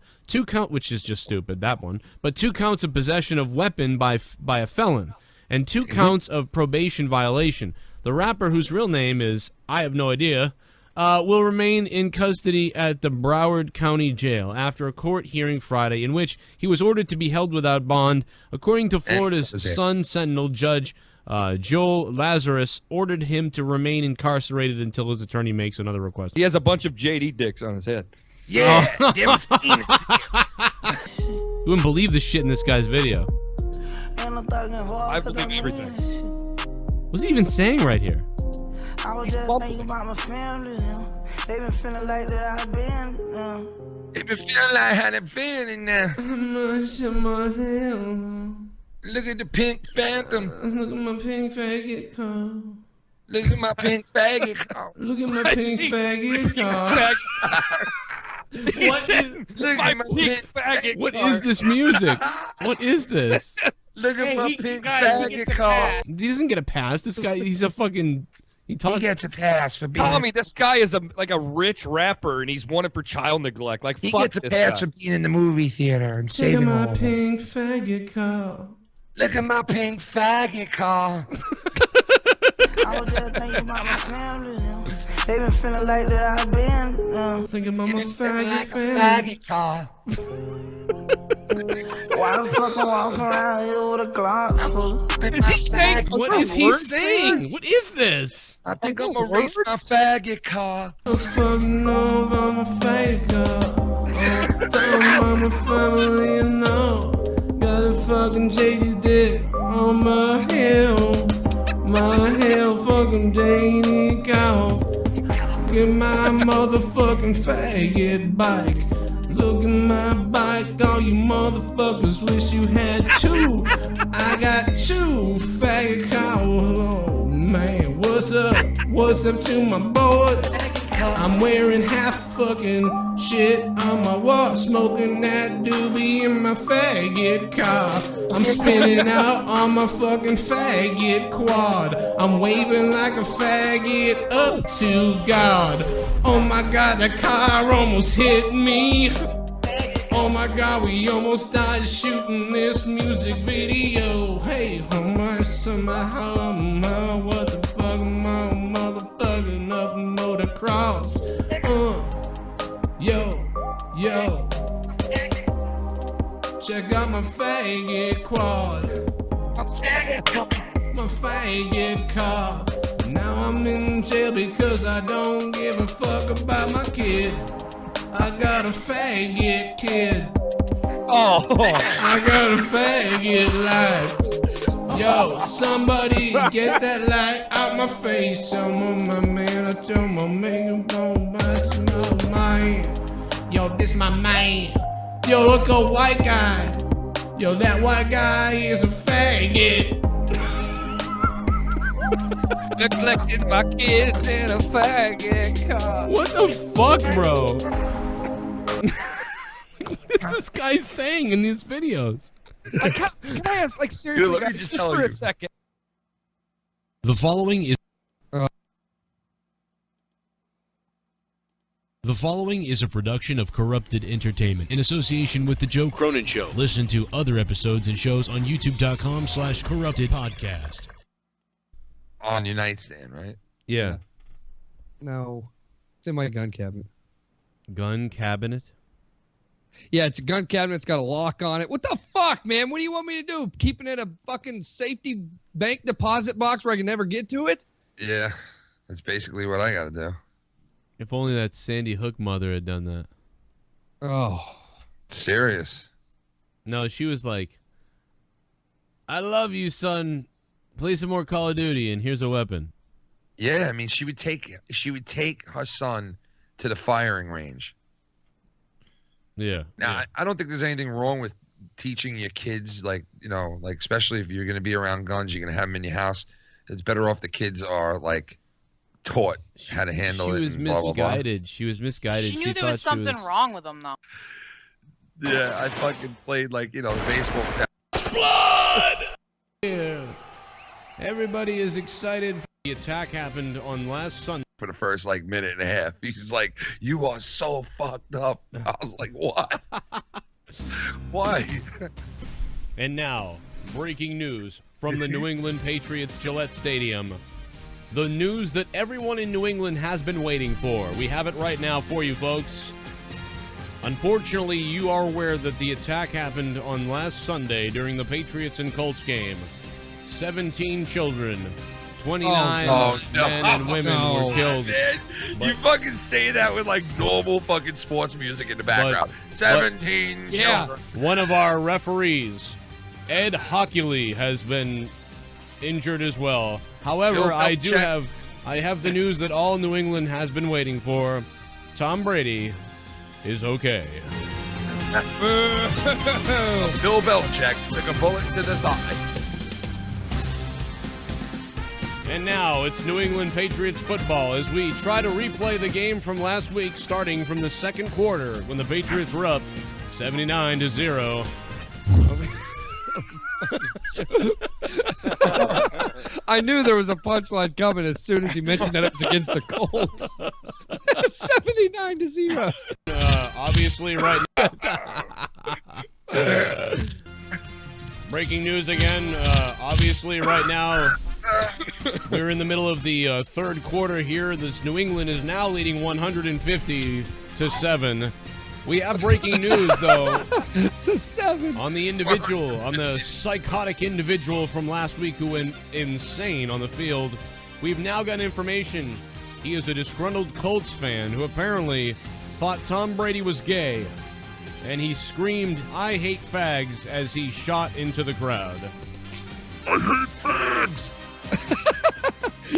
which is just stupid, that one, but 2 counts of possession of weapon by a felon, and 2 counts of probation violation. The rapper, whose real name is, I have no idea, will remain in custody at the Broward County Jail after a court hearing Friday in which he was ordered to be held without bond. According to Florida's Sun Sentinel, Judge Joel Lazarus ordered him to remain incarcerated until his attorney makes another request. He has a bunch of JD dicks on his head. Yeah, You wouldn't believe the shit in this guy's video. I believe everything. What's he even saying right here? I was just thinking about my family. They been feeling like that I've been. They been feeling like how they've been in there. Look at the pink phantom. Look at my pink faggot car. Look at my pink faggot car. Look at my pink faggot car. What is, Look at my pink faggot what car. is this music? What is this? Look at my pink faggot car. He doesn't get a pass. This guy, he's a fucking... He gets a pass for being... Tommy, this guy is like a rich rapper, and he's wanted for child neglect. Like, He fuck gets a this pass guy. for being in the movie theater and saving all Look at of my us. pink faggot car. Look at my pink faggot car. I was just thinking about my family. They been feeling like that I've been. Thinking about my faggot Like a family. faggot car. Why the fuck I walk around here with a Glock? Is he saying? What is he saying? What is this? I think I'm gonna race my faggot car. Fucking over my faggot car. Tell my family and know. Got a fucking JD's dick on my hill. My hell fucking JD cow. Get my motherfucking faggot bike. Look at my bike, all you motherfuckers wish you had 2. I got 2 faggot cows. Oh man, what's up? What's up to my boys? I'm wearing half fucking shit on my wall, smoking that doobie in my faggot car. I'm spinning out on my fucking faggot quad. I'm waving like a faggot up to God. Oh my God, the car almost hit me. Oh my God, we almost died shooting this music video. Hey, somehow, what the fuck, my motherfucking up motocross. Yo. Check out my faggot quad. My faggot car. Now I'm in jail because I don't give a fuck about my kid. I got a faggot kid. Oh. I got a faggot life. Yo, somebody get that light out my face. I'm on my man. I tell my man, don't bust my mind. Yo, this my man. Yo, look a white guy. Yo, that white guy is a faggot. Neglected my kids in a faggot car. What the fuck, bro? What is this guy saying in these videos? Like, can I ask, like, seriously, Dude, let me guys, just just tell for you. a second? The following is a production of Corrupted Entertainment in association with the Joe Cronin Show. Listen to other episodes and shows on youtube.com/corruptedpodcast. On your nightstand, right? Yeah. No. It's in my gun cabinet. Gun cabinet? Yeah, it's a gun cabinet. It's got a lock on it. What the fuck, man? What do you want me to do? Keep it in a fucking safety bank deposit box where I can never get to it? Yeah, that's basically what I gotta do. If only that Sandy Hook mother had done that. Oh. Serious. No, she was like, I love you, son. Play some more Call of Duty, and here's a weapon. Yeah, I mean, she would take her son to the firing range. Yeah. Now, I don't think there's anything wrong with teaching your kids, like, you know, like, especially if you're going to be around guns, you're going to have them in your house. It's better off the kids are, like, taught how to handle it. She was and blah, blah, blah. misguided. She was misguided. She knew there was thought she something wrong with him, though. Yeah, I fucking played, like, you know, baseball. Blood! Yeah. Everybody is excited The attack happened on last Sunday. For the first like minute and a half, he's like, "You are so fucked up." I was like, "What? Why?" And now, breaking news from the New England Patriots Gillette Stadium. The news that everyone in New England has been waiting for. We have it right now for you, folks. Unfortunately, you are aware that the attack happened on last Sunday during the Patriots and Colts game. 17 children, 29 men and women were killed. Man, you fucking say that with like normal fucking sports music in the background. 17 children. One of our referees, Ed Hockley, has been injured as well. However, I have the news that all New England has been waiting for. Tom Brady is okay. Bill Belichick took a bullet to the thigh. And now it's New England Patriots football as we try to replay the game from last week, starting from the second quarter when the Patriots were up 79-0. I knew there was a punchline coming as soon as he mentioned that it was against the Colts. 79-0. Obviously, right now. Breaking news again. Obviously, right now, we're in the middle of the third quarter here. This New England is now leading 150-7. We have breaking news, though. To 7. On the individual, on the psychotic individual from last week who went insane on the field. We've now got information. He is a disgruntled Colts fan who apparently thought Tom Brady was gay. And he screamed, "I hate fags," as he shot into the crowd. I hate fags!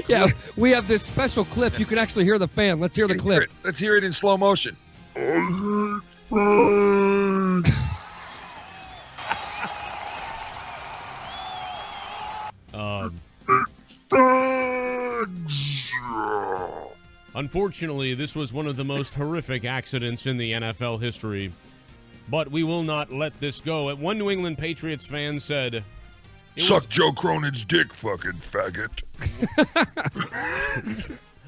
Yeah, we have this special clip. You can actually hear the fan. Let's hear the clip. Let's hear it in slow motion. I hate fags! Unfortunately, this was one of the most horrific accidents in the NFL history. But we will not let this go. One New England Patriots fan said, "Suck Joe Cronin's dick, fucking faggot."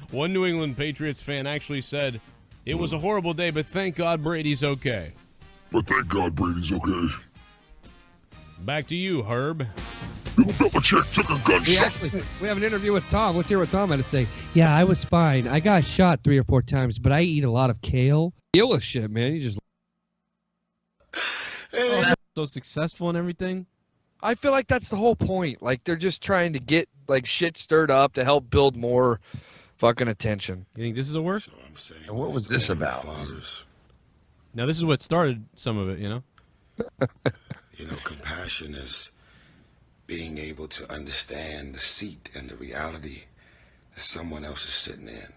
One New England Patriots fan actually said, "It was a horrible day, but thank God Brady's okay." But thank God Brady's okay. Back to you, Herb. Belichick took a gunshot. We have an interview with Tom. Let's hear what Tom had to say. Yeah, I was fine. I got shot 3 or 4 times, but I eat a lot of kale. Deal with shit, man. You just so successful and everything. I feel like that's the whole point. Like, they're just trying to get like shit stirred up to help build more fucking attention. You think this is a work? And what was this about? Now, this is what started some of it, you know? You know, compassion is being able to understand the seat and the reality that someone else is sitting in.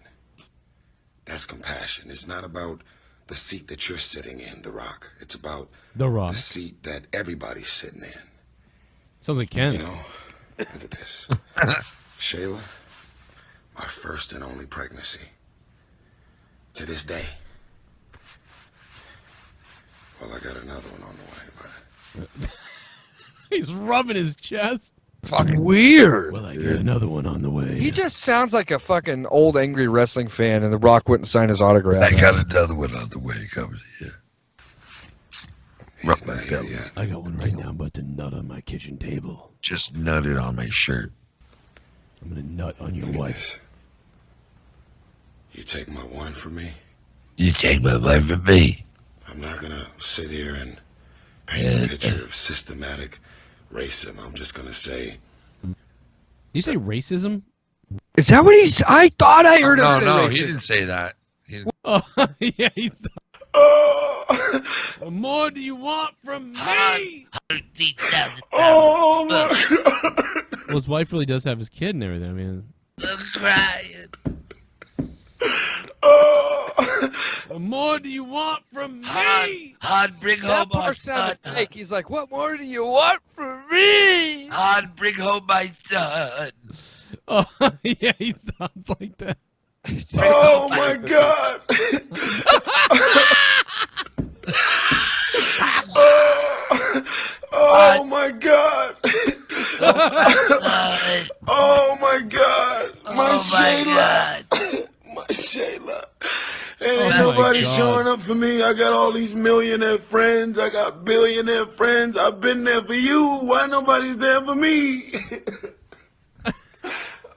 That's compassion. It's not about the seat that you're sitting in, The Rock. It's about the seat that everybody's sitting in. Sounds like Ken. You know, look at this. Shayla, my first and only pregnancy. To this day. Well, I got another one on the way, but... He's rubbing his chest. Fucking weird. Well, I got another one on the way. He just sounds like a fucking old angry wrestling fan, and The Rock wouldn't sign his autograph. I got another one on the way. Coming here. Rub my belly. I got one right now. I'm about to nut on my kitchen table. Just nutted on my shirt. I'm gonna nut on your wife. You take my one from me? You take my wife from me. I'm not gonna sit here and paint a picture of systematic racism. I'm just gonna say... Did you say racism? Is that what he's... I thought I heard him say No, racism. he didn't say that. Oh, yeah, he's... What more do you want from me? Oh, my God. Well, his wife really does have his kid and everything. I mean... I'm crying. What more do you want from me? Hard, bring home That my part son. sounded fake. He's like, what more do you want from me? Hard, bring home my son. Oh, yeah, he sounds like that. Oh, my God. Oh, my God. Oh, my God. nobody God. showing up for me? I got all these millionaire friends. I got billionaire friends. I've been there for you. Why nobody's there for me?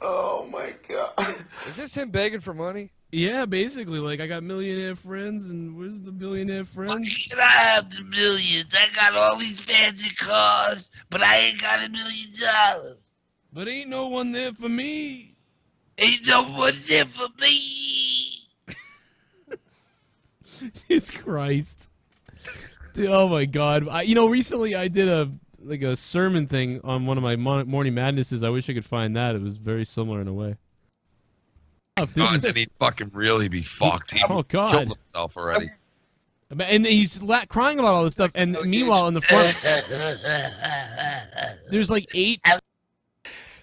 Oh my God. Is this him begging for money? Yeah, basically, like, I got millionaire friends, and where's the billionaire friends? Can I have the millions? I got all these fancy cars, but I ain't got $1 million. But ain't no one there for me. Ain't no one there for me. Jesus Christ. Dude, oh my God. Recently I did a sermon thing on one of my Morning Madnesses. I wish I could find that. It was very similar in a way. Then he'd fucking really be fucked. He Oh, God. killed himself already. And he's crying about all this stuff. And meanwhile, in the front, there's like 8.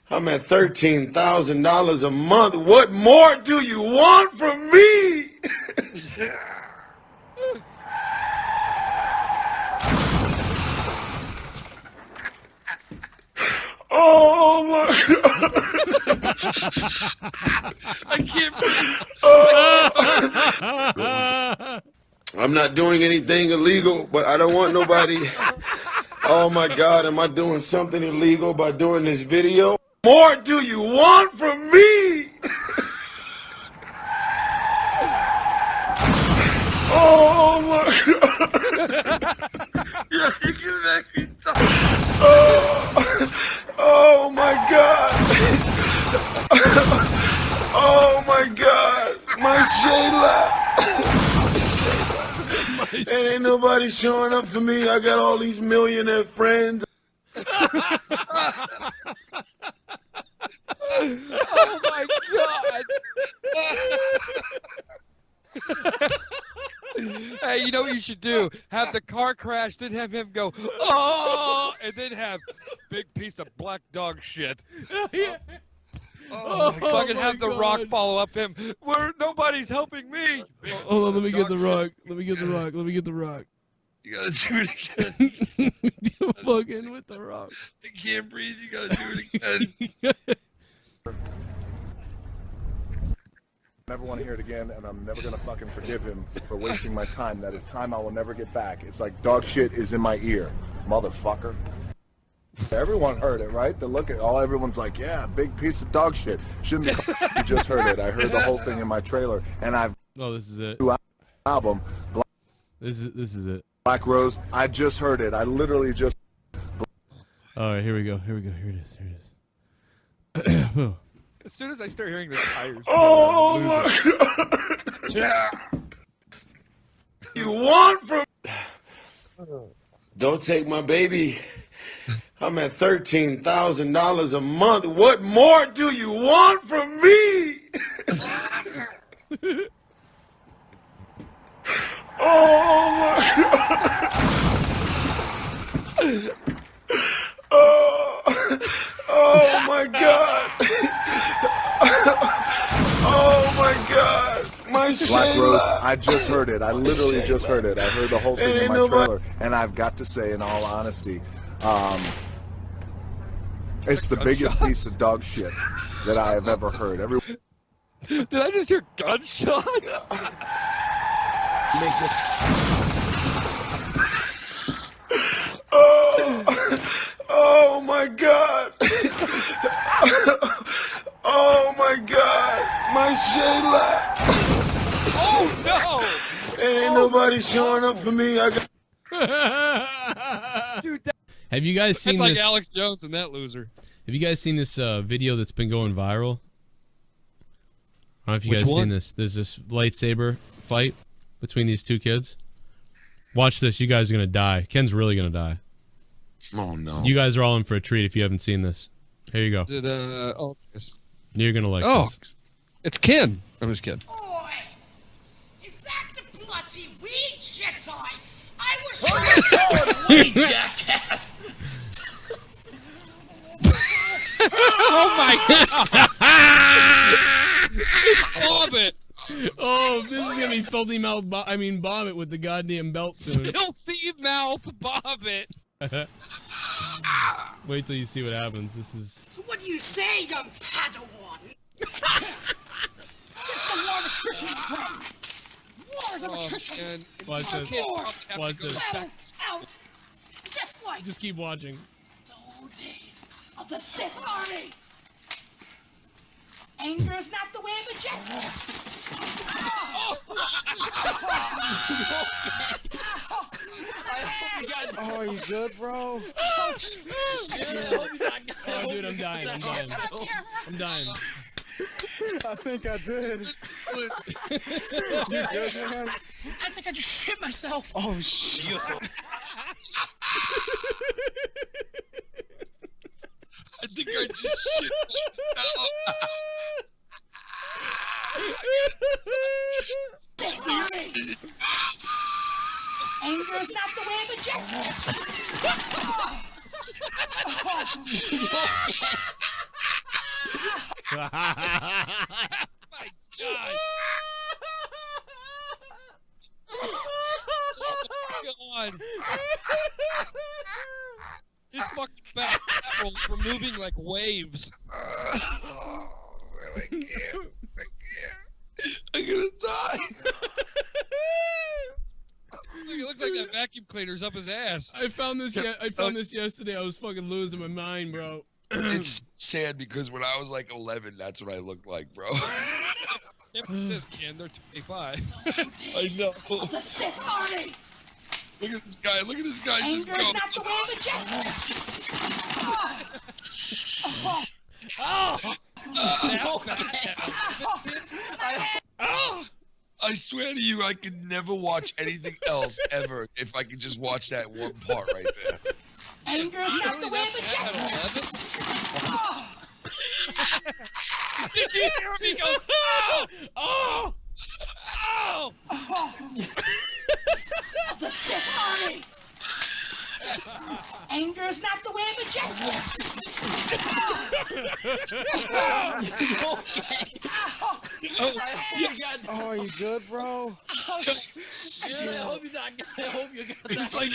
I'm at $13,000 a month. What more do you want from me? Oh my God. I can't breathe. I'm not doing anything illegal, but I don't want nobody. Oh my God, am I doing something illegal by doing this video? More do you want from me? Oh my God. Yeah, you can make me stop. Oh my God. Oh my God. My Shayla. Ain't nobody showing up for me. I got all these millionaire friends. Oh my God. Hey, you know what you should do? Have the car crash, then have him go, oh, and then have big piece of black dog shit. Yeah. Fucking have the Rock follow up him. Nobody's helping me. Hold on, let me get the Rock. Let me get the Rock. Let me get the Rock. You gotta do it again. You fucking with the Rock. I can't breathe. You gotta do it again. Never want to hear it again, and I'm never gonna fucking forgive him for wasting my time. That is time I will never get back. It's like dog shit is in my ear, motherfucker. Everyone heard it, right? The look at everyone's like, yeah, big piece of dog shit. Shouldn't be. You just heard it. I heard the whole thing in my trailer, and I've. Oh, this is it. Album. This is it. Black Rose. I just heard it. I literally just. All right, here we go. Here we go. Here it is. Here it is. As soon as I start hearing the tires, Oh my God. Yeah. You want from? Don't take my baby. I'm at $13,000 a month. What more do you want from me? Oh my God. Oh my God. Oh my God. My Black Rose, Shayla. I just heard it. I literally just heard it. I heard the whole thing in my trailer. And I've got to say, in all honesty, it's the biggest piece of dog shit that I have ever heard. Did I just hear gunshots? Oh my God. Oh my God. My Shayla. Oh no. Ain't nobody showing up for me. I got. Dude, Have you guys seen that's like this? Alex Jones and that loser. Have you guys seen this video that's been going viral? I don't know if you Which guys one? seen this. There's this lightsaber fight between these two kids. Watch this. You guys are gonna die. Ken's really gonna die. Oh no. You guys are all in for a treat if you haven't seen this. Here you go. Did yes. You're gonna like this. It's Ken. I'm just kidding. Is that the bloody weed, Jedi? I was weed, jackass! Oh my God! It's Bobbit! Oh, this is gonna be filthy mouth. Bobbit with the goddamn belt soon. Filthy mouth Bobbit. Wait till you see what happens. This is. So what do you say, young Padawan? It's the War of Attrition friend. War of of attrition. And Watch you this. can't Watch have to go this. back. Out. Just like Just keep watching. the old days of the Sith Army. Anger is not the way of a jet. Oh, you good, bro? Oh, dude, I'm dying. I'm dying. I'm dying. I think I did. You good, man? I think I just shit myself. Oh, shit. I think I just shit myself. Sith Army. Anger is not the way of a jet. My God. Oh, God. His fucking back rolls were moving like waves. I can't. I'm gonna die. It looks like that vacuum cleaner's up his ass. I found this. I found this yesterday. I was fucking losing my mind, bro. It's sad because when I was like 11, that's what I looked like, bro. It says Ken, they're 25. I know. The Sith Army. Look at this guy. Look at this guy just Anger go. is not the way of a jet. I swear to you, I could never watch anything else ever if I could just watch that one part right there. Anger is not the way of a jet. Did you hear him? He goes, oh! Oh! Oh! The Sith Army. Anger is not the way of a jet. Oh, you good, bro? I hope you're not. I hope you got that. It's like...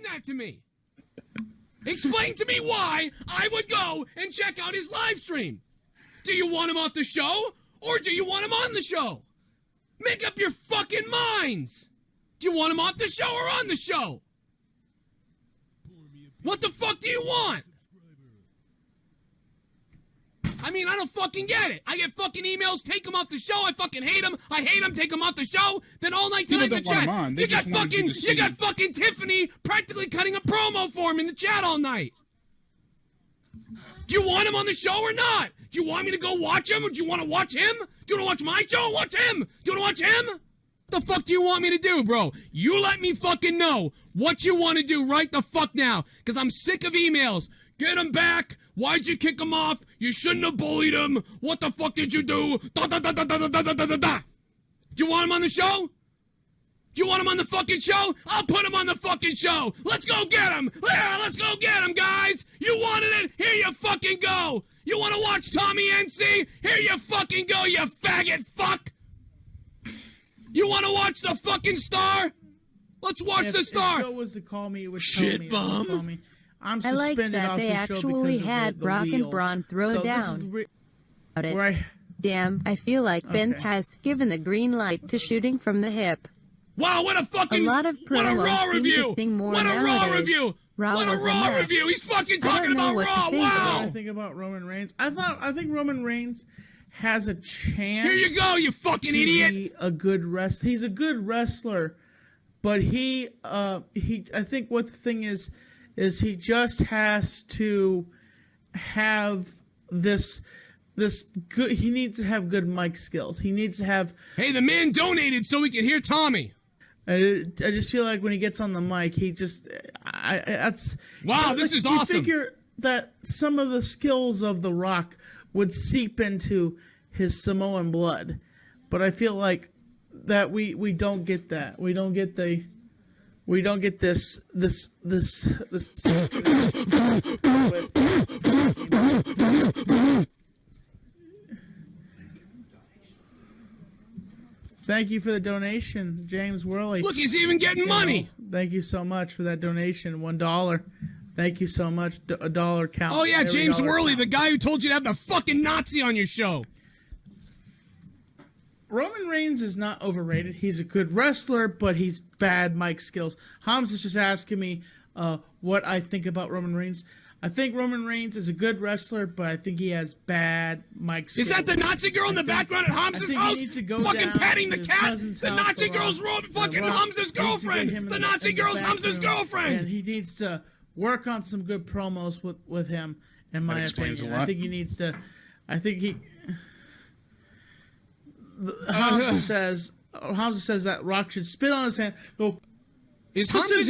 that to me. Explain to me why I would go and check out his live stream. Do you want him off the show or do you want him on the show? Make up your fucking minds. Do you want him off the show or on the show? What the fuck do you want? I mean, I don't fucking get it. I get fucking emails, take him off the show. I fucking hate him. I hate him, take him off the show. Then all night time in the chat, you got fucking Tiffany practically cutting a promo for him in the chat all night. Do you want him on the show or not? Do you want me to go watch him or do you want to watch him? Do you want to watch my show? Watch him. Do you want to watch him? What the fuck do you want me to do, bro? You let me fucking know what you want to do right the fuck now. Because I'm sick of emails. Get him back. Why'd you kick him off? You shouldn't have bullied him. What the fuck did you do? Da da da da da da da da da da. Do you want him on the show? Do you want him on the fucking show? I'll put him on the fucking show. Let's go get him. Yeah, let's go get him, guys. You wanted it? Here you fucking go. You want to watch Tommy NC? Here you fucking go, you faggot fuck. You want to watch the fucking star? Let's watch the star. If Joe was to call me, it would Shit tell me. bum. I'm I like suspended that off they the show actually because had of the Brock wheel. and Braun throw So this down. is About it. where Damn, I feel like Vince has given the green light to shooting from the hip. Wow, what a fucking... A lot of what a promos Raw seem to review. sting more What a Raw nowadays. review. Raw What a was a Raw mess. review. He's fucking I don't talking know about what to Raw. think Wow. I think about Roman Reigns. I think Roman Reigns has a chance. Here you go, you fucking to idiot. Be a good wrestler. He's a good wrestler, but I think what the thing is he just has to have this this good. He needs to have good mic skills. He needs to have. Hey, the man donated so we can hear Tommy. I just feel like when he gets on the mic, he just. That's. Wow, this is awesome. You figure that some of the skills of The Rock would seep into his Samoan blood, but I feel like that we don't get that. We don't get the. We don't get this. Thank you for the donation, James Worley. Look, he's even getting money. Thank you so much for that donation, $1. Thank you so much. A dollar count. Oh yeah, James Worley, count. the guy who told you to have the fucking Nazi on your show. Roman Reigns is not overrated. He's a good wrestler, but he's bad mic skills. Hams is just asking me what I think about Roman Reigns. I think Roman Reigns is a good wrestler, but I think he has bad mic skills. Is that the Nazi girl in the background at Hamza's house? Fucking petting the cat? The Nazi girl's fucking Hamza's girlfriend. The Nazi girl's Hamza's girlfriend. And he needs to work on some good promos with him, in my opinion. I think he needs to. I think he. Hamza says that Rock should spit on his hand. Go. Is Hamza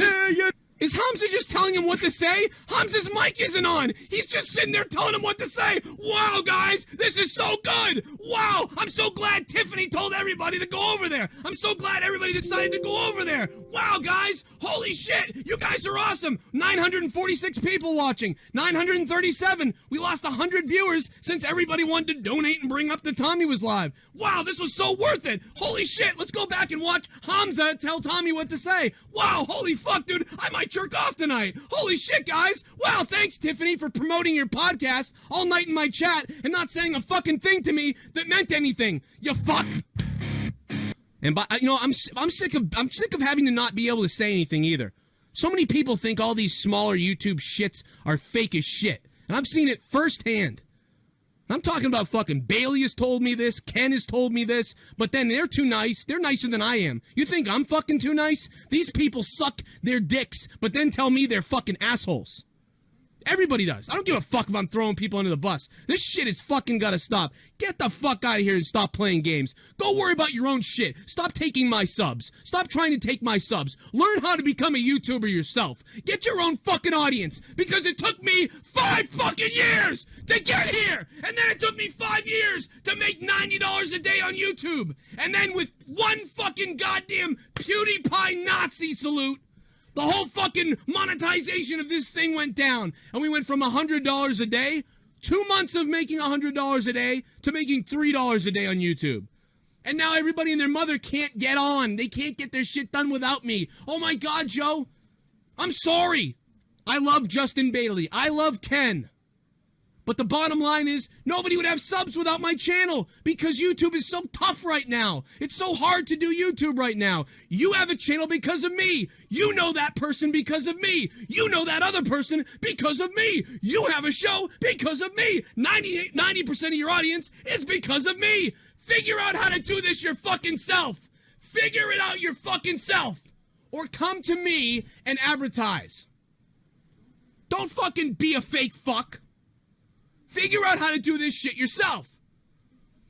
just telling him what to say? Hamza's mic isn't on. He's just sitting there telling him what to say. Wow, guys, this is so good. Wow, I'm so glad Tiffany told everybody to go over there. I'm so glad everybody decided to go over there. Wow, guys, holy shit, you guys are awesome. 946 people watching, 937. We lost 100 viewers since everybody wanted to donate and bring up that Tommy was live. Wow, this was so worth it. Holy shit, let's go back and watch Hamza tell Tommy what to say. Wow, holy fuck, dude, I might jerk off tonight. Holy shit, guys. Wow, thanks, Tiffany, for promoting your podcast all night in my chat and not saying a fucking thing to me that meant anything. You fuck. And by, you know, I'm sick of having to not be able to say anything either. So many people think all these smaller YouTube shits are fake as shit. And I've seen it firsthand. I'm talking about fucking Bailey has told me this, Ken has told me this, but then they're too nice. They're nicer than I am. You think I'm fucking too nice? These people suck their dicks, but then tell me they're fucking assholes. Everybody does. I don't give a fuck if I'm throwing people under the bus. This shit is fucking gotta stop. Get the fuck out of here and stop playing games. Go worry about your own shit. Stop taking my subs. Stop trying to take my subs. Learn how to become a YouTuber yourself. Get your own fucking audience. Because it took me 5 fucking years to get here. And then it took me 5 years to make $90 a day on YouTube. And then with one fucking goddamn PewDiePie Nazi salute, the whole fucking monetization of this thing went down. And we went from $100 a day, 2 months of making $100 a day, to making $3 a day on YouTube. And now everybody and their mother can't get on. They can't get their shit done without me. Oh my God, Joe. I'm sorry. I love Justin Bailey. I love Ken. But the bottom line is, nobody would have subs without my channel because YouTube is so tough right now. It's so hard to do YouTube right now. You have a channel because of me. You know that person because of me. You know that other person because of me. You have a show because of me. 90% of your audience is because of me. Figure out how to do this your fucking self. Figure it out your fucking self. Or come to me and advertise. Don't fucking be a fake fuck. Figure out how to do this shit yourself.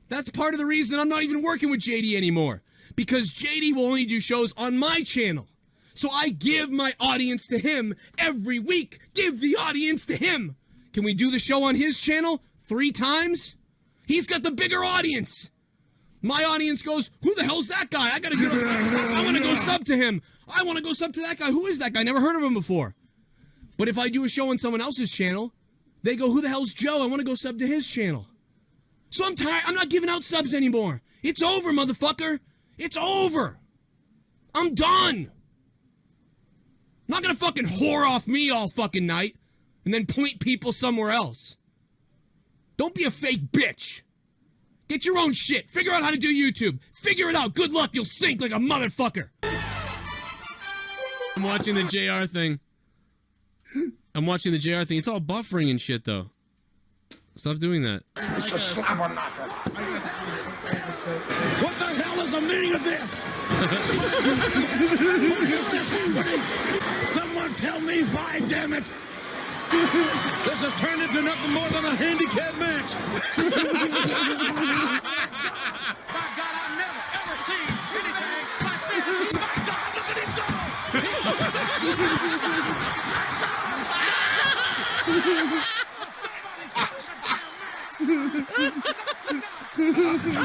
That's part of the reason I'm not even working with JD anymore. Because JD will only do shows on my channel. So I give my audience to him every week. Give the audience to him. Can we do the show on his channel 3 times? He's got the bigger audience. My audience goes, who the hell's that guy? I gotta go. I want to go sub to him. I want to go sub to that guy. Who is that guy? Never heard of him before. But if I do a show on someone else's channel, they go, who the hell's Joe? I want to go sub to his channel. So I'm tired. I'm not giving out subs anymore. It's over, motherfucker. It's over. I'm done. I'm not going to fucking whore off me all fucking night and then point people somewhere else. Don't be a fake bitch. Get your own shit. Figure out how to do YouTube. Figure it out. Good luck. You'll sink like a motherfucker. I'm watching the JR thing. It's all buffering and shit, though. Stop doing that. It's a slobber knocker. What the hell is the meaning of this? What is this happening? Someone tell me why, damn it! This has turned into nothing more than a handicap match. My God, I've never, ever seen anything like this. My God, look at him go.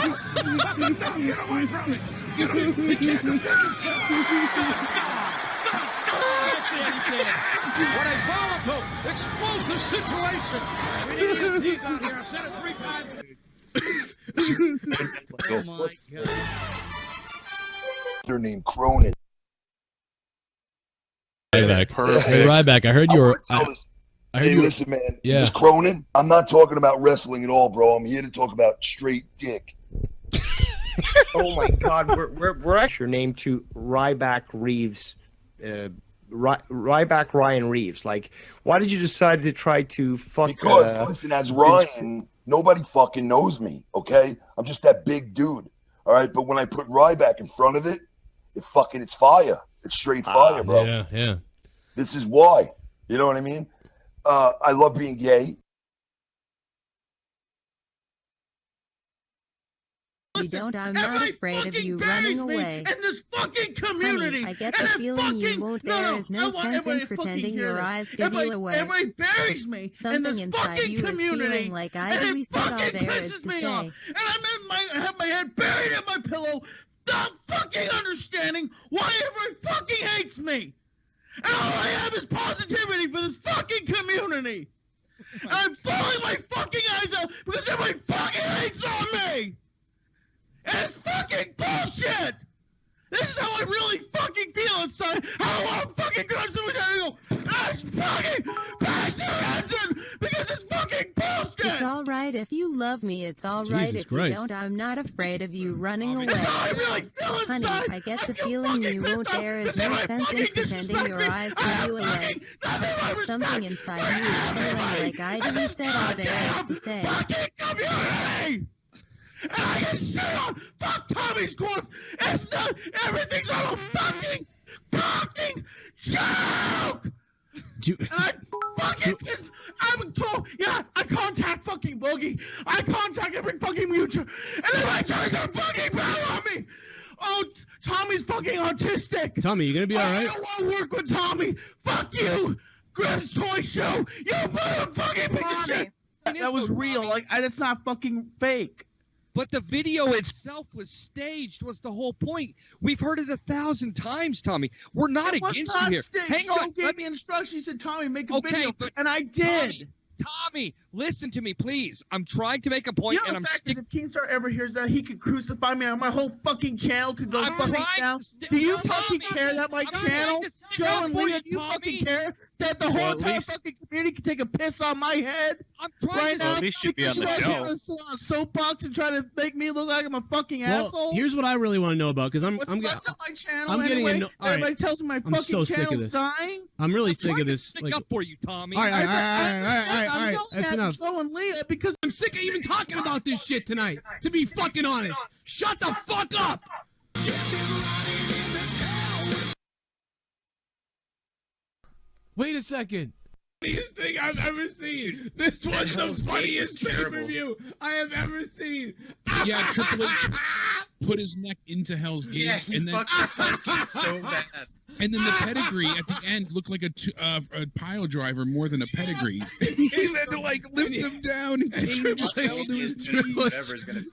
Get away from me. Get away. He can't defend himself. What a volatile, explosive situation. We need EMTs out here. I've said it 3 times. Oh my God. They're named Cronin. Ryback. Hey, Ryback, I heard you were. I heard Hey, you were, listen, man. Yeah. Is this Cronin? I'm not talking about wrestling at all, bro. I'm here to talk about straight dick. Oh my God, we're actually named to Ryback Reeves, Ryback Ryan Reeves. Like, why did you decide to try to fuck? Because listen, as Ryan, nobody fucking knows me. Okay, I'm just that big dude. All right, but when I put Ryback in front of it, it's fire. It's straight fire, bro. Yeah, yeah. This is why. You know what I mean? I love being gay. You don't, I'm not afraid of you running away. In this fucking community. Honey, I get the feeling you won't. There is no sense in pretending your eyes give you away. Everybody buries me Something in this inside fucking you is community. feeling like I really said all there is to say. And I have my head buried in my pillow, not fucking understanding why everybody fucking hates me. And all I have is positivity for this fucking community. And I'm bawling my fucking eyes out because everybody fucking hates on me. And it's fucking bullshit! This is how I really fucking feel inside. How I want to fucking grab someone and go, "That's fucking bash their heads in," because it's fucking bullshit! It's alright if you love me, it's alright Jesus if Christ. you don't. I'm not afraid of you running away. That's how I really feel inside! Honey, I get the feeling you won't. There is no sense in pretending your eyes give you away. Something inside you is feeling like I really said all there is to say. Fucking community! And I get shit on! Fuck Tommy's corpse! It's not, everything's on a fucking joke! And I fucking piss, I'm told, yeah, I contact fucking Boogie, I contact every fucking mutual, and then I try to fucking bail on me! Oh, Tommy's fucking autistic! Tommy, you gonna be alright? I don't want to work with Tommy! Fuck you! Greg's Toy Show! You motherfucking piece of shit! That was real, like, that's not fucking fake. But the video itself was staged, was the whole point. We've heard it 1,000 times, Tommy. We're not against you here. Staged. Hang on. Joe gave me instructions. He said, "Tommy, make a Okay, video," but and I did. Tommy, listen to me, please. I'm trying to make a point, You know, and the I'm fact is, if Keemstar ever hears that, he could crucify me, and my whole fucking channel could go I'm fucking trying down. to st- Do you Tommy, fucking care that my I'm channel, trying to stick Joe up and for Leah, you, do you Tommy. fucking care that the whole Well, at entire least- fucking community can take a piss on my head I'm trying right to now? at least you'd be because on the you guys show. want to sit on a soapbox and try to make me look like I'm a fucking Well, asshole? here's what I really want to know about, because I'm What's left of my channel I'm getting anyway? all right. Everybody tells me my I'm fucking so sick of channel's this. dying. I'm really I'm sick trying of to this. stick Like, up for you, Tommy. all right, I'm yelling that's at enough. Joe and Leah because I'm sick of even talking about this shit tonight. To be fucking honest, shut the fuck up. Wait a second. Funniest thing I've ever seen. This was the funniest pay-per-view I have ever seen. Yeah, Triple H put his neck into Hell's Gate. Yeah, he and then, fucked Hell's Gate so bad. And then the pedigree at the end looked like a pile driver more than a pedigree. He had to like lift him down and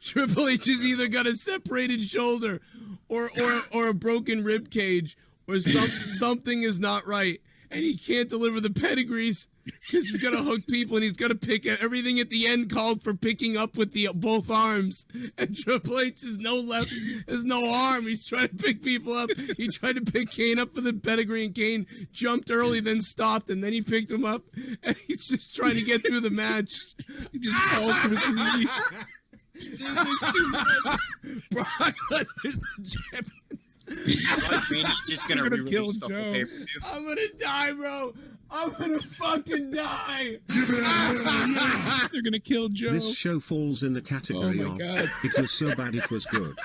Triple H is either got a separated shoulder or a broken rib cage or something is not right. And he can't deliver the pedigrees because he's got to hook people and he's got to pick everything at the end called for picking up with the both arms. And Triple H has no arm. He's trying to pick people up. He tried to pick Kane up for the pedigree and Kane jumped early, then stopped, and then he picked him up. And he's just trying to get through the match. He just called for his knee. Brock Lesnar's the champion. He's just gonna re-release the whole pay-per-view. I'm gonna die, bro. I'm gonna fucking die. They're gonna kill Joe. This show falls in the category Oh my of God. it was so bad it was good.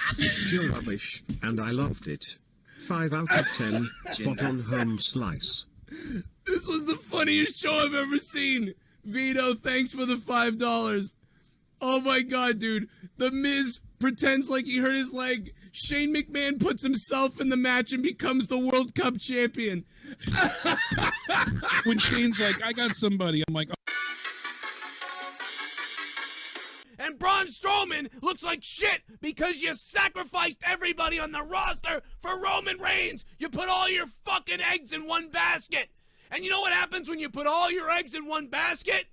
Pure rubbish, and I loved it. 5 out of 10, spot on home slice. This was the funniest show I've ever seen. Vito, thanks for the $5. Oh my God, dude. The Miz pretends like he hurt his leg. Shane McMahon puts himself in the match and becomes the World Cup champion. When Shane's like, I got somebody, I'm like, And Braun Strowman looks like shit because you sacrificed everybody on the roster for Roman Reigns. You put all your fucking eggs in one basket. And you know what happens when you put all your eggs in one basket?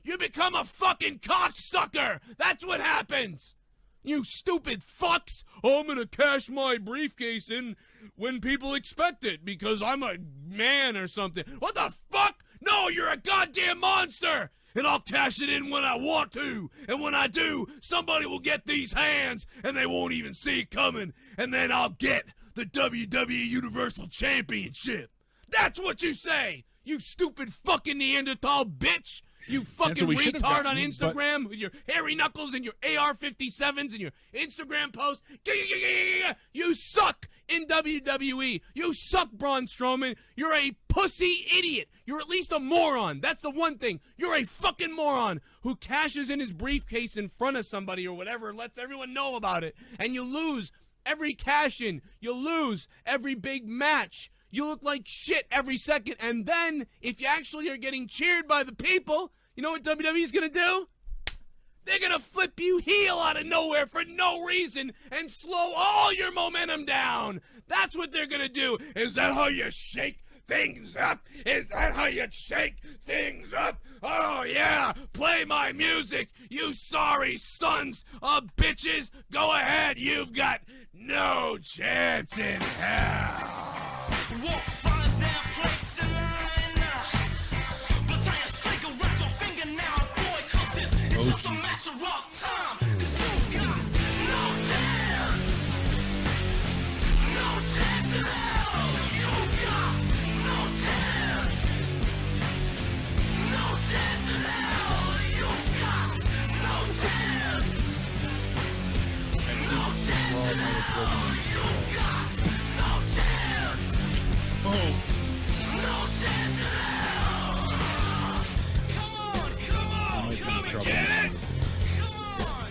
You become a fucking cocksucker. That's what happens. You stupid fucks. Oh, I'm gonna cash my briefcase in when people expect it because I'm a man or something. What the fuck? No, you're a goddamn monster. And I'll cash it in when I want to. And when I do, somebody will get these hands and they won't even see it coming. And then I'll get the WWE Universal Championship. That's what you say, you stupid fucking Neanderthal bitch. You fucking retard on Instagram with your hairy knuckles and your AR-57s and your Instagram posts. You suck in WWE. You suck, Braun Strowman. You're a pussy idiot. You're at least a moron. That's the one thing. You're a fucking moron who cashes in his briefcase in front of somebody or whatever, lets everyone know about it, and you lose every cash-in. You lose every big match. You look like shit every second. And then, if you actually are getting cheered by the people, you know what WWE's gonna do? They're gonna flip you heel out of nowhere for no reason and slow all your momentum down. That's what they're gonna do. Is that how you shake things up? Is that how you shake things up? Oh yeah, play my music, you sorry sons of bitches. Go ahead, you've got no chance in hell. Won't find that place in line. But I strike around your finger now, boy, 'cause it's just a matter of time. 'Cause you've got no chance. No chance at all. You've got no chance. No chance at all. You've got no chance. No chance at all. You've got no chance. oh. No chance at all. Come on, come and get it. Come on.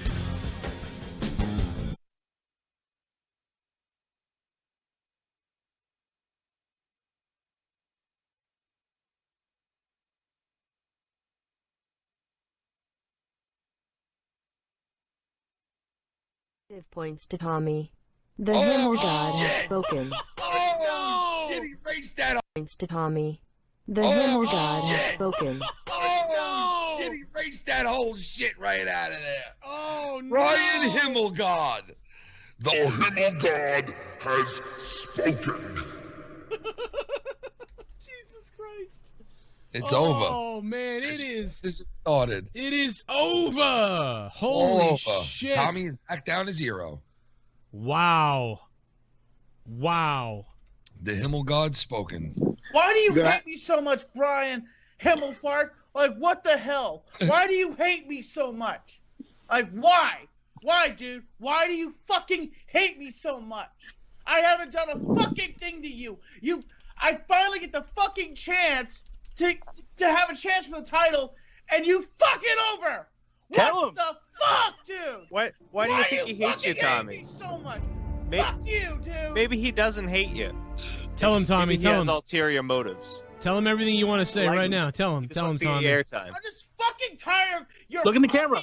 Points to Tommy. The Himmel God has spoken. Oh, shit, he erased that. Points to Tommy. The Himmel God has spoken. Oh, shit, he erased that whole shit right out of there. Oh, no. Brian Himmelgod. The Himmel God has spoken. Jesus Christ. It's over. Oh, man, it is. This is started. It is over. All Holy over. shit. Tommy is back down to 0. Wow. Wow. The Himmel God spoken. Why do you hate me so much, Brian Himmelfarb? Like, what the hell? Why do you hate me so much? Like, why? Why, dude? Why do you fucking hate me so much? I haven't done a fucking thing to you. I finally get the fucking chance to have a chance for the title, and you fuck it over. Tell him. What the fuck, dude? Why do you think he hates you, fucking hate Tommy? me so much. Maybe, Fuck you, dude. maybe he doesn't hate you. Tell him, Tommy. Maybe Tell he has him. ulterior motives. Tell him everything you want to say Like right him. now. Tell him. He just Tell him, wants to get Tommy. the airtime. I'm just fucking tired of your Look in the camera.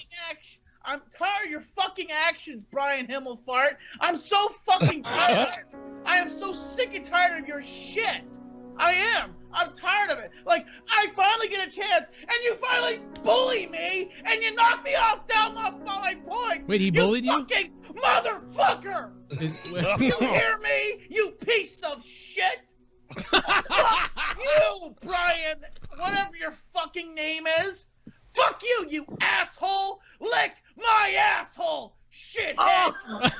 I'm tired of your fucking actions, Brian Himmelfart. I'm so fucking tired. I am so sick and tired of your shit. I am. I'm tired of it. Like, I finally get a chance, and you finally bully me, and you knock me off down my point. Wait, he bullied you? Fucking motherfucker! You hear me? You piece of shit! Fuck you, Brian, whatever your fucking name is. Fuck you, you asshole! Lick my asshole, shithead!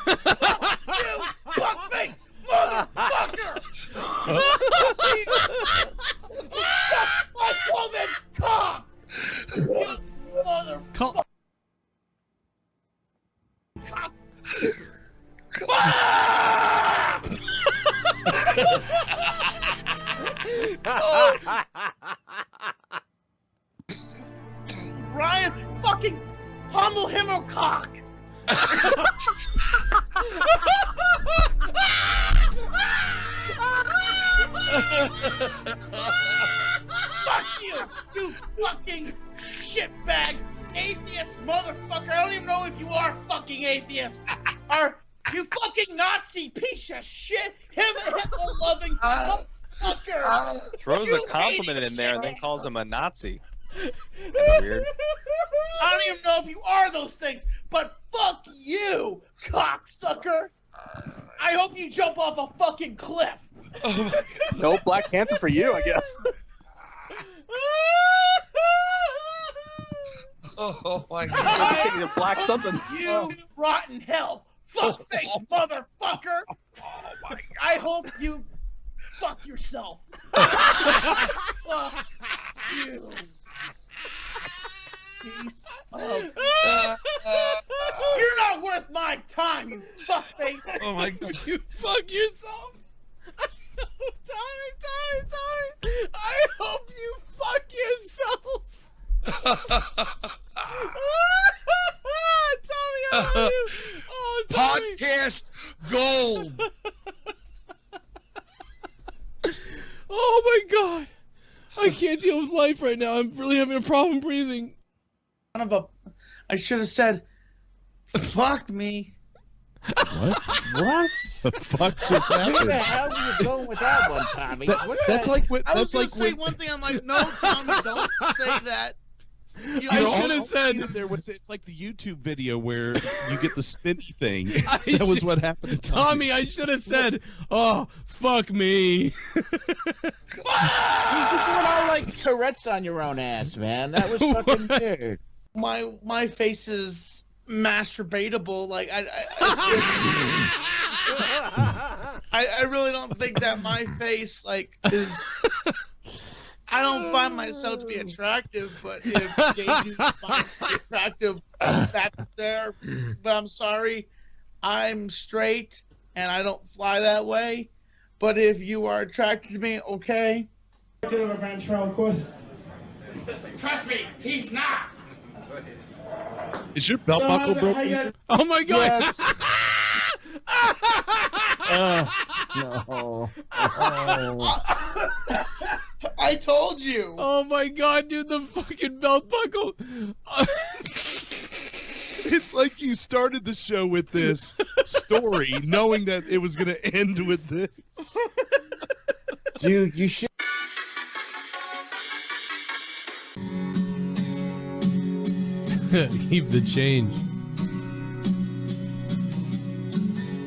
Fuck you, fuckface, motherfucker! Fuck my woman cock! You motherfucker! Bryan, fucking hummel him or cock. Fuck you, you fucking shitbag atheist motherfucker. I don't even know if you are fucking atheist. Are you fucking Nazi piece of shit? Hitler-loving motherfucker. Throws You a compliment hating in there and then shit. calls him a Nazi. Kinda weird. I don't even know if you are those things, but fuck you, cocksucker. I hope you jump off a fucking cliff. No Black Panther for you, I guess. Oh my You're god. taking a black something. You rotten hell, fuckface motherfucker. Oh my! I hope you fuck yourself. Fuck you. Piece of... You're not worth my time, you fuckface. Oh my god. You fuck yourself. Tommy, I hope you fuck yourself. Tommy, I love you. Oh, Tommy. Podcast gold. Oh my god. I can't deal with life right now. I'm really having a problem breathing. I should have said, fuck me. What? What? The fuck just Where happened? the hell were you going with that one, Tommy? That's like what. I was That's gonna like say when- one thing. I'm like, no, Tommy, don't say that. You I know, should have said there was. It's like the YouTube video where you get the spinny thing. That was what happened to Tommy, I should have said, oh, fuck me. You just went all like Tourette's on your own ass, man. That was fucking weird. My face is masturbatable. Like I really don't think that my face like is. I don't find myself to be attractive, but if gay dudes find me attractive, that's there. But I'm sorry, I'm straight and I don't fly that way. But if you are attracted to me, okay. Of course. Trust me, he's not. Is your belt So buckle how's it- how broken? you guys- Oh my god. Yes. No. I told you. Oh my god, dude, the fucking belt buckle. It's like you started the show with this story, knowing that it was going to end with this. Dude, you should. Keep the change.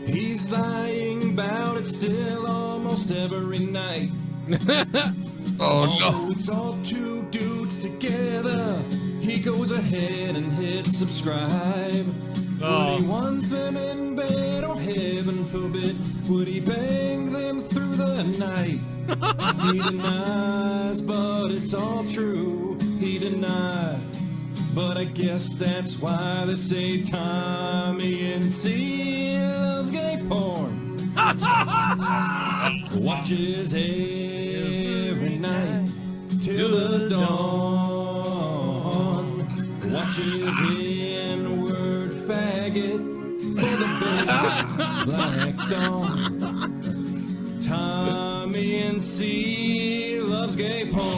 He's lying about it still almost every night. Oh no. It's all two dudes together. He goes ahead and hits subscribe. Would he want them in bed or heaven forbid? Would he bang them through the night? He denies, but it's all true. He denies. But I guess that's why they say Tommy and C loves gay porn. Watches every night till the dawn. Watches N-word faggot for the big black dawn. Tommy and C loves gay porn.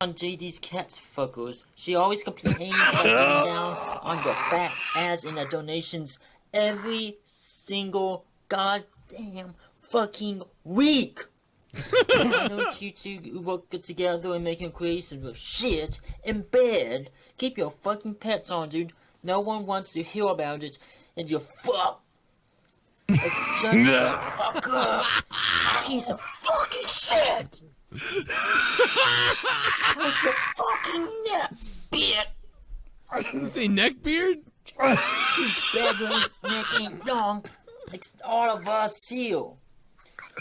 On JD's cat fuckers, she always complains about getting down on your fat ass in the donations every single goddamn fucking week. I know you two work good together and making creative shit in bed. Keep your fucking pets on, dude. No one wants to hear about it, and you fuck. Shut the fuck up, piece of fucking shit. Where's your fucking neck, bitch? You say neck beard? Too bad your neck ain't long. Like all of us here.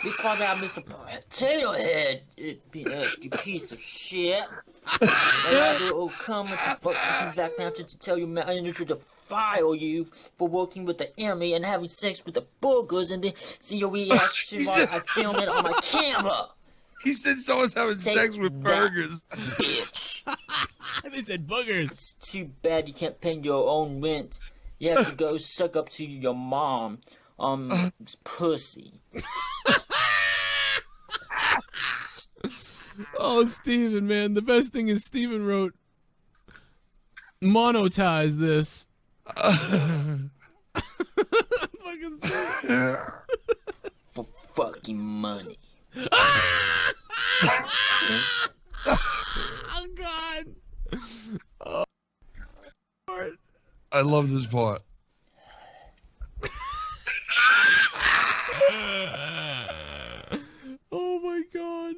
We call that Mr. Potato Head, you piece of shit. I will come to fucking Black Panther to tell your manager to fire you for working with the enemy and having sex with the boogers and then see your reaction while I film it on my camera. He said someone's having sex with burgers. Bitch. They said boogers. It's too bad you can't pay your own rent. You have to go suck up to your mom. Pussy. Oh, Steven, man. The best thing is Steven wrote, monetize this. For fucking money. Oh, God. Oh, Lord. I love this part. Oh, my God.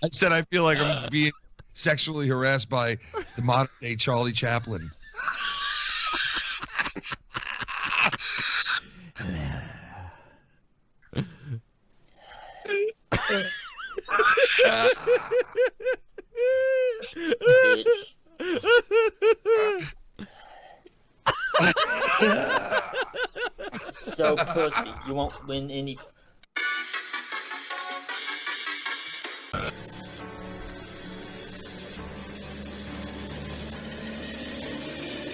I said I feel like I'm being sexually harassed by the modern day Charlie Chaplin. Bitch. So pussy, you won't win any.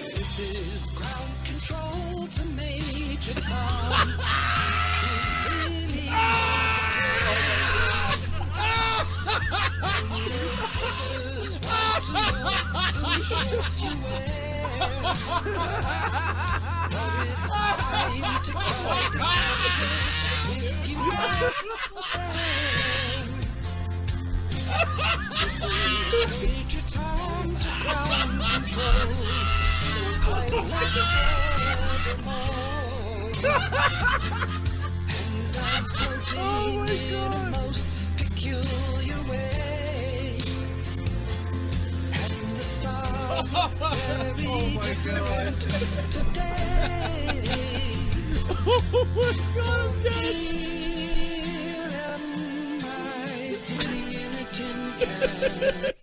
This is ground control to Major Tom. Oh my God. Most peculiar way. And the stars are very different today. Oh my God, I'm dead. Here am I sitting in a tin can.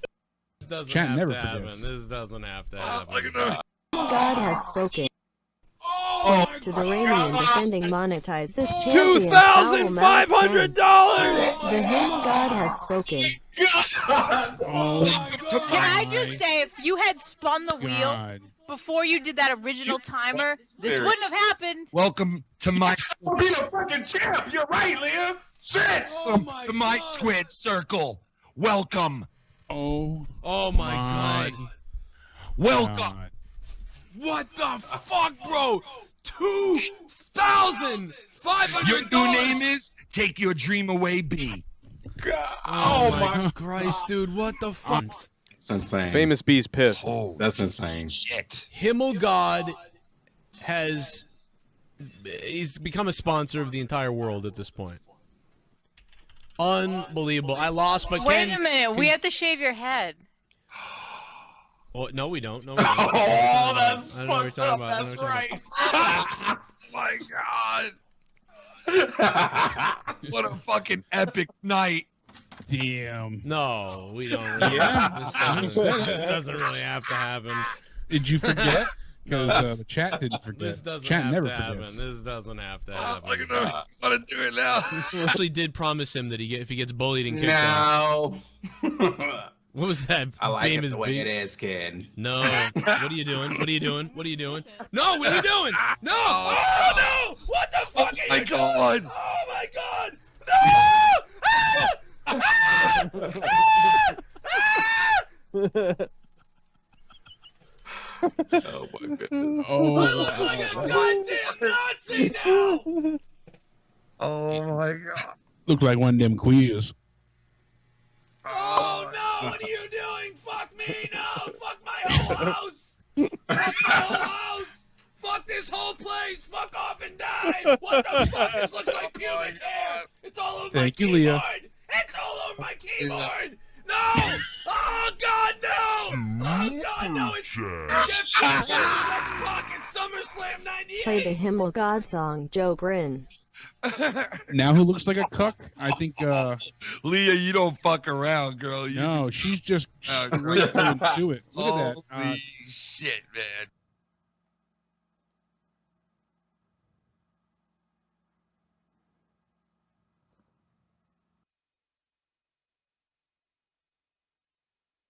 This doesn't Chat have never to happen. forgets. This doesn't have to happen. God has spoken. Thanks to the Radiant defending monetize this champion. $2,500. The Himmel God has spoken. Can I just say, if you had spun the wheel before you did that original timer, this wouldn't have happened. Welcome to my Be a fucking champ. You're right, Liam. Shit. to my squid circle. Welcome. Oh my God. Welcome. What the fuck, bro? $2,500. Your new name is Take Your Dream Away, B. Oh my Christ, dude! What the fuck? That's insane. Famous B's pissed. Oh, That's insane. shit. Himmel God he's become a sponsor of the entire world at this point. Unbelievable. I lost, but Wait a minute. We have to shave your head. Oh, no, we don't. No, we don't. Oh, that's I don't know what you're fucked talking up. about. That's Oh my God. What a fucking epic night. Damn. No, we don't. Yeah. This doesn't really have to happen. Did you forget? Because the chat didn't forget. This doesn't Chat have never to happen. forgets. This doesn't have to Oh, happen. look at him. I want to do it now. I actually did promise him that if he gets bullied and kicked out. No. What was that? I like it famous the way beat? it is, kid. No. What are you doing? What are you doing? What are you doing? No, what are you doing? No! Oh, no! What the fuck are you doing? God. Oh, my God! No! Oh my goodness. I look like a goddamn Nazi now! Oh my God. Look like one of them queers. Oh, no! What are you doing? Fuck me! No! Fuck my whole house! Fuck my whole house! Fuck this whole place! Fuck off and die! What the fuck? This looks like pubic hair! It's all over Thank my you, Leah. keyboard! It's all over my keyboard! No! Oh, God, no! Oh, God, no! It's Jeff SummerSlam 98. Play the Himmel God song, Joe Grin. Now who looks like a cuck? I think Leah, you don't fuck around, girl. You no, she's just straight going to it. Look at that. Holy shit, man.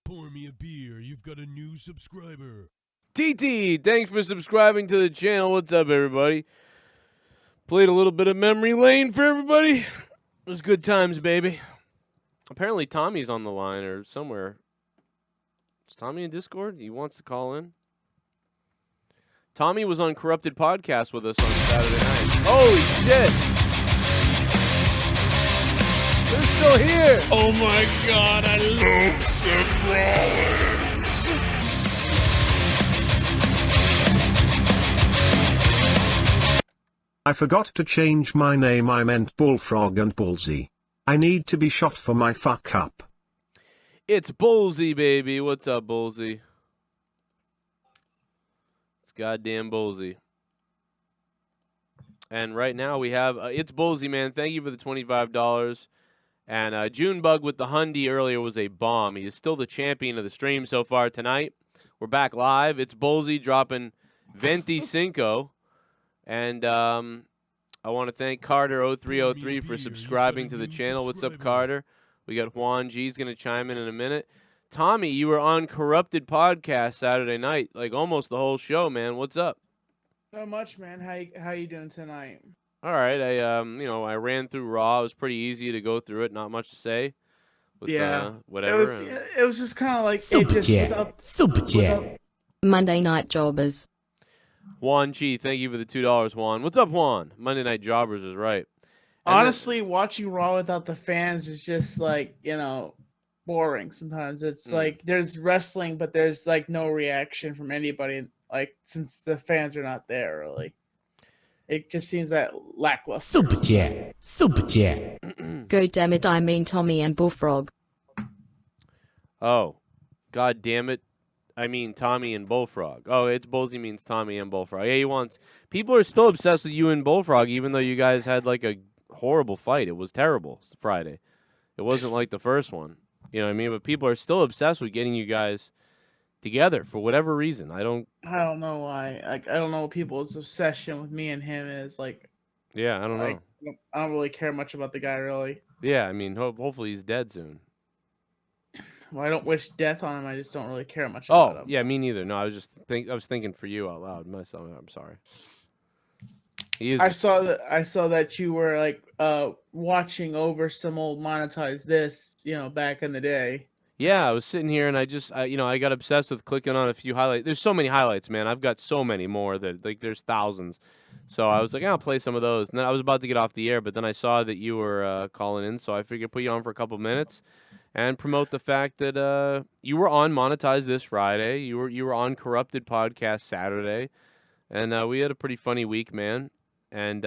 Pour me a beer. You've got a new subscriber. TT, thanks for subscribing to the channel. What's up, everybody? Played a little bit of memory lane for everybody. It was good times, baby. Apparently Tommy's on the line or somewhere. Is Tommy in Discord? He wants to call in. Tommy was on Corrupted Podcast with us on Saturday night. Holy shit! They're still here! Oh my god, I love Seth Rollins! I forgot to change my name. I meant Bullfrog and Bullsy. I need to be shot for my fuck up. It's Bullsy, baby. What's up, Bullsy? It's goddamn Bullsy. And right now we have, it's Bullsy, man. Thank you for the $25. And Junebug with the Hundy earlier was a bomb. He is still the champion of the stream so far tonight. We're back live. It's Bullsy dropping 25. And I want to thank Carter0303 for subscribing to the channel. What's up, Carter? We got Juan G's going to chime in a minute. Tommy, you were on Corrupted Podcast Saturday night, like almost the whole show, man. What's up? Not much, man. How you doing tonight? All right, I ran through Raw. It was pretty easy to go through it. Not much to say. With, whatever. It was just kind of like Super chat. Monday Night Jobbers. Juan G, thank you for the $2, Juan. What's up, Juan? Monday Night Jobbers is right. And honestly, watching Raw without the fans is just like, boring sometimes. It's like there's wrestling, but there's like no reaction from anybody, like since the fans are not there, really. It just seems that lackluster. Super chat. Go damn it, I mean Tommy and Bullfrog. Oh, god damn it. I mean Tommy and Bullfrog. Oh, it's Bullsy means Tommy and Bullfrog. Yeah, he wants... People are still obsessed with you and Bullfrog, even though you guys had like a horrible fight. It was terrible Friday. It wasn't like the first one. You know what I mean? But people are still obsessed with getting you guys together for whatever reason. I don't know why. Like, I don't know what people's obsession with me and him is. Like, yeah, I don't know. I don't really care much about the guy, really. Yeah, I mean, hopefully he's dead soon. Well, I don't wish death on him. I just don't really care much about him. Yeah, me neither. No, I was thinking for you out loud. Myself, I'm sorry. I saw that you were like watching over some old monetized this, back in the day. Yeah, I was sitting here and I got obsessed with clicking on a few highlights. There's so many highlights, man. I've got so many more that like there's thousands. So I was like, I'll play some of those. And then I was about to get off the air, but then I saw that you were calling in, so I figured put you on for a couple minutes and promote the fact that you were on Monetize this Friday. You were on Corrupted Podcast Saturday, and we had a pretty funny week, man. And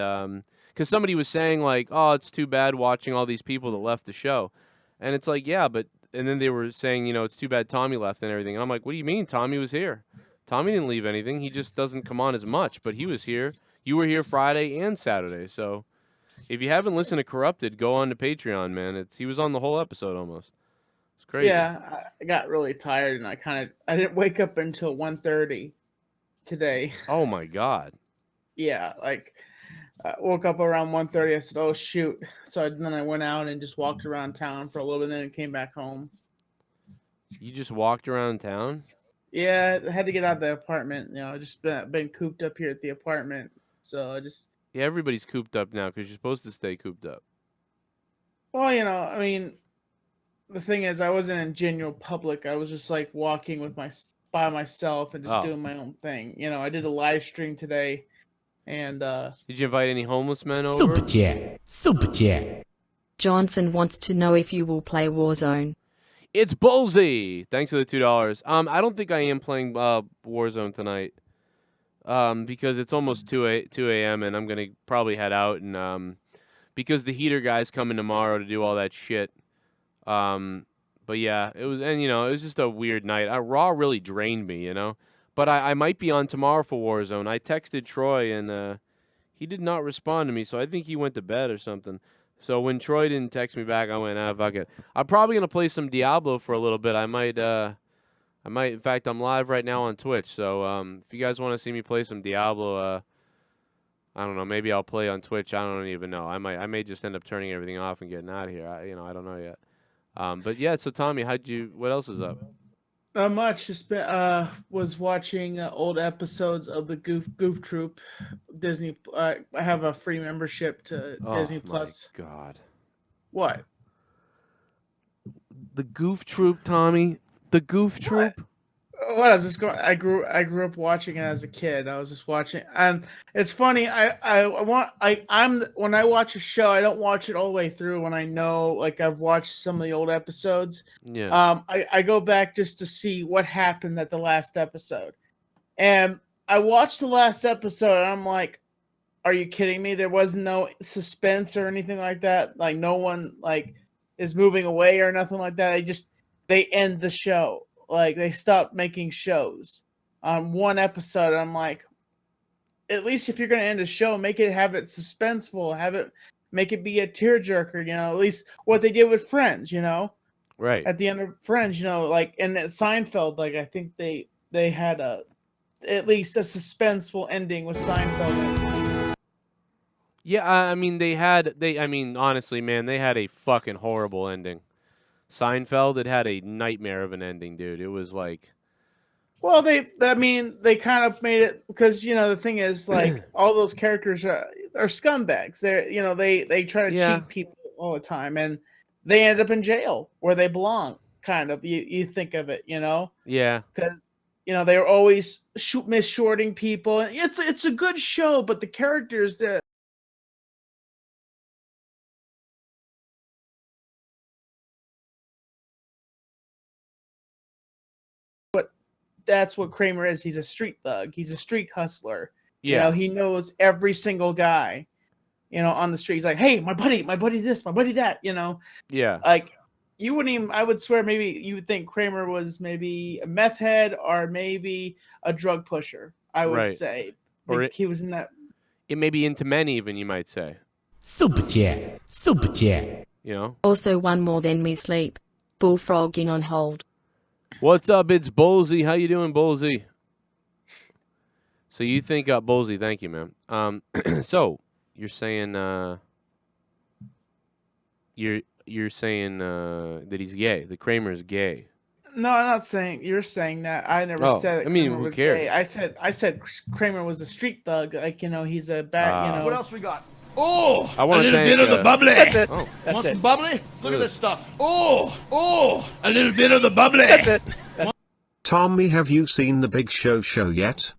because somebody was saying like, oh, it's too bad watching all these people that left the show, and it's like, yeah, but and then they were saying, it's too bad Tommy left and everything. And I'm like, what do you mean? Tommy was here. Tommy didn't leave anything. He just doesn't come on as much, but he was here. You were here Friday and Saturday, so if you haven't listened to Corrupted, go on to Patreon, man. He was on the whole episode almost. It's crazy. Yeah, I got really tired, and I didn't wake up until 1:30 today. Oh my god. Yeah, like I woke up around 1:30. I said, "Oh shoot!" So then I went out and just walked around town for a little bit, and then came back home. You just walked around town? Yeah, I had to get out of the apartment. I just been cooped up here at the apartment. So I just... Yeah, everybody's cooped up now because you're supposed to stay cooped up. Well, I mean, the thing is, I wasn't in general public. I was just like walking by myself and just doing my own thing. I did a live stream today, and did you invite any homeless men over? Super chat. Johnson wants to know if you will play Warzone. It's Bullsy. Thanks for the $2. I don't think I am playing Warzone tonight. Because it's almost 2 a.m. and I'm gonna probably head out and because the heater guy's coming tomorrow to do all that shit. But yeah, it was just a weird night. Raw really drained me, But I might be on tomorrow for Warzone. I texted Troy, and he did not respond to me, so I think he went to bed or something. So when Troy didn't text me back, I went, fuck it. I'm probably going to play some Diablo for a little bit. I might, in fact, I'm live right now on Twitch, so if you guys want to see me play some Diablo, I don't know, maybe I'll play on Twitch. I don't even know. I may just end up turning everything off and getting out of here. I don't know yet. But yeah, so Tommy, what else is up? Not much. Just was watching old episodes of the Goof Troop, Disney. I have a free membership to Disney Plus. Oh my God! What? The Goof Troop, Tommy. The Goof Troop. What I was just going. I grew up watching it as a kid. I was just watching, and it's funny. When I watch a show, I don't watch it all the way through. When I know, like, I've watched some of the old episodes, I go back just to see what happened at the last episode. And I watched the last episode, and I'm like, "Are you kidding me? There was no suspense or anything like that. Like, no one is moving away or nothing like that. They end the show." Like, they stopped making shows on one episode. I'm like, at least if you're going to end a show, have it suspenseful, make it be a tearjerker, at least what they did with Friends, Right. At the end of Friends, and at Seinfeld, I think they had at least a suspenseful ending with Seinfeld. Yeah, honestly, man, they had a fucking horrible ending. Seinfeld, it had a nightmare of an ending, dude. It was like... Well, they kind of made it because, the thing is, all those characters are scumbags. They try to cheat people all the time, and they end up in jail where they belong, kind of. You think of it, Yeah. Because, they're always mis-shorting people. It's a good show, but the characters that... That's what Kramer is. He's a street thug. He's a street hustler. Yeah. He knows every single guy, on the street. He's like, hey, my buddy this, my buddy that, Yeah. You wouldn't even, I would swear maybe you would think Kramer was maybe a meth head or maybe a drug pusher, I would say. Or he was in that. It may be into men even, you might say. Super chat. Also one more than me sleep. Bullfrogging on hold. What's up? It's Bolsey. How you doing, Bolsey? So you think Bolsey? Thank you, man. So you're saying you're saying that he's gay. The Kramer is gay. No, I'm not saying you're saying that. I never said that Kramer who was cares? gay. I said Kramer was a street thug. He's a bad. What else we got? Oh, I want a little bit of the bubbly. That's it. Oh. That's Want it. some bubbly? Look at this stuff. Oh, a little bit of the bubbly. That's it. Tommy, have you seen the Big Show yet?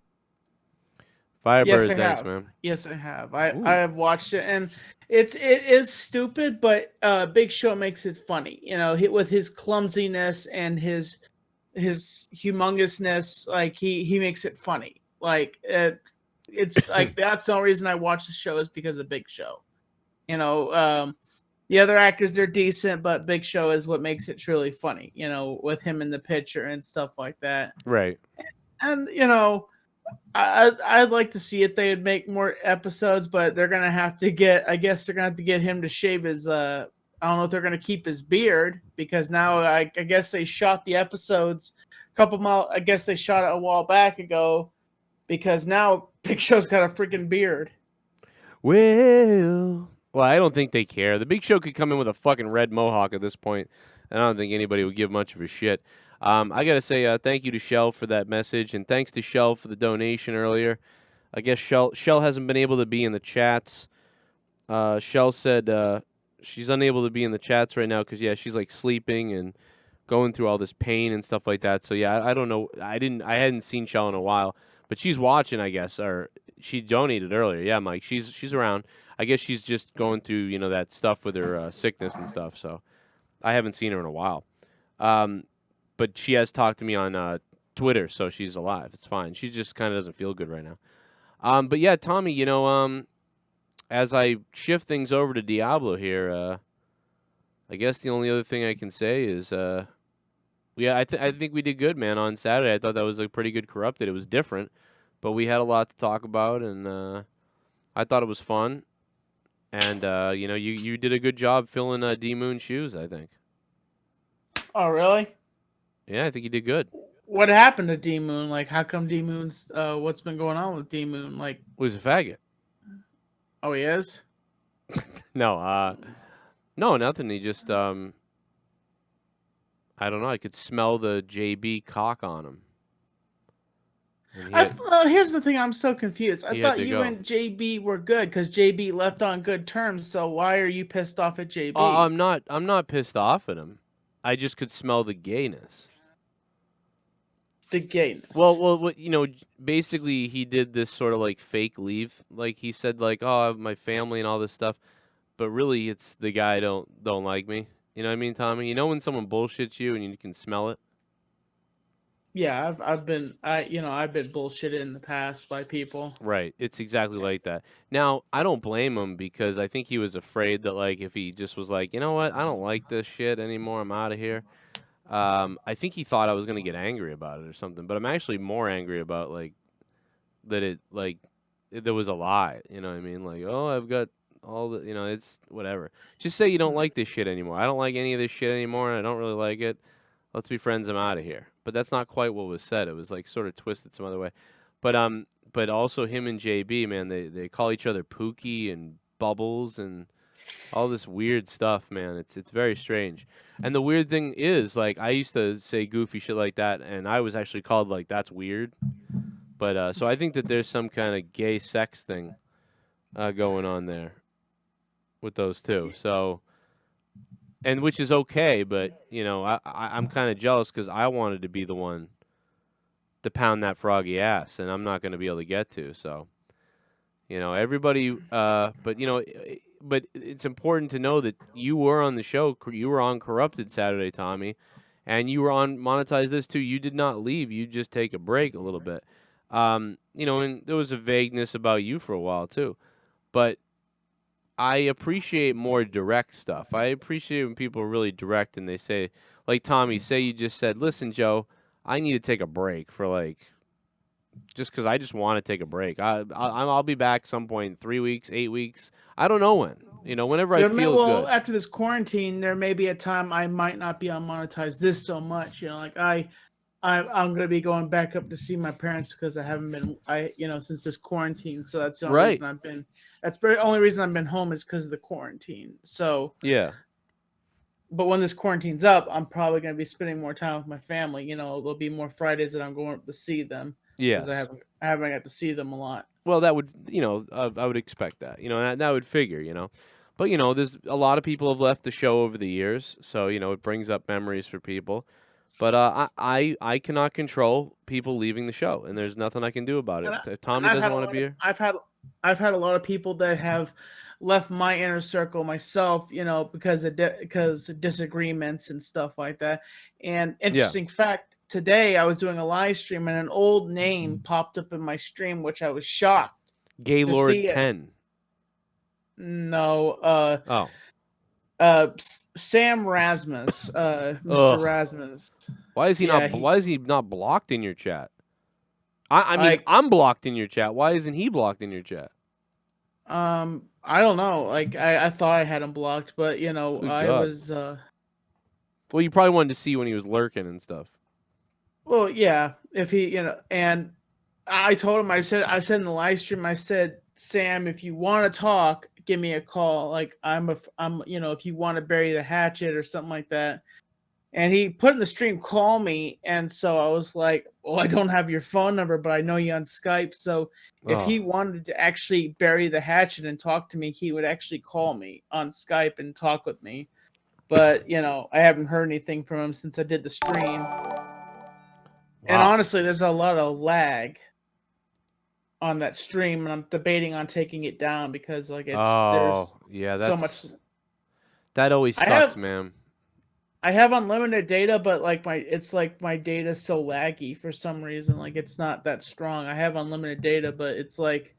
Firebird, Yes, I thanks, have. man. Yes, I have. I have watched it, and it is stupid, but Big Show makes it funny. With his clumsiness and his humongousness, he makes it funny. It's that's the only reason I watch the show is because of Big Show. The other actors, they're decent, but Big Show is what makes it truly funny. With him in the picture and stuff like that. Right. And I'd like to see if they'd make more episodes, but they're gonna have to get. I guess they're gonna have to get him to shave his. I don't know if they're gonna keep his beard because now I guess they shot the episodes a couple miles. I guess they shot it a while back ago because now Big Show's got a freaking beard. Well, I don't think they care. The Big Show could come in with a fucking red mohawk at this point, and I don't think anybody would give much of a shit. I got to say thank you to Shell for that message, and thanks to Shell for the donation earlier. I guess Shell hasn't been able to be in the chats. Shell said she's unable to be in the chats right now because, she's, sleeping and going through all this pain and stuff like that. So, I don't know. I hadn't seen Shell in a while, but she's watching, I guess, or she donated earlier. Yeah, Mike, she's around. I guess she's just going through, that stuff with her sickness and stuff. So I haven't seen her in a while. But she has talked to me on Twitter, so she's alive. It's fine. She just kind of doesn't feel good right now. But yeah, Tommy, as I shift things over to Diablo here, I guess the only other thing I can say is Yeah, I think we did good, man, on Saturday. I thought that was a pretty good corrupted. It was different, but we had a lot to talk about, and I thought it was fun. And you know, you did a good job filling D Moon's shoes, I think. Oh, really? Yeah, I think you did good. What happened to D Moon? Like, how come D Moon's? What's been going on with D Moon? Like, Was a faggot. oh, he is. No, no, nothing. He just I don't know. I could smell the JB cock on him. And he had- Here's the thing. I'm so confused. I He had thought to you go. and JB were good because JB left on good terms. So why are you pissed off at JB? I'm not pissed off at him. I just could smell the gayness. The gayness. Well, you know, basically he did this sort of like fake leave. Like he said, like, oh, I have my family and all this stuff, but really it's the guy don't like me. You know what I mean, Tommy? You know when someone bullshits you and you can smell it? Yeah, I've been bullshitted in the past by people. Right. It's exactly like that. Now, I don't blame him because I think he was afraid that, like, if he just was like, you know what, I don't like this shit anymore, I'm out of here. I think he thought I was going to get angry about it or something, but I'm actually more angry about, like, that there was a lie. You know what I mean? Like, oh, I've got all the, you know, it's whatever. Just say you don't like this shit anymore. I don't like any of this shit anymore, and I don't really like it. Let's be friends. I'm out of here. But that's not quite what was said. It was like sort of twisted some other way. But also him and JB, man, they call each other Pookie and Bubbles and all this weird stuff, man. It's very strange. And the weird thing is, like, I used to say goofy shit like that, and I was actually called like that's weird. But so I think that there's some kind of gay sex thing going on there with those two. So. And which is okay, but, you know, I'm kind of jealous because I wanted to be the one to pound that froggy ass, and I'm not going to be able to get to. So, you know, everybody, but, you know, but it's important to know that you were on the show. You were on Corrupted Saturday, Tommy, and you were on Monetize This, too. You did not leave. You just take a break a little bit. You know, and there was a vagueness about you for a while, too. But I appreciate more direct stuff. I appreciate when people are really direct and they say, like Tommy, say you just said, listen, Joe, I need to take a break for like, just because I just want to take a break. I'll be back some point in 3 weeks, 8 weeks. I don't know when. You know, whenever I feel good. After this quarantine, there may be a time I might not be on Monetize This so much. You know, like I'm going to be going back up to see my parents because I haven't been, since this quarantine. So that's the only reason I've been. That's the only reason I've been home is because of the quarantine. So yeah. But when this quarantine's up, I'm probably going to be spending more time with my family. You know, there'll be more Fridays that I'm going up to see them. Yeah. Because I haven't got to see them a lot. Well, that would, you know, I would expect that. You know, that would figure. You know, but you know, there's a lot of people have left the show over the years, so you know, it brings up memories for people. But I cannot control people leaving the show, and there's nothing I can do about it. If Tommy doesn't want to be here, I've had a lot of people that have left my inner circle myself, you know, because of disagreements and stuff like that. And interesting fact, today I was doing a live stream and an old name popped up in my stream, which I was shocked. Gaylord 10. No. Sam Rasmus, Mr. Rasmus. Why is he not? Why is he not blocked in your chat? I mean, I'm blocked in your chat. Why isn't he blocked in your chat? I don't know. Like I thought I had him blocked, but you know, I was. Well, you probably wanted to see when he was lurking and stuff. Well, yeah. If he, you know, and I told him, I said in the live stream, I said, Sam, if you want to talk, give me a call. Like I'm, you know, if you want to bury the hatchet or something like that. And he put in the stream, call me. And so I was like, well, I don't have your phone number, but I know you on Skype. So if he wanted to actually bury the hatchet and talk to me, he would actually call me on Skype and talk with me. But, you know, I haven't heard anything from him since I did the stream. Wow. And honestly, there's a lot of lag on that stream, and I'm debating on taking it down because, like, there's so much. That always sucks, man. I have unlimited data, but like my data's so laggy for some reason. Like it's not that strong. I have unlimited data, but it's like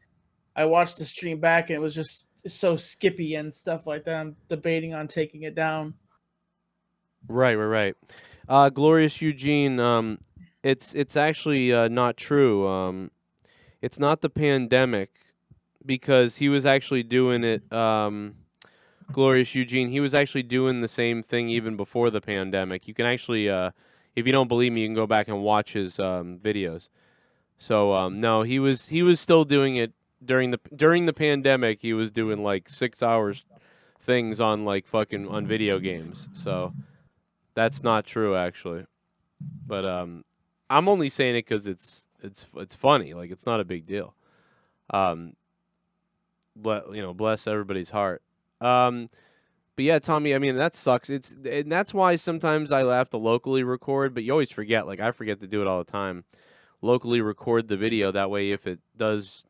I watched the stream back and it was just so skippy and stuff like that. I'm debating on taking it down. Right. Glorious Eugene, it's actually not true. It's not the pandemic because he was actually doing it. Glorious Eugene, he was actually doing the same thing even before the pandemic. You can actually, if you don't believe me, you can go back and watch his videos. So no, he was still doing it during the pandemic. He was doing like 6 hours things on like fucking on video games. So that's not true actually. But I'm only saying it because it's funny. Like it's not a big deal. But bless everybody's heart. But yeah, Tommy, I mean that sucks. And that's why sometimes I have to locally record, but you always forget. Like I forget to do it all the time. Locally record the video. That way, if it does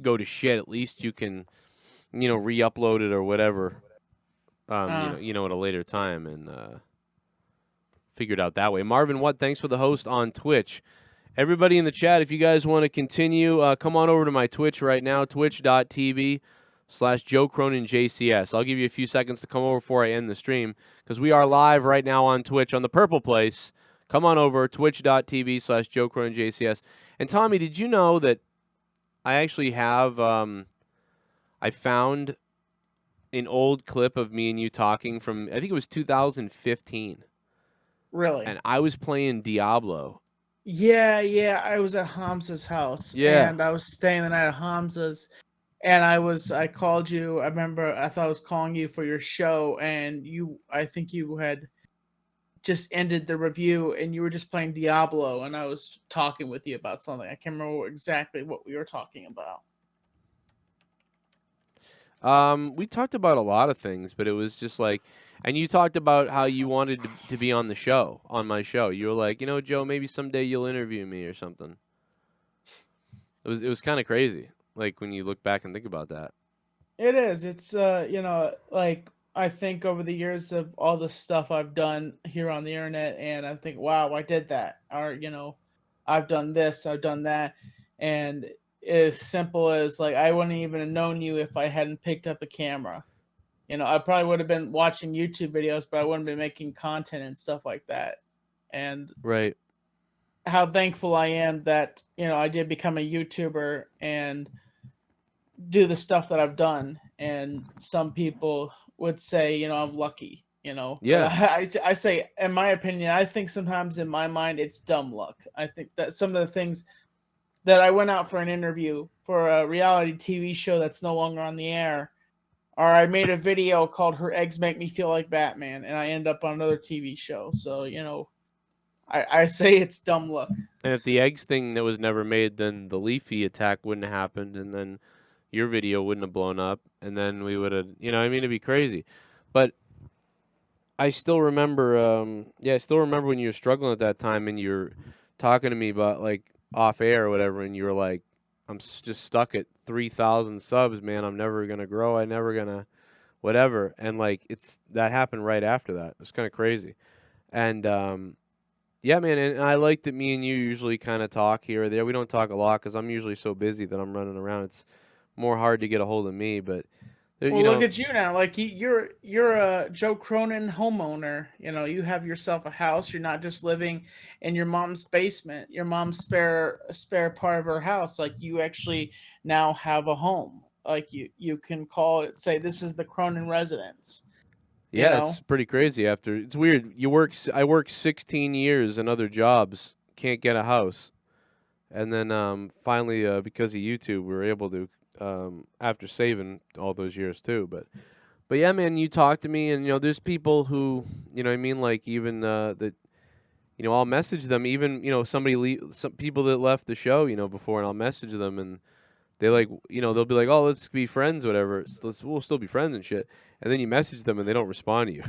go to shit, at least you can, re-upload it or whatever. At a later time and figure it out that way. Marvin, thanks for the host on Twitch. Everybody in the chat, if you guys want to continue, come on over to my Twitch right now, twitch.tv/Joe Cronin JCS. I'll give you a few seconds to come over before I end the stream because we are live right now on Twitch on the Purple Place. Come on over, twitch.tv/Joe Cronin JCS. And Tommy, did you know that I actually have, I found an old clip of me and you talking from, I think it was 2015. Really? And I was playing Diablo. Yeah. I was at Hamza's house. Yeah. And I was staying the night at Hamza's. And I called you. I remember I thought I was calling you for your show. And I think you had just ended the review and you were just playing Diablo. And I was talking with you about something. I can't remember exactly what we were talking about. We talked about a lot of things, but it was just like, and you talked about how you wanted to be on the show, on my show. You were like, Joe, maybe someday you'll interview me or something. It was kind of crazy, like when you look back and think about that. It is. It's like I think over the years of all the stuff I've done here on the internet, and I think, wow, I did that, or I've done this, I've done that, and as simple as like I wouldn't even have known you if I hadn't picked up a camera. I probably would have been watching YouTube videos, but I wouldn't be making content and stuff like that. And right, how thankful I am that I did become a YouTuber and do the stuff that I've done. And some people would say, I'm lucky. Yeah. I say, in my opinion, I think sometimes in my mind it's dumb luck. I think that some of the things that I went out for an interview for a reality TV show that's no longer on the air, or I made a video called "Her Eggs Make Me Feel Like Batman," and I end up on another TV show. So I say it's dumb luck. And if the eggs thing that was never made, then the Leafy attack wouldn't have happened, and then your video wouldn't have blown up, and then we would have, it'd be crazy. But I still remember, I still remember when you were struggling at that time, and you were talking to me about like off air or whatever, and you were like, I'm just stuck at 3,000 subs, man. I'm never going to grow. I'm never going to whatever. And like, that happened right after that. It's kind of crazy. And, yeah, man. And I like that me and you usually kind of talk here or there. We don't talk a lot because I'm usually so busy that I'm running around. It's more hard to get a hold of me, but well, look at you now. Like you're a Joe Cronin homeowner. You have yourself a house. You're not just living in your mom's basement, your mom's spare part of her house. Like you actually now have a home. Like you can call it, say this is the Cronin residence. Yeah, it's pretty crazy. It's weird. I work 16 years in other jobs, can't get a house, and then finally because of YouTube, we were able to. After saving all those years too, but yeah, man, you talk to me, and there's people who, like even that, I'll message them, even some people that left the show, before, and I'll message them, and they like, they'll be like, oh, let's be friends, whatever. We'll still be friends and shit, and then you message them and they don't respond to you.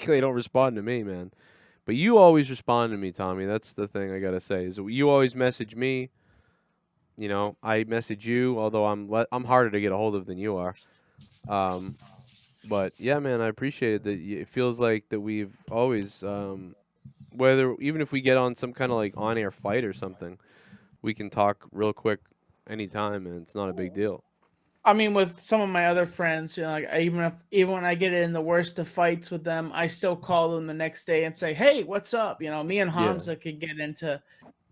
They don't respond to me, man. But you always respond to me, Tommy. That's the thing I gotta say is that you always message me. I message you, although I'm harder to get a hold of than you are. But yeah, man, I appreciate it. That it feels like that we've always, even if we get on some kind of like on-air fight or something, we can talk real quick anytime, and it's not a big deal. I mean, with some of my other friends, you know, like even when I get in the worst of fights with them, I still call them the next day and say, "Hey, what's up?" You know, me and Hamza could get into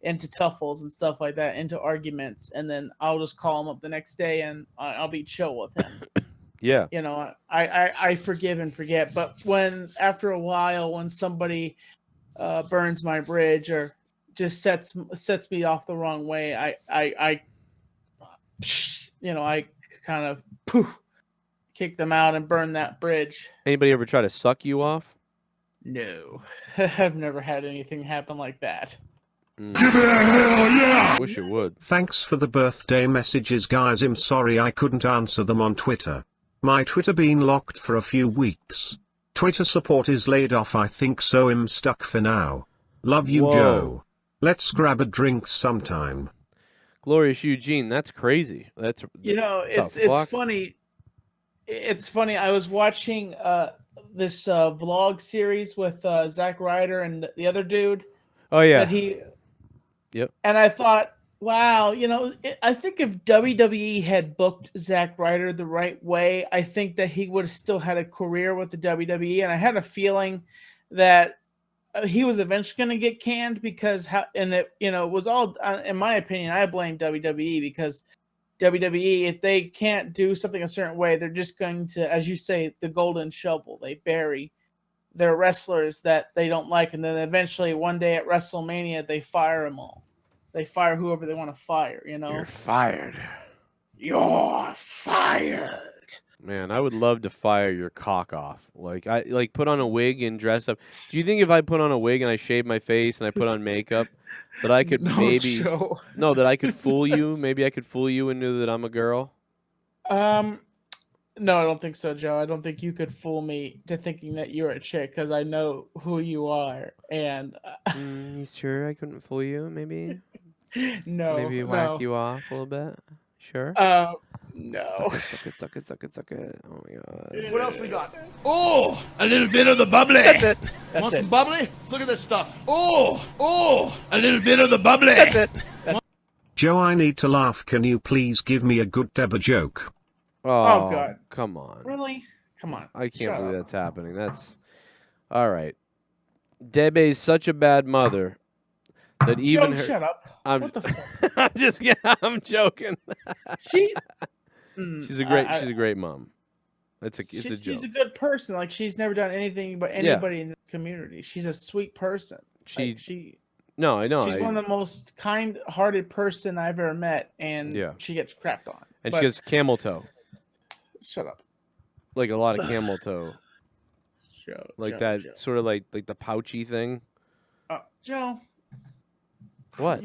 tuffles and stuff like that, into arguments, and then I'll just call him up the next day and I'll be chill with him. Yeah. You know, I forgive and forget, but when after a while, when somebody burns my bridge or just sets me off the wrong way, I you know, I kind of kick them out and burn that bridge. Anybody ever try to suck you off? No, I've never had anything happen like that. Give it a hell yeah! Wish it would. Thanks for the birthday messages, guys. I'm sorry I couldn't answer them on Twitter. My Twitter been locked for a few weeks. Twitter support is laid off, I think, so I'm stuck for now. Love you, Whoa. Joe. Let's grab a drink sometime. Glorious Eugene, that's crazy. That's It's funny. It's funny. I was watching this vlog series with Zack Ryder and the other dude. Oh yeah. Yep. And I thought, wow, you know, I think if WWE had booked Zack Ryder the right way, I think that he would have still had a career with the WWE. And I had a feeling that he was eventually going to get canned because it was all, in my opinion, I blame WWE because WWE, if they can't do something a certain way, they're just going to, as you say, the golden shovel. They bury their wrestlers that they don't like, and then eventually one day at WrestleMania they fire them all. They fire whoever they want to fire. You know, You're fired. You're fired. Man, I would love to fire your cock off. Like put on a wig and dress up. Do you think if I put on a wig and I shave my face and I put on makeup, that I could that I could fool you? Maybe I could fool you into that I'm a girl. No, I don't think so, Joe. I don't think you could fool me to thinking that you're a chick because I know who you are. And Sure, I couldn't fool you. Maybe. Maybe no. whack you off a little bit. Sure. No. Suck it. Oh my god. What else we got? Oh, a little bit of the bubbly. That's it. Want some bubbly? Look at this stuff. Oh, a little bit of the bubbly. That's it. Joe, I need to laugh. Can you please give me a good Deborah joke? Oh, God. Come on. Really? Come on. I can't Shut believe up. that's happening. That's all right. Debe's such a bad mother that even Joe, her. shut up. What the fuck? I'm joking. She's a great mom. It's a joke. She's a good person. Like she's never done anything but anybody in the community. She's a sweet person. No, I know. She's one of the most kind-hearted person I've ever met, and she gets crapped on. And she has camel toe. Shut up. Like a lot of camel toe. Joe. Joe. Sort of like the pouchy thing. Joe. What?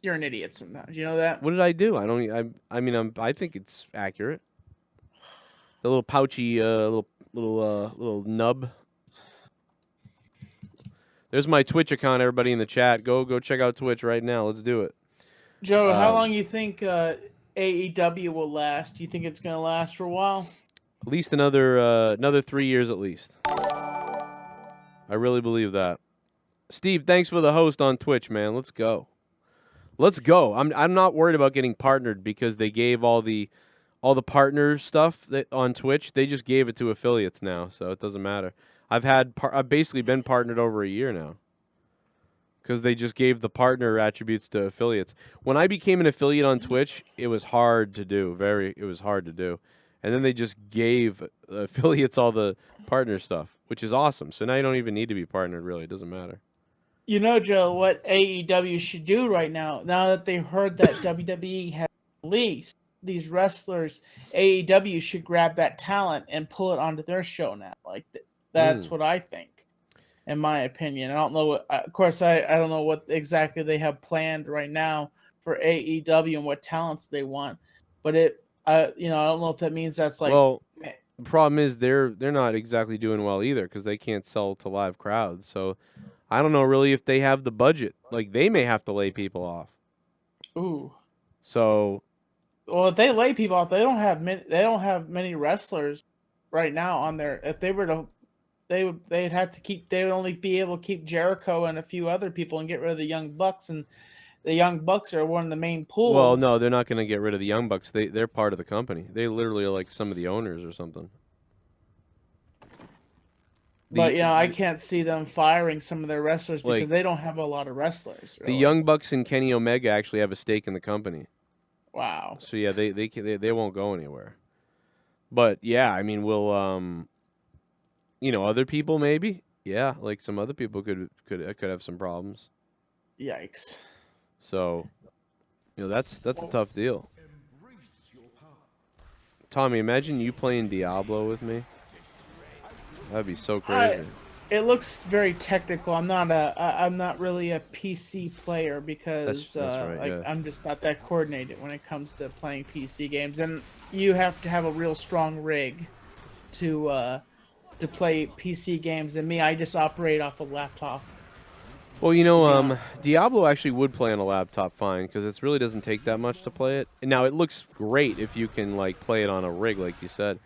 You're an idiot sometimes. You know that? What did I do? I think it's accurate. The little pouchy, little nub. There's my Twitch account. Everybody in the chat, go check out Twitch right now. Let's do it. Joe, how long you think AEW will last? Do you think it's going to last for a while? At least another 3 years at least. I really believe that. Steve, thanks for the host on Twitch, man. Let's go. I'm not worried about getting partnered because they gave all the partner stuff that on Twitch. They just gave it to affiliates now, so it doesn't matter. I've basically been partnered over a year now because they just gave the partner attributes to affiliates. When I became an affiliate on Twitch, it was hard to do. It was hard to do. And then they just gave affiliates all the partner stuff, which is awesome. So now you don't even need to be partnered, really. It doesn't matter. You know, Joe, what AEW should do right now that they heard that WWE has released these wrestlers, AEW should grab that talent and pull it onto their show now. Like, that's what I think, in my opinion. I don't know of course, I don't know what exactly they have planned right now for AEW and what talents they want, but I don't know if that means that's like. Well, the problem is they're not exactly doing well either because they can't sell to live crowds. So I don't know really if they have the budget. Like they may have to lay people off. Ooh. So. Well, if they lay people off, they don't have many wrestlers right now on there. If they were to, they'd have to keep. They would only be able to keep Jericho and a few other people and get rid of the Young Bucks, and the Young Bucks are one of the main pools. Well, no, they're not going to get rid of the Young Bucks. They're part of the company. They literally are like some of the owners or something. But I can't see them firing some of their wrestlers because Like- they don't have a lot of wrestlers. The Really. Young Bucks and Kenny Omega actually have a stake in the company. Wow. So yeah, they won't go anywhere. But yeah, I mean, we'll other people maybe. Yeah, like some other people could have some problems. Yikes. So, that's a tough deal. Tommy, imagine you playing Diablo with me. That'd be so crazy. It looks very technical. I'm not really a PC player because That's right, yeah. I'm just not that coordinated when it comes to playing PC games, and you have to have a real strong rig to play PC games. And me, I just operate off a laptop. Well, Diablo actually would play on a laptop fine because it really doesn't take that much to play it. Now it looks great if you can play it on a rig, like you said,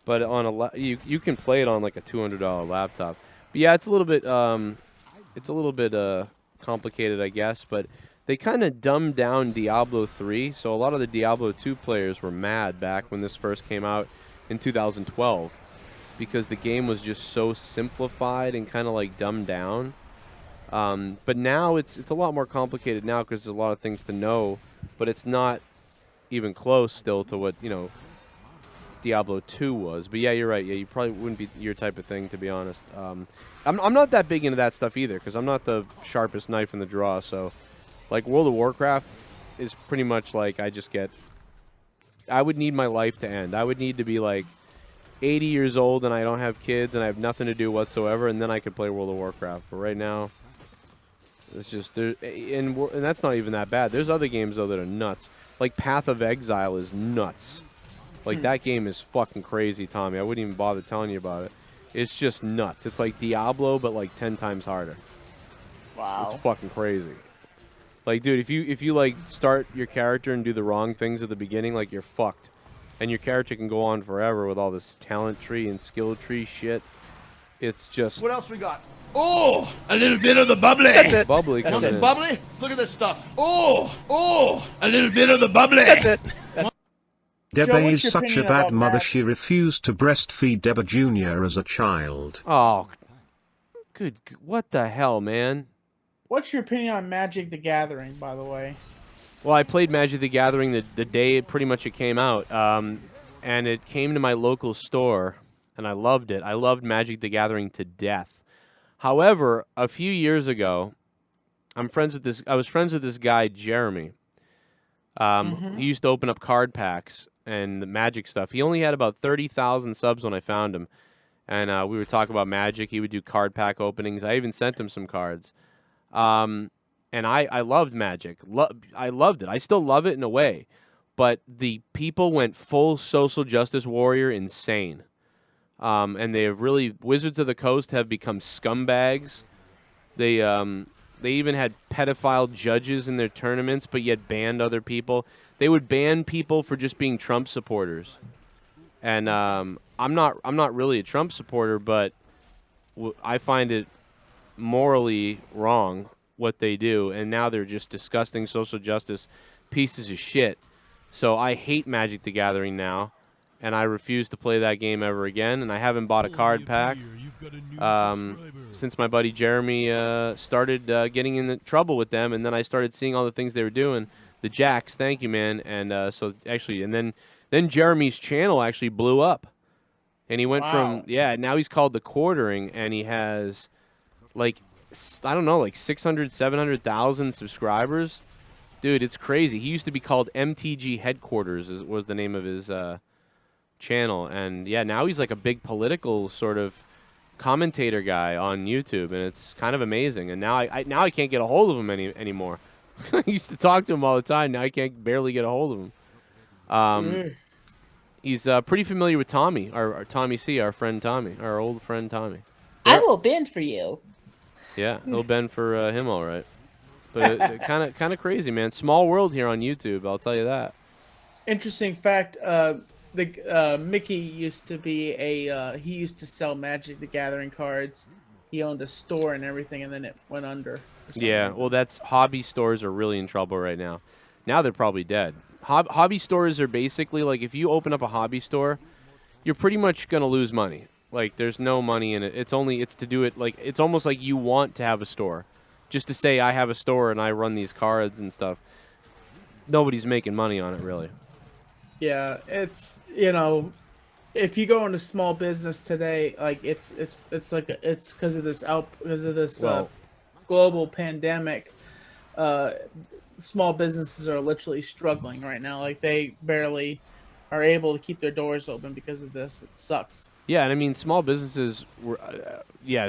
but on you can play it on like a $200 laptop. But yeah, it's a little bit complicated, I guess. But they kind of dumbed down Diablo 3, so a lot of the Diablo 2 players were mad back when this first came out in 2012 because the game was just so simplified and kind of dumbed down. But now it's a lot more complicated now because there's a lot of things to know, but it's not even close still to what Diablo 2 was. But yeah, you're right. Yeah, you probably wouldn't be your type of thing, to be honest. I'm not that big into that stuff either because I'm not the sharpest knife in the draw. So, World of Warcraft is pretty much I would need my life to end. I would need to be 80 years old and I don't have kids and I have nothing to do whatsoever, and then I could play World of Warcraft. But right now, it's just there, and that's not even that bad. There's other games though that are nuts. Path of Exile is nuts. That game is fucking crazy, Tommy. I wouldn't even bother telling you about it. It's just nuts. It's like Diablo, but 10 times harder. Wow. It's fucking crazy. Dude, if you start your character and do the wrong things at the beginning, you're fucked. And your character can go on forever with all this talent tree and skill tree shit. It's just... What else we got? Oh, a little bit of the bubbly. That's it. Bubbly That's comes it. in. Bubbly? Look at this stuff. Oh, a little bit of the bubbly. That's it. Deba is such a bad mother she refused to breastfeed Deba Jr. as a child. Oh, what the hell, man? What's your opinion on Magic the Gathering, by the way? Well, I played Magic the Gathering the day it came out, and it came to my local store, and I loved it. I loved Magic the Gathering to death. However, a few years ago, I was friends with this guy, Jeremy. He used to open up card packs and the Magic stuff. He only had about 30,000 subs when I found him, and we would talk about Magic. He would do card pack openings. I even sent him some cards. And I loved Magic. I loved it. I still love it in a way. But the people went full social justice warrior insane. And they have really... Wizards of the Coast have become scumbags. They even had pedophile judges in their tournaments, but yet banned other people. They would ban people for just being Trump supporters. And I'm not really a Trump supporter, but I find it morally wrong what they do, and now they're just disgusting social justice pieces of shit. So I hate Magic the Gathering now, and I refuse to play that game ever again, and I haven't bought a card pack since my buddy Jeremy started getting in trouble with them, and then I started seeing all the things they were doing. The Jacks, thank you, man. And so actually, and then Jeremy's channel actually blew up, and he went from now he's called The Quartering, and he has I don't know, 600, 700,000 subscribers. Dude, it's crazy. He used to be called MTG Headquarters was the name of his channel. And, yeah, now he's a big political sort of commentator guy on YouTube, and it's kind of amazing. And now I can't get a hold of him anymore. I used to talk to him all the time. Now I can't barely get a hold of him. He's pretty familiar with Tommy, our Tommy C, our friend Tommy, our old friend Tommy. I will bend for you. Yeah, he'll bend for him all right. But kind of crazy, man. Small world here on YouTube, I'll tell you that. Interesting fact, Mickey used to be he used to sell Magic the Gathering cards, he owned a store and everything, and then it went under. Yeah, well, hobby stores are really in trouble right now. Now they're probably dead. Hobby stores are basically like if you open up a hobby store, you're pretty much gonna lose money. Like there's no money in it. It's to do it like it's almost like you want to have a store, just to say I have a store and I run these cards and stuff. Nobody's making money on it really. Yeah, it's if you go into small business today, like it's because of this global pandemic. Small businesses are literally struggling right now. Like they barely are able to keep their doors open because of this. It sucks. Yeah, and I mean small businesses were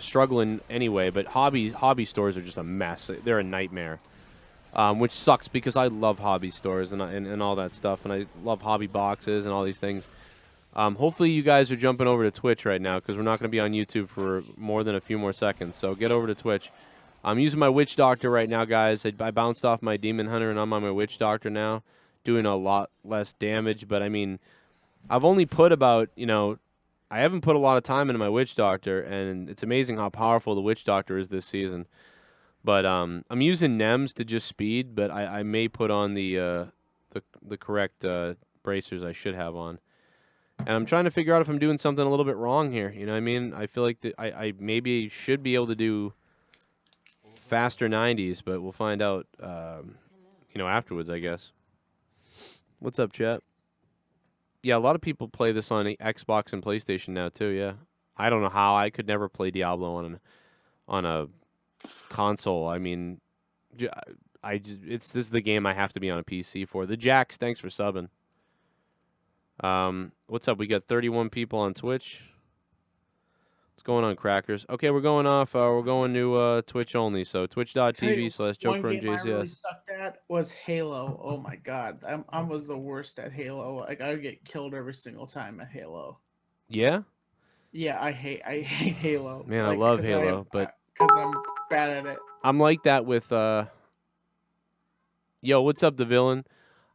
struggling anyway, but hobby stores are just a mess. They're a nightmare. Which sucks because I love hobby stores and all that stuff, and I love hobby boxes and all these things. Hopefully you guys are jumping over to Twitch right now because we're not going to be on YouTube for more than a few more seconds. So get over to Twitch. I'm using my Witch Doctor right now, guys. I bounced off my Demon Hunter, and I'm on my Witch Doctor now, doing a lot less damage. But, I mean, I've only put about, I haven't put a lot of time into my Witch Doctor, and it's amazing how powerful the Witch Doctor is this season. But I'm using NEMS to just speed, but I may put on the correct bracers I should have on. And I'm trying to figure out if I'm doing something a little bit wrong here. You know what I mean? I feel like I maybe should be able to do faster 90s, but we'll find out, afterwards, I guess. What's up, chat? Yeah, a lot of people play this on Xbox and PlayStation now, too, yeah. I don't know how. I could never play Diablo on a console. I mean, this is the game I have to be on a PC for. The Jacks, thanks for subbing. What's up? We got 31 people on Twitch. What's going on, Crackers? Okay, we're going off. We're going to Twitch only. So twitch.tv/Joe Cronin JCS. One game I really sucked at was Halo. Oh my god, I was the worst at Halo. Like I would get killed every single time at Halo. Yeah. Yeah, I hate Halo. Man, I love Halo, but because I'm bad at it. I'm like that with Yo, what's up, the villain?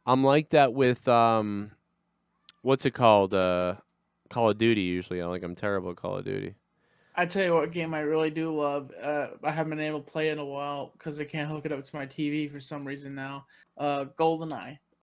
I'm like that with what's it called? Call of Duty. Usually, I'm terrible at Call of Duty. I tell you what game I really do love. I haven't been able to play in a while because I can't hook it up to my TV for some reason now. GoldenEye.